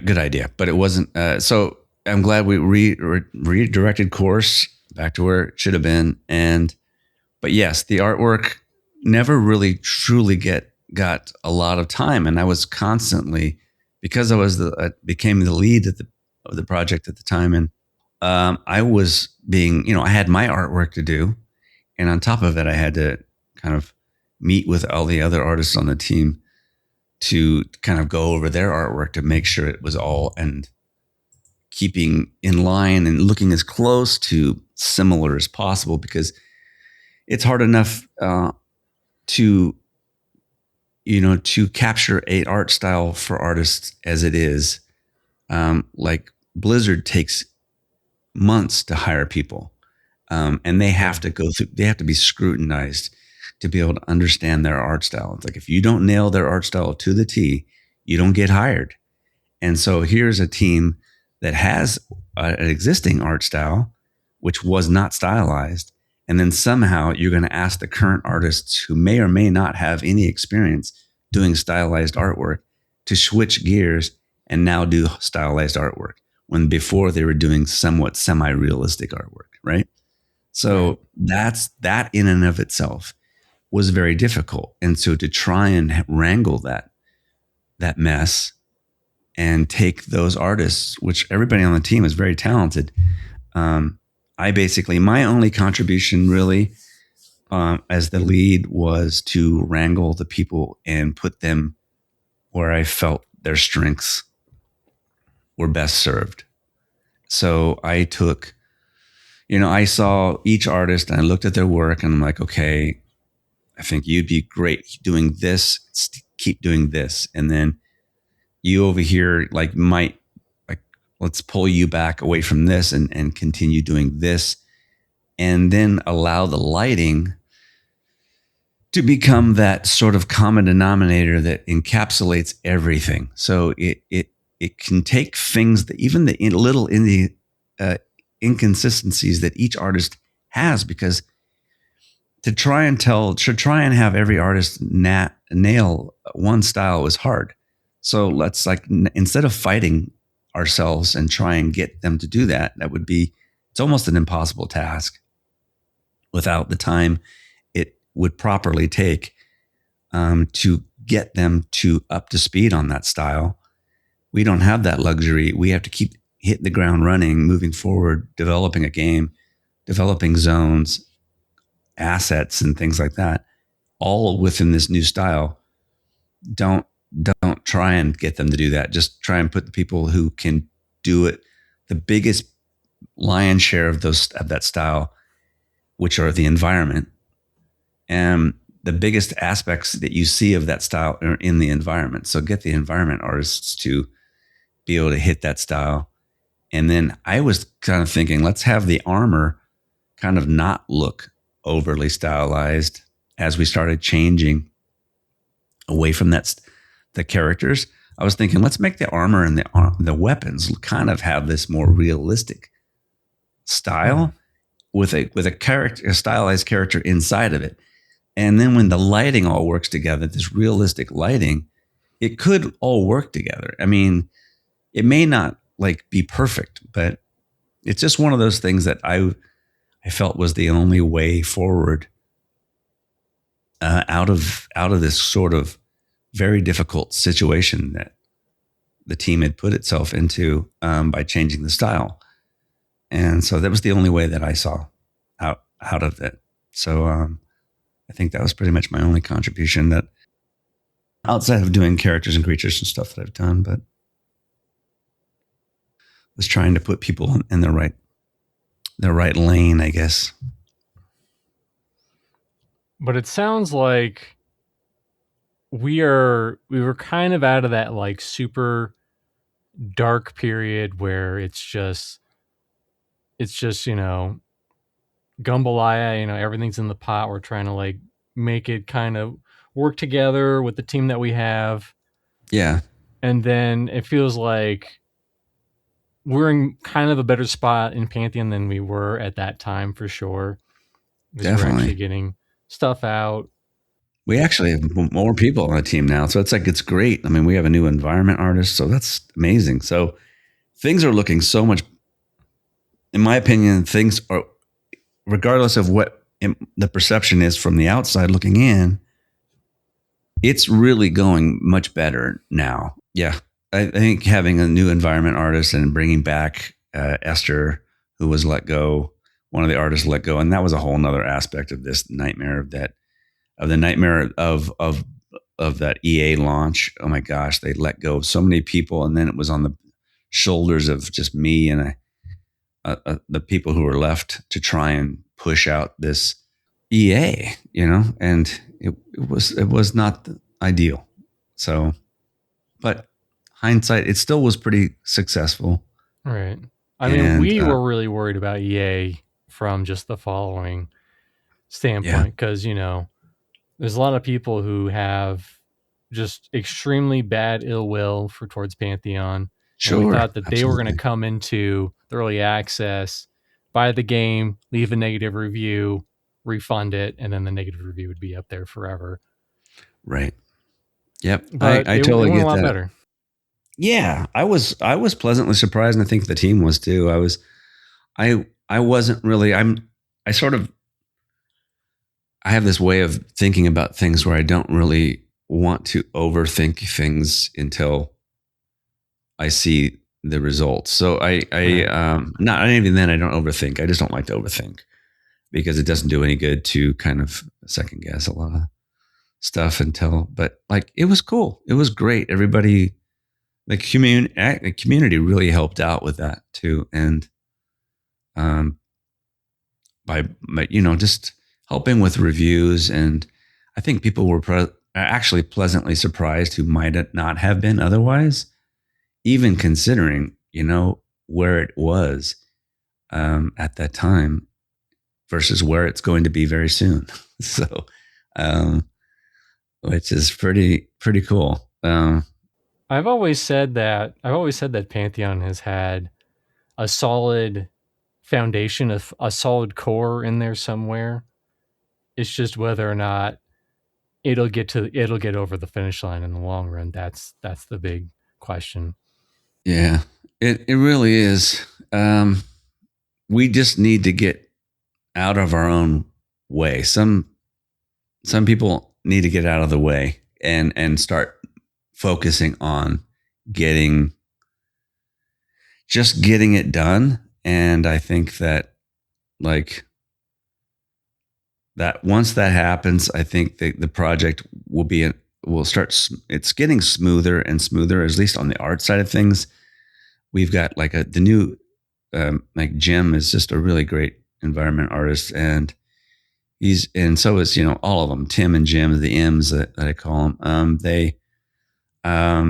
Speaker 2: good idea, but it wasn't. So I'm glad we redirected course back to where it should have been. But yes, the artwork never really truly got a lot of time. And I was constantly, because I became the lead of the project at the time. And I was being, I had my artwork to do. And on top of it, I had to kind of meet with all the other artists on the team to kind of go over their artwork to make sure it was all and keeping in line and looking as close to similar as possible, because it's hard enough to to capture a art style for artists as it is, like Blizzard takes months to hire people. And they have to go through, they have to be scrutinized to be able to understand their art style. It's like, if you don't nail their art style to the T, you don't get hired. And so here's a team that has an existing art style, which was not stylized. And then somehow you're going to ask the current artists who may or may not have any experience doing stylized artwork to switch gears and now do stylized artwork, when before they were doing somewhat semi-realistic artwork, right? So that in and of itself was very difficult. And so to try and wrangle that mess and take those artists, which everybody on the team is very talented, I basically, my only contribution really as the lead was to wrangle the people and put them where I felt their strengths were best served. So I took, I saw each artist and I looked at their work and I'm like, okay, I think you'd be great doing this, keep doing this. And then you over here let's pull you back away from this and continue doing this. And then allow the lighting to become that sort of common denominator that encapsulates everything. So it can take things that even the little inconsistencies that each artist has, because to try and have every artist nail one style is hard. So let's instead of fighting ourselves and try and get them to do that, it's almost an impossible task without the time it would properly take to get them up to speed on that style. We don't have that luxury. We have to keep hitting the ground running, moving forward, developing a game, developing zones, assets, and things like that, all within this new style. Don't try and get them to do that. Just try and put the people who can do it, the biggest lion's share of that style, which are the environment. And the biggest aspects that you see of that style are in the environment. So get the environment artists to be able to hit that style. And then I was kind of thinking, let's have the armor kind of not look overly stylized as we started changing away from the characters. I was thinking, let's make the armor and the weapons kind of have this more realistic style with a stylized character inside of it. And then when the lighting all works together, this realistic lighting, it could all work together. I mean, it may not be perfect, but it's just one of those things that I felt was the only way forward out of this sort of very difficult situation that the team had put itself into by changing the style. And so that was the only way that I saw out of it. So I think that was pretty much my only contribution, that outside of doing characters and creatures and stuff that I've done, but was trying to put people in the right lane, I guess.
Speaker 1: But it sounds like we were kind of out of that super dark period where it's just jambalaya, everything's in the pot. We're trying to make it kind of work together with the team that we have.
Speaker 2: Yeah.
Speaker 1: And then it feels like we're in kind of a better spot in Pantheon than we were at that time, for sure.
Speaker 2: Definitely.
Speaker 1: We're actually getting stuff out.
Speaker 2: We actually have more people on the team now. So it's great. I mean, we have a new environment artist, so that's amazing. So things are looking so much, in my opinion, things are, regardless of what the perception is from the outside looking in, it's really going much better now. Yeah. I think having a new environment artist and bringing back Esther, who was let go, one of the artists let go, and that was a whole nother aspect of this nightmare of the nightmare of that EA launch. Oh my gosh, they let go of so many people, and then it was on the shoulders of just me and the people who were left to try and push out this EA, and it was not ideal. So, but hindsight, it still was pretty successful.
Speaker 1: Right. I mean, we were really worried about EA from just the following standpoint, because, you know, there's a lot of people who have just extremely bad ill will towards Pantheon.
Speaker 2: Sure.
Speaker 1: And we thought that they were going to
Speaker 2: absolutely.
Speaker 1: come into the early access, buy the game, leave a negative review, refund it, and then the negative review would be up there forever.
Speaker 2: Right. Yep.
Speaker 1: But
Speaker 2: I totally
Speaker 1: went
Speaker 2: get
Speaker 1: a lot
Speaker 2: that.
Speaker 1: better.
Speaker 2: Yeah, I was pleasantly surprised, and I think the team was too. I wasn't really. I have this way of thinking about things where I don't really want to overthink things until I see the results. So not even then I don't overthink. I just don't like to overthink because it doesn't do any good to kind of second guess a lot of stuff but like it was cool. It was great. Everybody, the community really helped out with that too. And by just helping with reviews. And I think people were actually pleasantly surprised who might not have been otherwise, even considering, where it was at that time versus where it's going to be very soon. So, which is pretty cool.
Speaker 1: I've always said that Pantheon has had a solid foundation, a solid core in there somewhere. It's just whether or not it'll get over the finish line in the long run. That's the big question.
Speaker 2: Yeah, it really is. We just need to get out of our own way. Some people need to get out of the way and start focusing on getting it done. And I think that that once that happens, I think the project will start. It's getting smoother and smoother, at least on the art side of things. We've got the new Jim is just a really great environment artist, and so is all of them. Tim and Jim, the M's that I call them. They are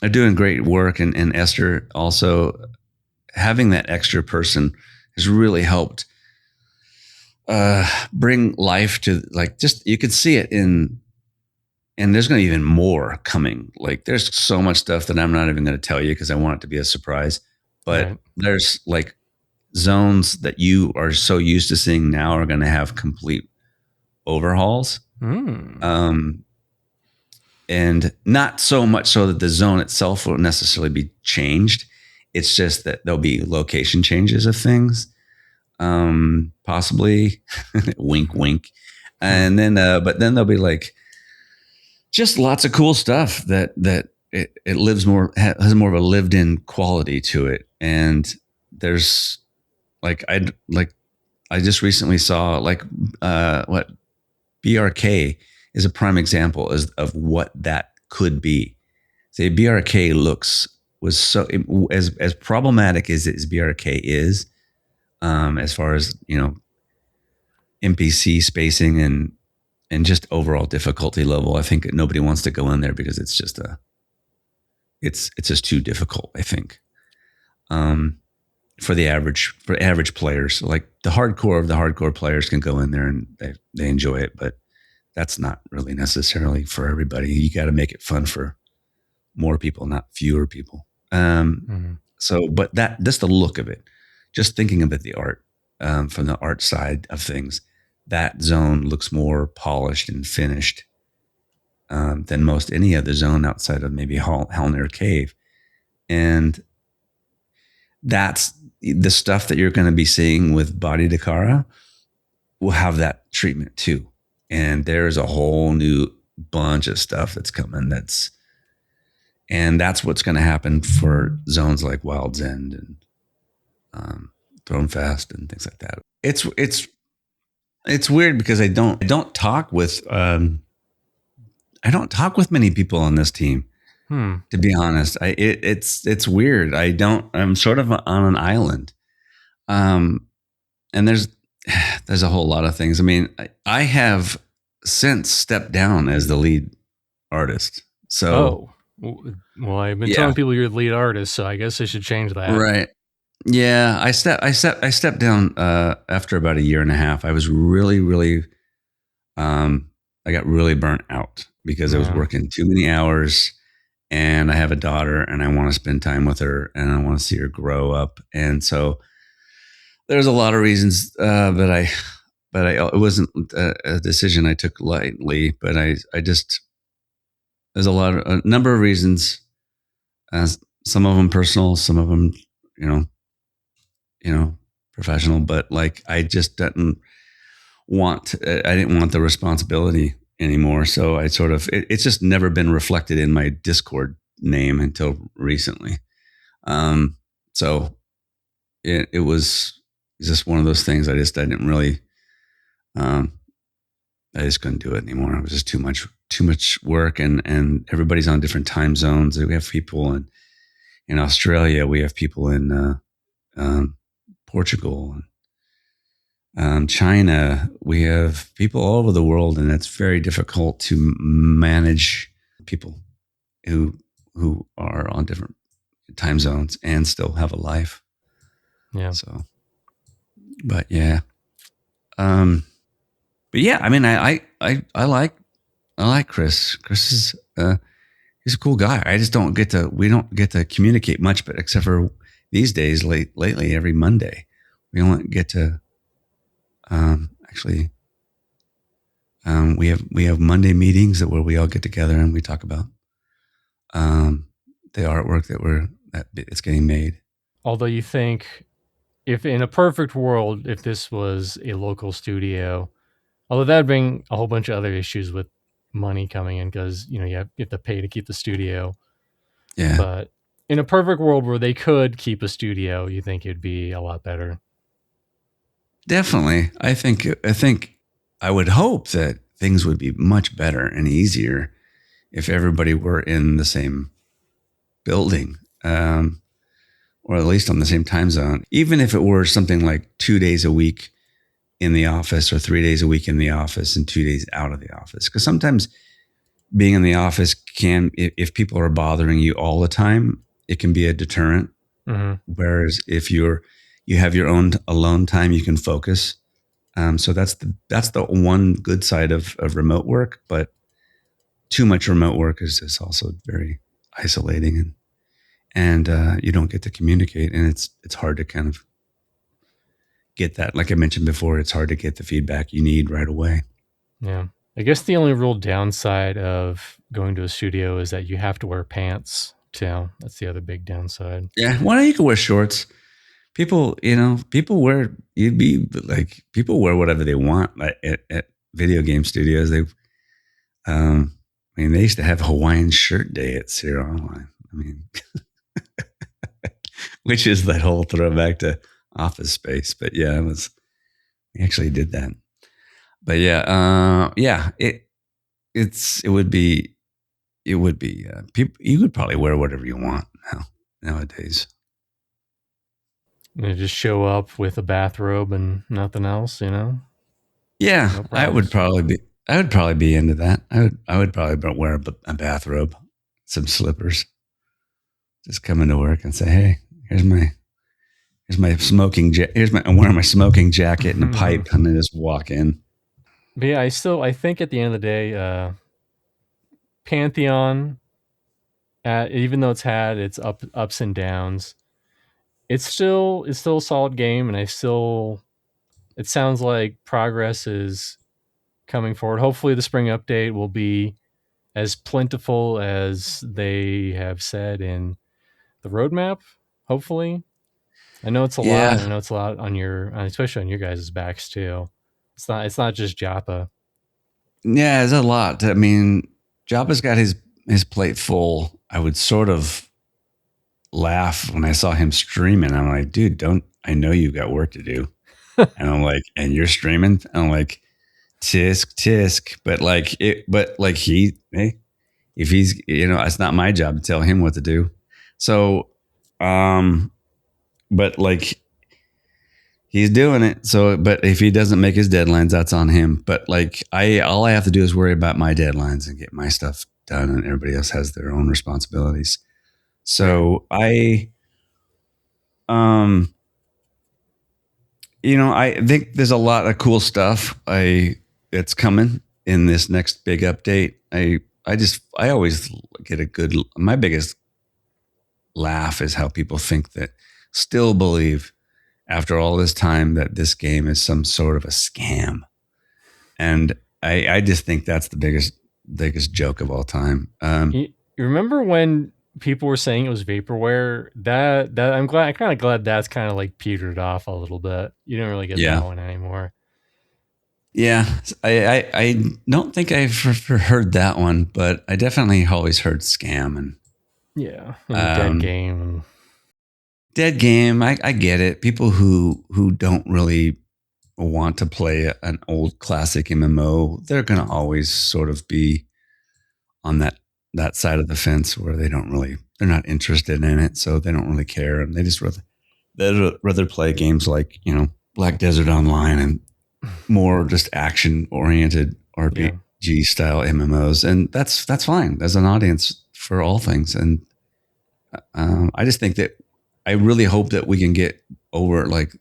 Speaker 2: doing great work, and Esther also having that extra person has really helped bring life to you could see it and there's going to be even more coming. There's so much stuff that I'm not even going to tell you because I want it to be a surprise. But right. There's zones that you are so used to seeing now are going to have complete overhauls. And not so much so that the zone itself will necessarily be changed. It's just that there'll be location changes of things. Possibly wink, wink. And then, but then there'll be just lots of cool stuff that it lives more, has more of a lived in quality to it. And there's I just recently saw what BRK is a prime example of what that could be. Say BRK was so as problematic as BRK is, as far as NPC spacing and just overall difficulty level. I think nobody wants to go in there because it's just it's just too difficult, I think. For average players, the hardcore of the hardcore players can go in there and they enjoy it, but that's not really necessarily for everybody. You got to make it fun for more people, not fewer people. So, but just the look of it, just thinking about the art, from the art side of things, that zone looks more polished and finished than most any other zone outside of maybe Halnir Cave. And that's the stuff that you're going to be seeing with Body Dakara will have that treatment too. And there's a whole new bunch of stuff that's coming. That's what's going to happen for zones like Wild's End and Throne Fast and things like that. It's weird because I don't talk with many people on this team. To be honest, it's weird. I'm sort of on an island. And there's a whole lot of things. I mean, I have since stepped down as the lead artist. So,
Speaker 1: well, I've been telling people you're the lead artist, so I guess I should change that.
Speaker 2: Right. Yeah, I stepped down after about a year and a half. I was really I got really burnt out because I was working too many hours, and I have a daughter and I want to spend time with her and I want to see her grow up. And so there's a lot of reasons but it wasn't a decision I took lightly, but I just, there's a number of reasons, some of them personal, some of them, professional, but like, I didn't want the responsibility anymore. So I sort of, it's just never been reflected in my Discord name until recently. So it was just one of those things. I didn't really, I just couldn't do it anymore. It was just too much work, and everybody's on different time zones. We have people in Australia. We have people in Portugal, China. We have people all over the world, and it's very difficult to manage people who are on different time zones and still have a life.
Speaker 1: Yeah.
Speaker 2: So, but yeah. But yeah, I mean, I like Chris. Chris is he's a cool guy. We don't get to communicate much, but except for these days, lately, every Monday, we don't get to actually. We have Monday meetings where we all get together and we talk about the artwork that it's getting made.
Speaker 1: Although you think, if in a perfect world, if this was a local studio, although that'd bring a whole bunch of other issues with money coming in, because you have to pay to keep the studio.
Speaker 2: Yeah.
Speaker 1: But in a perfect world where they could keep a studio, you think it'd be a lot better?
Speaker 2: Definitely. I think I would hope that things would be much better and easier if everybody were in the same building, or at least on the same time zone. Even if it were something like 2 days a week in the office, or 3 days a week in the office and 2 days out of the office. Because sometimes being in the office if people are bothering you all the time, it can be a deterrent.
Speaker 1: Mm-hmm.
Speaker 2: Whereas if you have your own alone time, you can focus. So that's the one good side of remote work, but too much remote work is also very isolating, and you don't get to communicate, and it's hard to kind of get that. Like I mentioned before, it's hard to get the feedback you need right away.
Speaker 1: Yeah. I guess the only real downside of going to a studio is that you have to wear pants too. That's the other big downside.
Speaker 2: Yeah. Well, you can wear shorts. People wear whatever they want at video game studios. They used to have Hawaiian shirt day at Sierra Online. I mean, which is that whole throwback to Office Space. But yeah, we actually did that. But yeah, it would be people. You could probably wear whatever you want nowadays.
Speaker 1: You just show up with a bathrobe and nothing else, Yeah,
Speaker 2: no, I would probably be into that. I would probably wear a bathrobe, some slippers, just come into work and say, "Hey, here's my smoking I'm wearing my smoking jacket and a pipe," and then just walk in.
Speaker 1: But yeah, I think at the end of the day, Pantheon, even though it's had its ups and downs, it's still a solid game, and it sounds like progress is coming forward. Hopefully the spring update will be as plentiful as they have said in the roadmap. Hopefully. I know it's a lot. I know it's a lot especially on your guys' backs too. It's not just Joppa.
Speaker 2: Yeah, it's a lot. I mean, Joppa's got his plate full. I would sort of laugh when I saw him streaming. I'm like, dude, I know you got work to do. And I'm like, and you're streaming? And I'm like, tisk. But if he's, it's not my job to tell him what to do. So, but like, he's doing it. So, but if he doesn't make his deadlines, that's on him. But like, all I have to do is worry about my deadlines and get my stuff done, and everybody else has their own responsibilities. So I think there's a lot of cool stuff it's coming in this next big update. I always get my biggest laugh is how people still believe after all this time that this game is some sort of a scam. And I just think that's the biggest joke of all time.
Speaker 1: You remember when people were saying it was vaporware? That I'm kind of glad that's kind of like petered off a little bit. You don't really get that one anymore.
Speaker 2: Yeah, I don't think I've heard that one, but I definitely always heard scam and
Speaker 1: dead game.
Speaker 2: Dead game. I get it. People who don't really want to play an old classic MMO, they're going to always sort of be on that side of the fence where they're not interested in it, so they don't really care, and they'd rather play games like Black Desert Online and more just action oriented RPG style MMOs, and that's fine. There's an audience for all things, and I just think that I really hope that we can get over the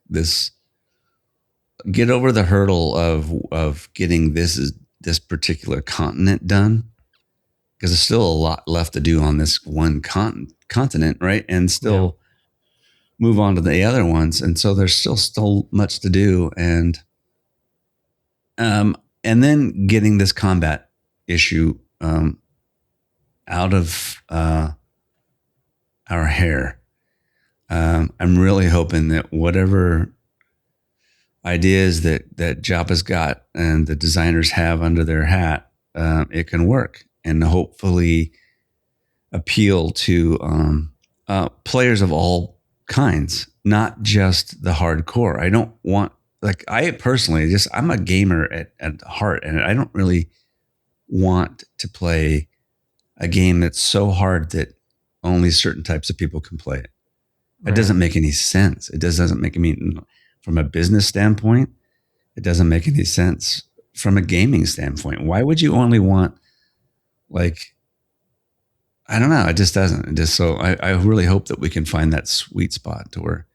Speaker 2: hurdle of getting this particular continent done, because there's still a lot left to do on this one continent, right? And still move on to the other ones, and so there's still much to do, and then getting this combat issue out of our hair. I'm really hoping that whatever ideas that Joppa's got and the designers have under their hat, it can work and hopefully appeal to players of all kinds, not just the hardcore. I don't want, I personally I'm a gamer at heart, and I don't really want to play a game that's so hard that only certain types of people can play it. It doesn't make any sense. It doesn't make from a business standpoint, it doesn't make any sense from a gaming standpoint. Why would you only want, I don't know. It just doesn't. I really hope that we can find that sweet spot to where.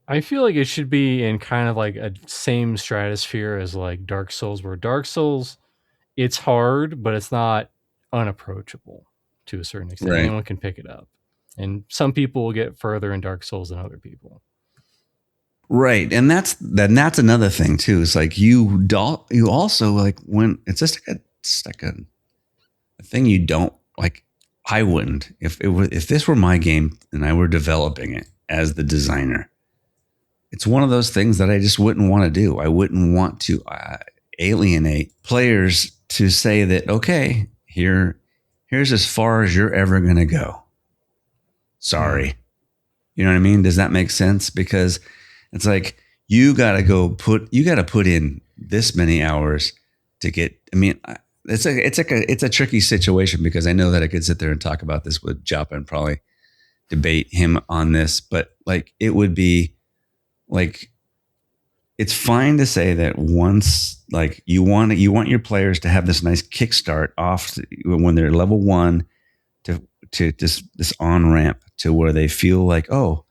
Speaker 1: I feel like it should be in kind of like a same stratosphere as like Dark Souls, where Dark Souls, it's hard, but it's not unapproachable to a certain extent. Anyone can pick it up. And some people will get further in Dark Souls than other people.
Speaker 2: Right. And that's another thing too. It's like you also when it's just like a thing you don't like. I wouldn't, if this were my game and I were developing it as the designer, it's one of those things that I just wouldn't want to do. I wouldn't want to alienate players to say that, okay, here's as far as you're ever going to go. Sorry. You know what I mean? Does that make sense? Because it's like, you got to put in this many hours to get, it's a tricky situation, because I know that I could sit there and talk about this with Joppa and probably debate him on this, but it would be it's fine to say that once you want your players to have this nice kickstart off when they're level 1 to this on ramp to where they feel like, oh,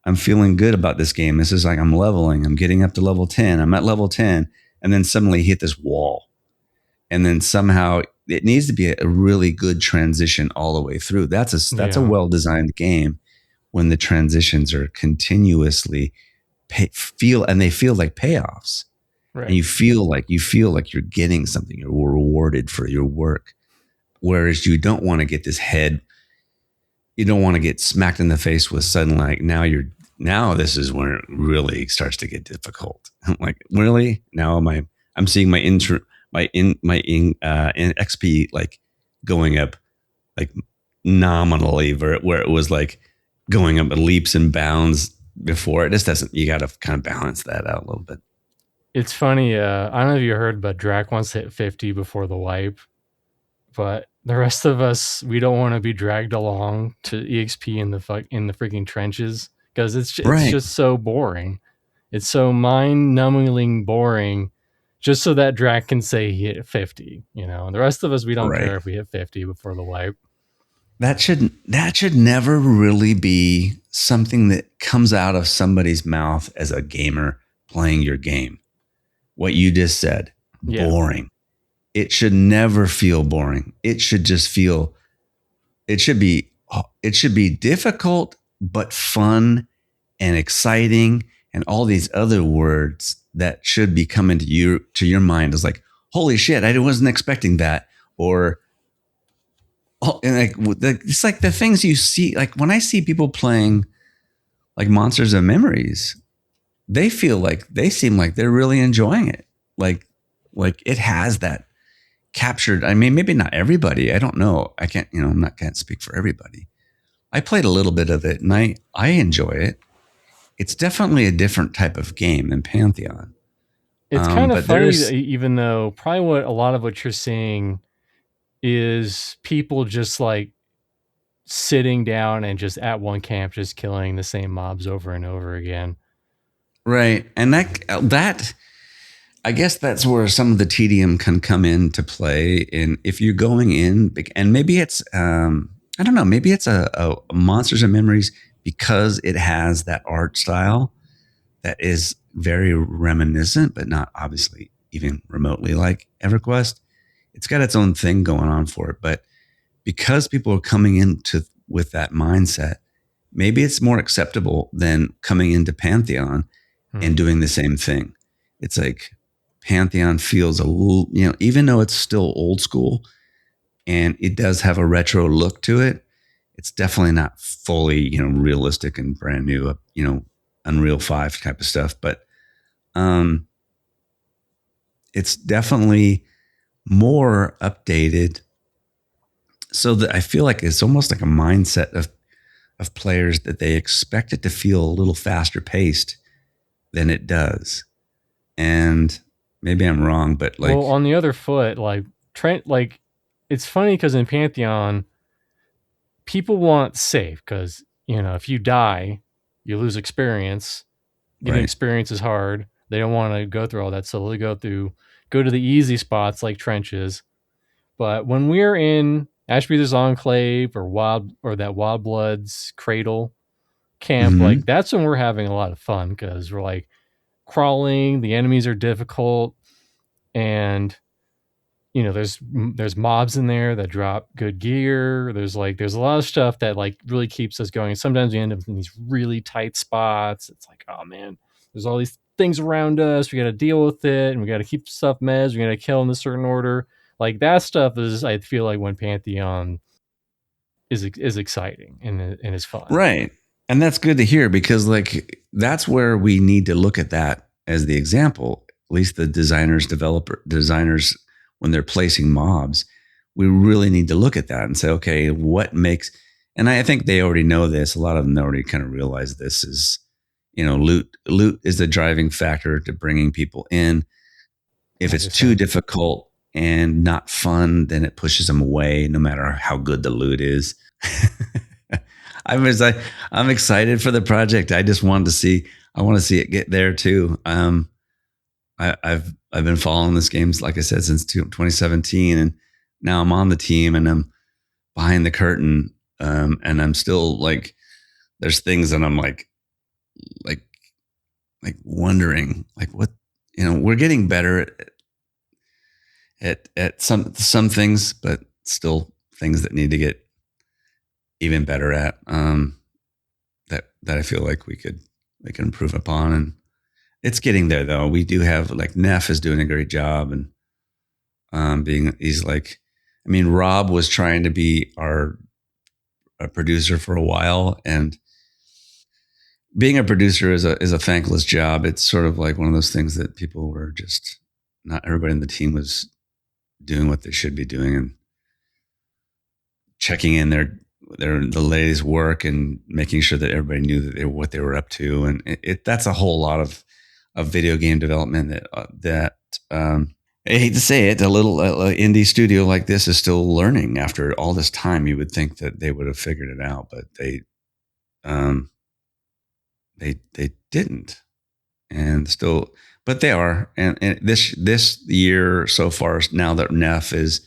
Speaker 2: I'm feeling good about this game. This is I'm leveling, I'm getting up to level 10, I'm at level 10, and then suddenly hit this wall. And then somehow it needs to be a really good transition all the way through. That's a well-designed game when the transitions are continuously feel like payoffs. Right. And you feel like you're getting something, you're rewarded for your work. Whereas you don't want to get you don't want to get smacked in the face with sudden now this is when it really starts to get difficult. I'm like, really? Now I'm seeing my XP going up nominally where it was going up leaps and bounds before. It just doesn't. You got to kind of balance that out a little bit.
Speaker 1: It's funny. I don't know if you heard, but Drac wants to hit 50 before the wipe, but the rest of us, we don't want to be dragged along to EXP in the freaking trenches, because it's just so boring. It's so mind-numbingly boring just so that Drac can say he hit 50, and the rest of us, we don't
Speaker 2: Right.
Speaker 1: care if we hit 50 before the wipe.
Speaker 2: That should never really be something that comes out of somebody's mouth as a gamer playing your game. What you just said, boring. It should never feel boring. It should just feel, it should be difficult, but fun and exciting, and all these other words that should be coming to your mind is like, holy shit, I wasn't expecting that. Or, and it's like the things you see, like when I see people playing like Monsters of Memories, they seem like they're really enjoying it. Like it has that captured. I mean, maybe not everybody. I don't know. I can't speak for everybody. I played a little bit of it and I enjoy it. It's definitely a different type of game than Pantheon.
Speaker 1: It's kind of funny, even though probably a lot of what you're seeing is people just like sitting down and just at one camp, just killing the same mobs over and over again.
Speaker 2: Right. And that I guess that's where some of the tedium can come into play. And if you're going in, and maybe it's, I don't know, maybe it's a Monsters of Memories because it has that art style that is very reminiscent, but not obviously even remotely like EverQuest. It's got its own thing going on for it. But because people are coming into with that mindset, maybe it's more acceptable than coming into Pantheon and doing the same thing. It's like Pantheon feels a little, even though it's still old school and it does have a retro look to it, it's definitely not fully, realistic and brand new, Unreal 5 type of stuff. But it's definitely more updated, so that I feel like it's almost like a mindset of players that they expect it to feel a little faster paced than it does. And maybe I'm wrong, but
Speaker 1: well, on the other foot, like Trent, like it's funny because in Pantheon, people want safe because if you die, you lose experience. Getting experience is hard. They don't want to go through all that, so they go to the easy spots like trenches. But when we're in Ashbreather's Enclave or that Wild Blood's Cradle camp, like that's when we're having a lot of fun because we're like crawling, the enemies are difficult, and there's mobs in there that drop good gear. There's a lot of stuff that like really keeps us going. Sometimes we end up in these really tight spots. It's like, oh man, there's all these things around us. We got to deal with it, and we got to keep stuff mez. We got to kill in a certain order. Like that stuff is, I feel like, when Pantheon is exciting and is fun.
Speaker 2: Right. And that's good to hear because like that's where we need to look at that as the example. At least the designers, when they're placing mobs, we really need to look at that and say, okay, what makes, and I think they already know this. A lot of them already kind of realize this is, loot is the driving factor to bringing people in. If it's too difficult and not fun, then it pushes them away no matter how good the loot is. I'm excited for the project. I just want to see it get there too. I've been following this game, like I said, since 2017, and now I'm on the team and I'm behind the curtain, and I'm still like, there's things that I'm like wondering, like what, we're getting better at some things, but still things that need to get even better at, that I feel like we can improve upon. And it's getting there though. We do have like Neff is doing a great job, and Rob was trying to be our producer for a while, and being a producer is a thankless job. It's sort of like one of those things that people were just, not everybody in the team was doing what they should be doing and checking in the ladies' work and making sure that everybody knew that what they were up to. And that's a whole lot of video game development that I hate to say it, a little indie studio like this is still learning after all this time. You would think that they would have figured it out, but they didn't. and still, but they are. And this year so far, now that Neff is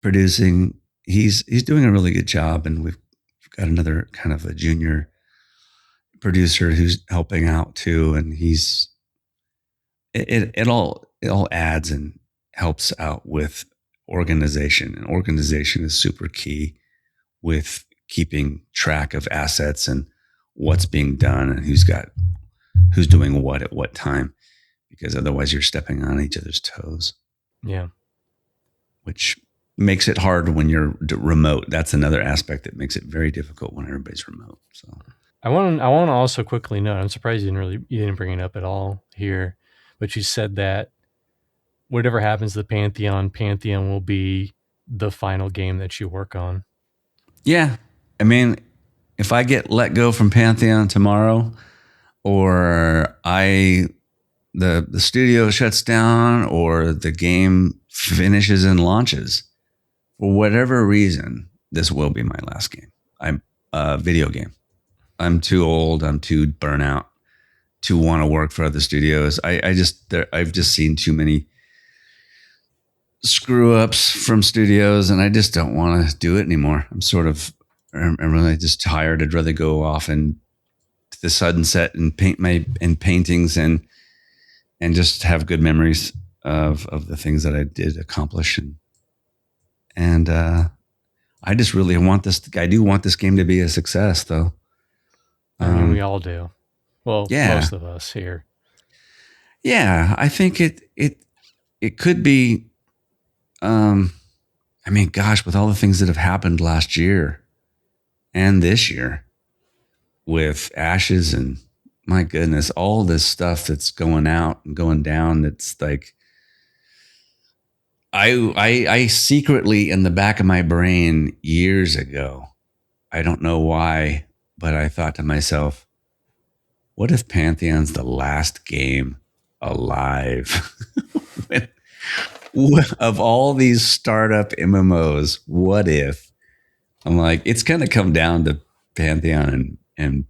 Speaker 2: producing, he's doing a really good job, and we've got another kind of a junior producer who's helping out too, and it all adds and helps out with organization, and organization is super key with keeping track of assets and what's being done and who's doing what at what time, because otherwise you're stepping on each other's toes.
Speaker 1: Yeah.
Speaker 2: Which makes it hard when you're remote. That's another aspect that makes it very difficult when everybody's remote. So
Speaker 1: I want to also quickly note, I'm surprised you didn't bring it up at all here, but you said that whatever happens to the Pantheon will be the final game that you work on.
Speaker 2: Yeah. I mean, if I get let go from Pantheon tomorrow, or the studio shuts down, or the game finishes and launches, for whatever reason, this will be my last game. I'm a video game. I'm too old. I'm too burnt out to want to work for other studios. I've just seen too many screw ups from studios, and I just don't want to do it anymore. I'm really just tired. I'd rather go off and to the sunset and paint paintings and just have good memories of the things that I did accomplish. And I just really want this. I do want this game to be a success, though.
Speaker 1: I mean, we all do. Well,
Speaker 2: yeah.
Speaker 1: Most of us here.
Speaker 2: Yeah, I think it could be. I mean, gosh, with all the things that have happened last year and this year with Ashes, and my goodness, all this stuff that's going out and going down, it's like I secretly, in the back of my brain years ago, I don't know why, but I thought to myself, what if Pantheon's the last game alive? Of all these startup MMOs, what if? I'm like, it's going to come down to Pantheon and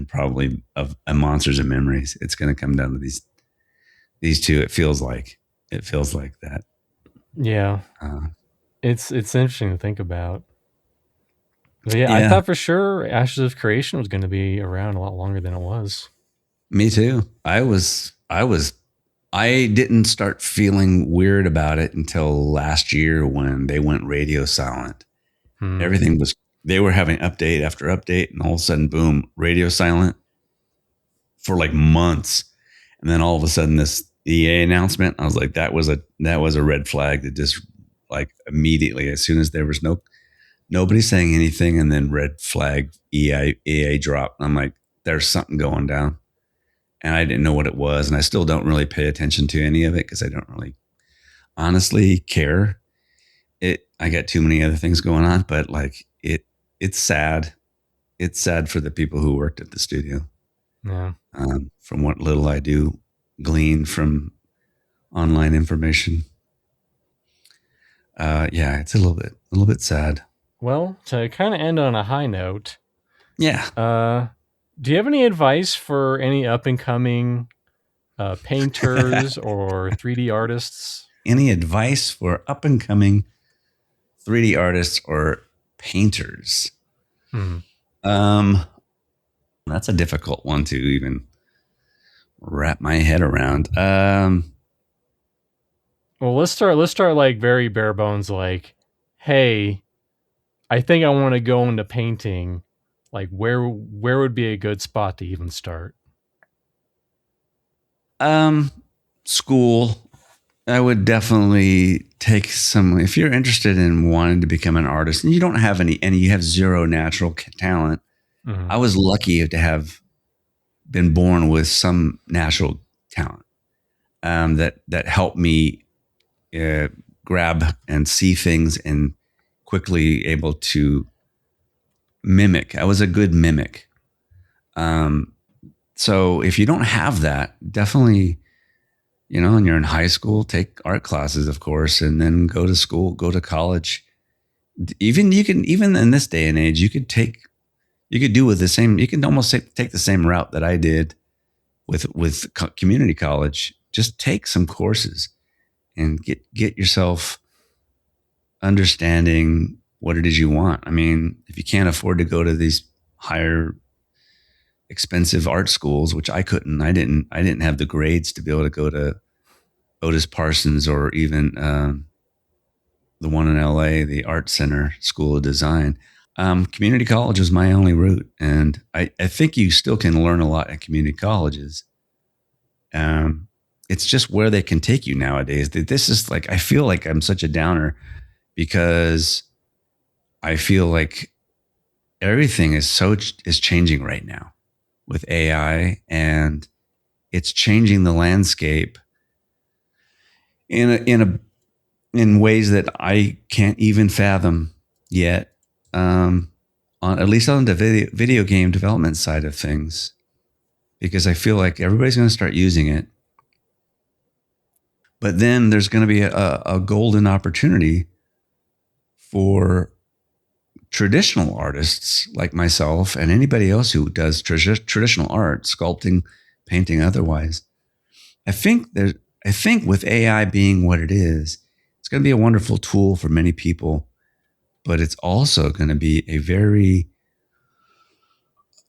Speaker 2: probably of Monsters and Memories. It's going to come down to these two. It feels like that.
Speaker 1: Yeah, it's interesting to think about. But yeah, I thought for sure Ashes of Creation was going to be around a lot longer than it was.
Speaker 2: Me too. I didn't start feeling weird about it until last year when they went radio silent. Everything they were having update after update, and all of a sudden, boom, radio silent for like months. And then all of a sudden this EA announcement, I was like, that was a red flag that just, like, immediately, as soon as there was nobody saying anything, and then red flag EA dropped. I'm like, there's something going down. And I didn't know what it was. And I still don't really pay attention to any of it because I don't really honestly care. I got too many other things going on, but like it's sad. It's sad for the people who worked at the studio.
Speaker 1: Yeah.
Speaker 2: From what little I do glean from online information. Yeah, it's a little bit sad.
Speaker 1: Well, to kind of end on a high note.
Speaker 2: Yeah.
Speaker 1: Do you have any advice for any up and coming painters or 3D artists?
Speaker 2: Any advice for up and coming 3D artists or painters? That's a difficult one to even wrap my head around.
Speaker 1: Well, let's start like very bare bones, like, hey, I think I want to go into painting. Like, where would be a good spot to even start?
Speaker 2: School. I would definitely take some, if you're interested in wanting to become an artist and you don't have any, and you have zero natural talent. I was lucky to have been born with some natural talent that helped me grab and see things and quickly able to mimic. I was a good mimic. So if you don't have that, definitely, and you're in high school, take art classes, of course, and then go to school, go to college. Even in this day and age, you You could do with the same. You can almost take the same route that I did with community college. Just take some courses and get yourself understanding what it is you want. I mean, if you can't afford to go to these higher expensive art schools, which I couldn't, I didn't have the grades to be able to go to Otis Parsons or even the one in LA, the Art Center School of Design. Community college was my only route. And I think you still can learn a lot at community colleges. It's just where they can take you nowadays. This is like, I feel like I'm such a downer because I feel like everything is changing right now with AI, and it's changing the landscape in ways that I can't even fathom yet. On at least on the video game development side of things, because I feel like everybody's going to start using it. But then there's going to be a golden opportunity for traditional artists like myself and anybody else who does traditional art, sculpting, painting, otherwise. I think with AI being what it is, it's going to be a wonderful tool for many people, but it's also going to be a very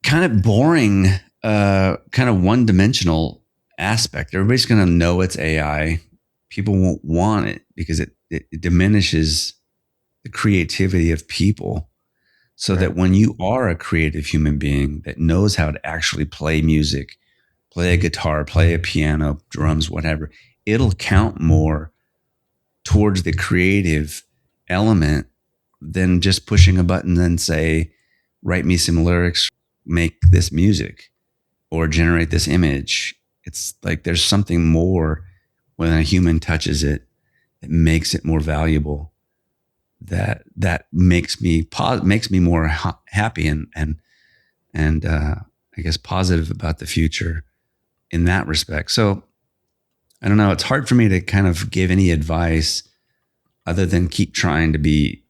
Speaker 2: kind of boring, kind of one-dimensional aspect. Everybody's going to know it's AI. People won't want it because it diminishes the creativity of people. So that when you are a creative human being that knows how to actually play music, play a guitar, play a piano, drums, whatever, it'll count more towards the creative element than just pushing a button and say, write me some lyrics, make this music, or generate this image. It's like there's something more when a human touches it that makes it more valuable. That makes me more happy and I guess positive about the future in that respect. So I don't know. It's hard for me to kind of give any advice other than keep trying to be,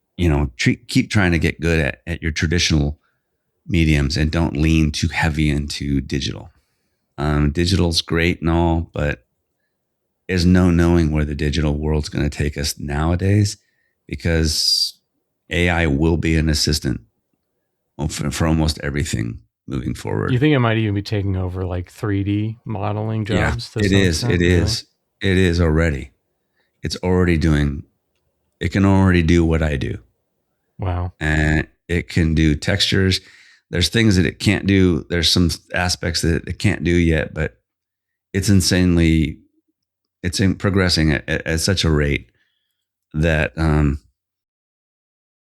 Speaker 2: keep trying to get good at your traditional mediums and don't lean too heavy into digital. Digital's great and all, but there's no knowing where the digital world's going to take us nowadays, because AI will be an assistant for almost everything moving forward.
Speaker 1: You think it might even be taking over like 3D modeling jobs?
Speaker 2: Yeah, it is. It is. It is already. It's already doing. It can already do what I do.
Speaker 1: Wow.
Speaker 2: And it can do textures. There's things that it can't do. There's some aspects that it can't do yet, but it's insanely. It's progressing at such a rate that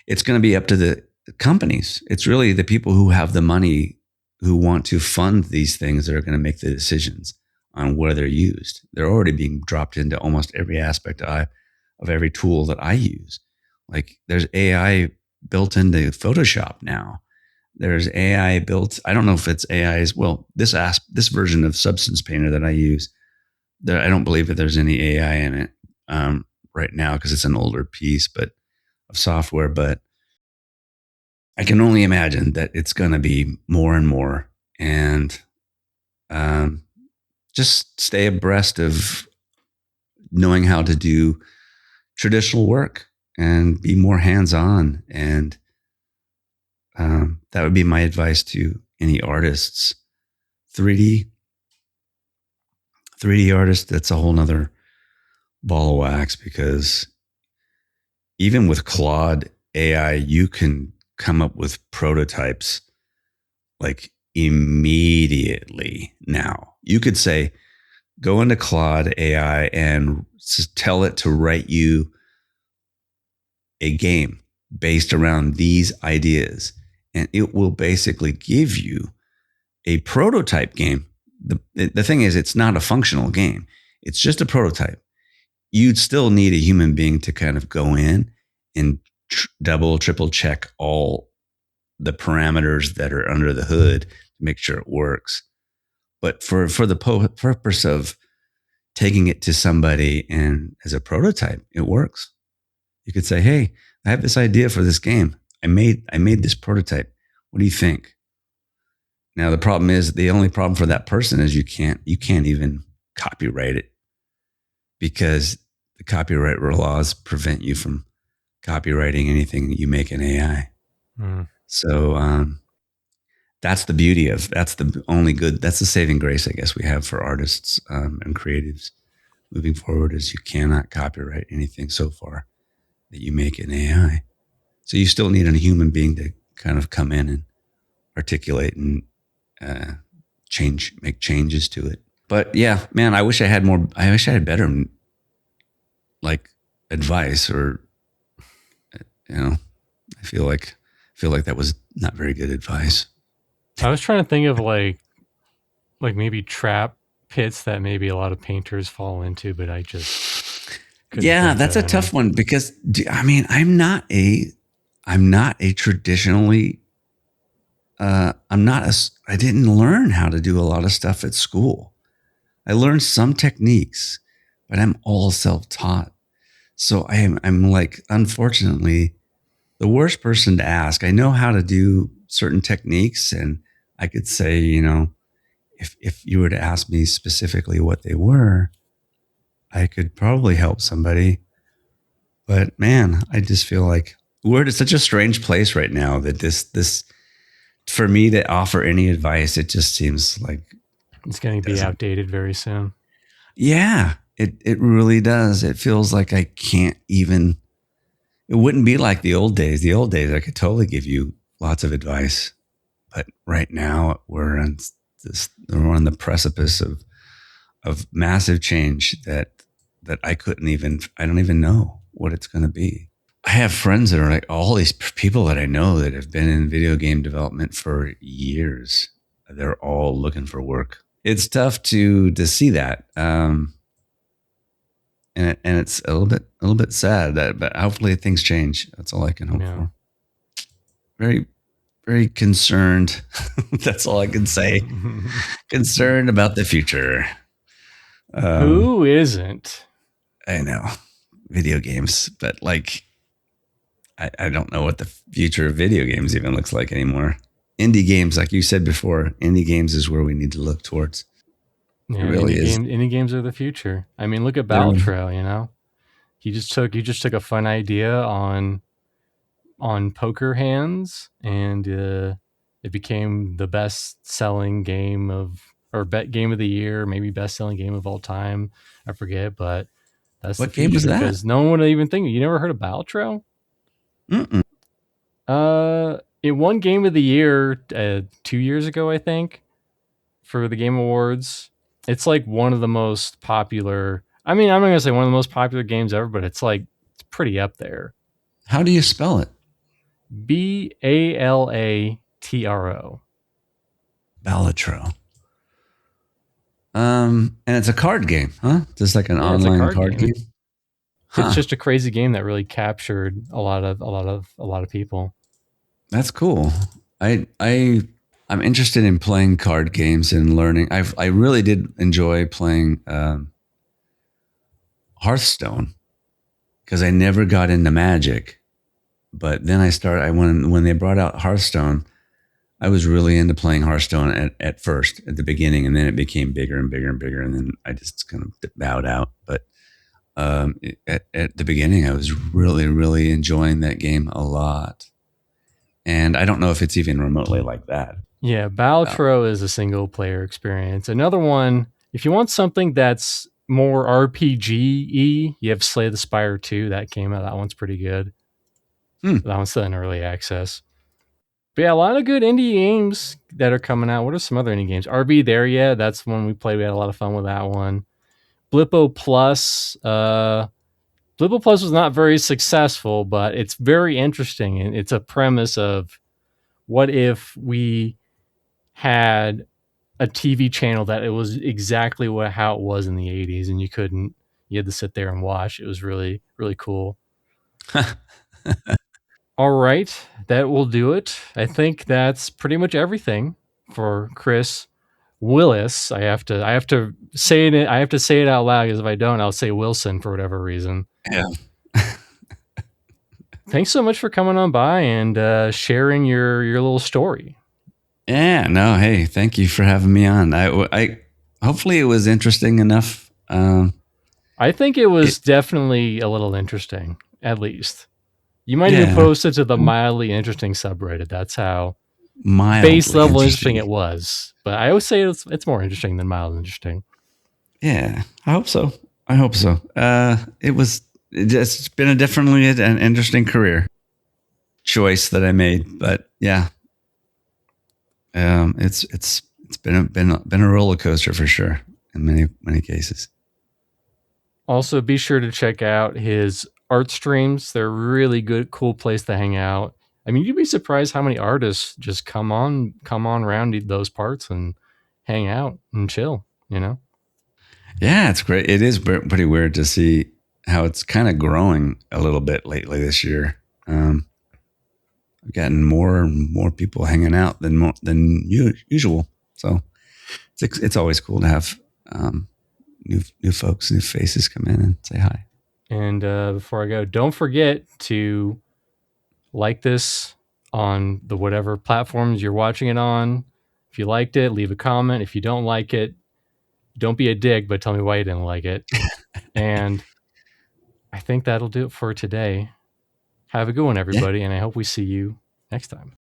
Speaker 2: it's going to be up to the companies. It's really the people who have the money, who want to fund these things, that are going to make the decisions on where they're used. They're already being dropped into almost every aspect of every tool that I use. Like there's AI built into Photoshop now. There's AI built. I don't know if it's AI as well. This version of Substance Painter that I use, I don't believe that there's any AI in it right now because it's an older piece, of software. But I can only imagine that it's going to be more and more, and just stay abreast of knowing how to do traditional work and be more hands-on. And that would be my advice to any artists. 3D artists, that's a whole nother ball of wax, because even with Claude AI, you can come up with prototypes like immediately now. You could say, go into Claude AI and tell it to write you a game based around these ideas, and it will basically give you a prototype game. The thing is, it's not a functional game. It's just a prototype. You'd still need a human being to kind of go in and double, triple check all the parameters that are under the hood to make sure it works. But for the purpose of taking it to somebody and as a prototype, it works. You could say, hey, I have this idea for this game. I made this prototype. What do you think? Now the only problem for that person is you can't even copyright it, because the copyright laws prevent you from copywriting anything that you make in AI. So that's the beauty of, that's the saving grace, I guess, we have for artists and creatives moving forward, is you cannot copyright anything so far that you make in AI. So you still need a human being to kind of come in and articulate and make changes to it. But yeah, man, I wish I had better like advice, or I feel like that was not very good advice.
Speaker 1: I was trying to think of like maybe trap pits that maybe a lot of painters fall into, but I just
Speaker 2: that's a tough one, because I'm not a traditionally I didn't learn how to do a lot of stuff at school. I learned some techniques, but I'm all self-taught. So I'm like, unfortunately, the worst person to ask. I know how to do certain techniques, and I could say, if you were to ask me specifically what they were, I could probably help somebody. But man, I just feel like we're at such a strange place right now that this for me to offer any advice, it just seems like
Speaker 1: it's going to be outdated very soon.
Speaker 2: Yeah, it really does. It feels like I can't even. It wouldn't be like the old days. The old days, I could totally give you lots of advice, but right now we're on the precipice of massive change that I don't even know what it's going to be. I have friends that are like, all these people that I know that have been in video game development for years. They're all looking for work. It's tough to see that. And it's a little bit sad, but hopefully things change. That's all I can hope for. Very, very concerned. That's all I can say. Concerned about the future.
Speaker 1: Who isn't?
Speaker 2: I know, video games, but like, I don't know what the future of video games even looks like anymore. Indie games, like you said before, indie games is where we need to look towards.
Speaker 1: Yeah, it really is. Indie games are the future. I mean, look at Baltro. He just took a fun idea on poker hands, and it became the best-selling game game of the year, maybe best-selling game of all time. I forget, but that's
Speaker 2: what game was that?
Speaker 1: Because no one would even think. You never heard of Baltro?
Speaker 2: Mm-mm.
Speaker 1: It won Game of the Year 2 years ago, I think, for the Game Awards. It's like one of the most popular. I mean, I'm not gonna say one of the most popular games ever, but it's pretty up there.
Speaker 2: How do you spell it?
Speaker 1: Balatro.
Speaker 2: Balatro. And it's a card game, huh? Just like an online card game.
Speaker 1: Huh. It's just a crazy game that really captured a lot of people.
Speaker 2: That's cool. I'm interested in playing card games and learning. I really did enjoy playing Hearthstone, because I never got into Magic. But then when they brought out Hearthstone, I was really into playing Hearthstone at first, at the beginning, and then it became bigger and bigger and bigger, and then I just kind of bowed out. But at the beginning, I was really, really enjoying that game a lot. And I don't know if it's even remotely like that.
Speaker 1: Yeah, Baltro is a single player experience. Another one, if you want something that's more RPG-y, you have Slay the Spire 2. That came out. That one's pretty good. That one's still in early access. But yeah, a lot of good indie games that are coming out. What are some other indie games? RB There Yeah, that's one we played. We had a lot of fun with that one. Blippo Plus. Blippo Plus was not very successful, but it's very interesting. And it's a premise of what if we had a TV channel that it was exactly how it was in the 80s, and you had to sit there and watch. It was really, really cool. All right, that will do it. I think that's pretty much everything for Chris Willis. I have to say it. I have to say it out loud, because if I don't, I'll say Wilson for whatever reason.
Speaker 2: Yeah.
Speaker 1: Thanks so much for coming on by and sharing your little story.
Speaker 2: Yeah, no, hey, thank you for having me on. I hopefully it was interesting enough.
Speaker 1: I think it was definitely a little interesting, at least. You might even
Speaker 2: Yeah.
Speaker 1: post it to the mildly interesting subreddit. That's how
Speaker 2: Mildly
Speaker 1: base level interesting
Speaker 2: interesting.
Speaker 1: it was. But I always say it's more interesting than mild interesting.
Speaker 2: Yeah, I hope so. It's been a definitely an interesting career choice that I made, but yeah, it's been a roller coaster for sure in many cases.
Speaker 1: Also, be sure to check out his art streams. They're a really good, cool place to hang out. I mean, you'd be surprised how many artists just come on around those parts and hang out and chill, you know?
Speaker 2: Yeah, it's great. It is pretty weird to see how it's kind of growing a little bit lately this year. I've gotten more and more people hanging out than usual. So it's always cool to have new folks, new faces come in and say hi.
Speaker 1: And before I go, don't forget to like this on the whatever platforms you're watching it on. If you liked it, leave a comment. If you don't like it, don't be a dick, but tell me why you didn't like it. And I think that'll do it for today. Have a good one, everybody, and I hope we see you next time.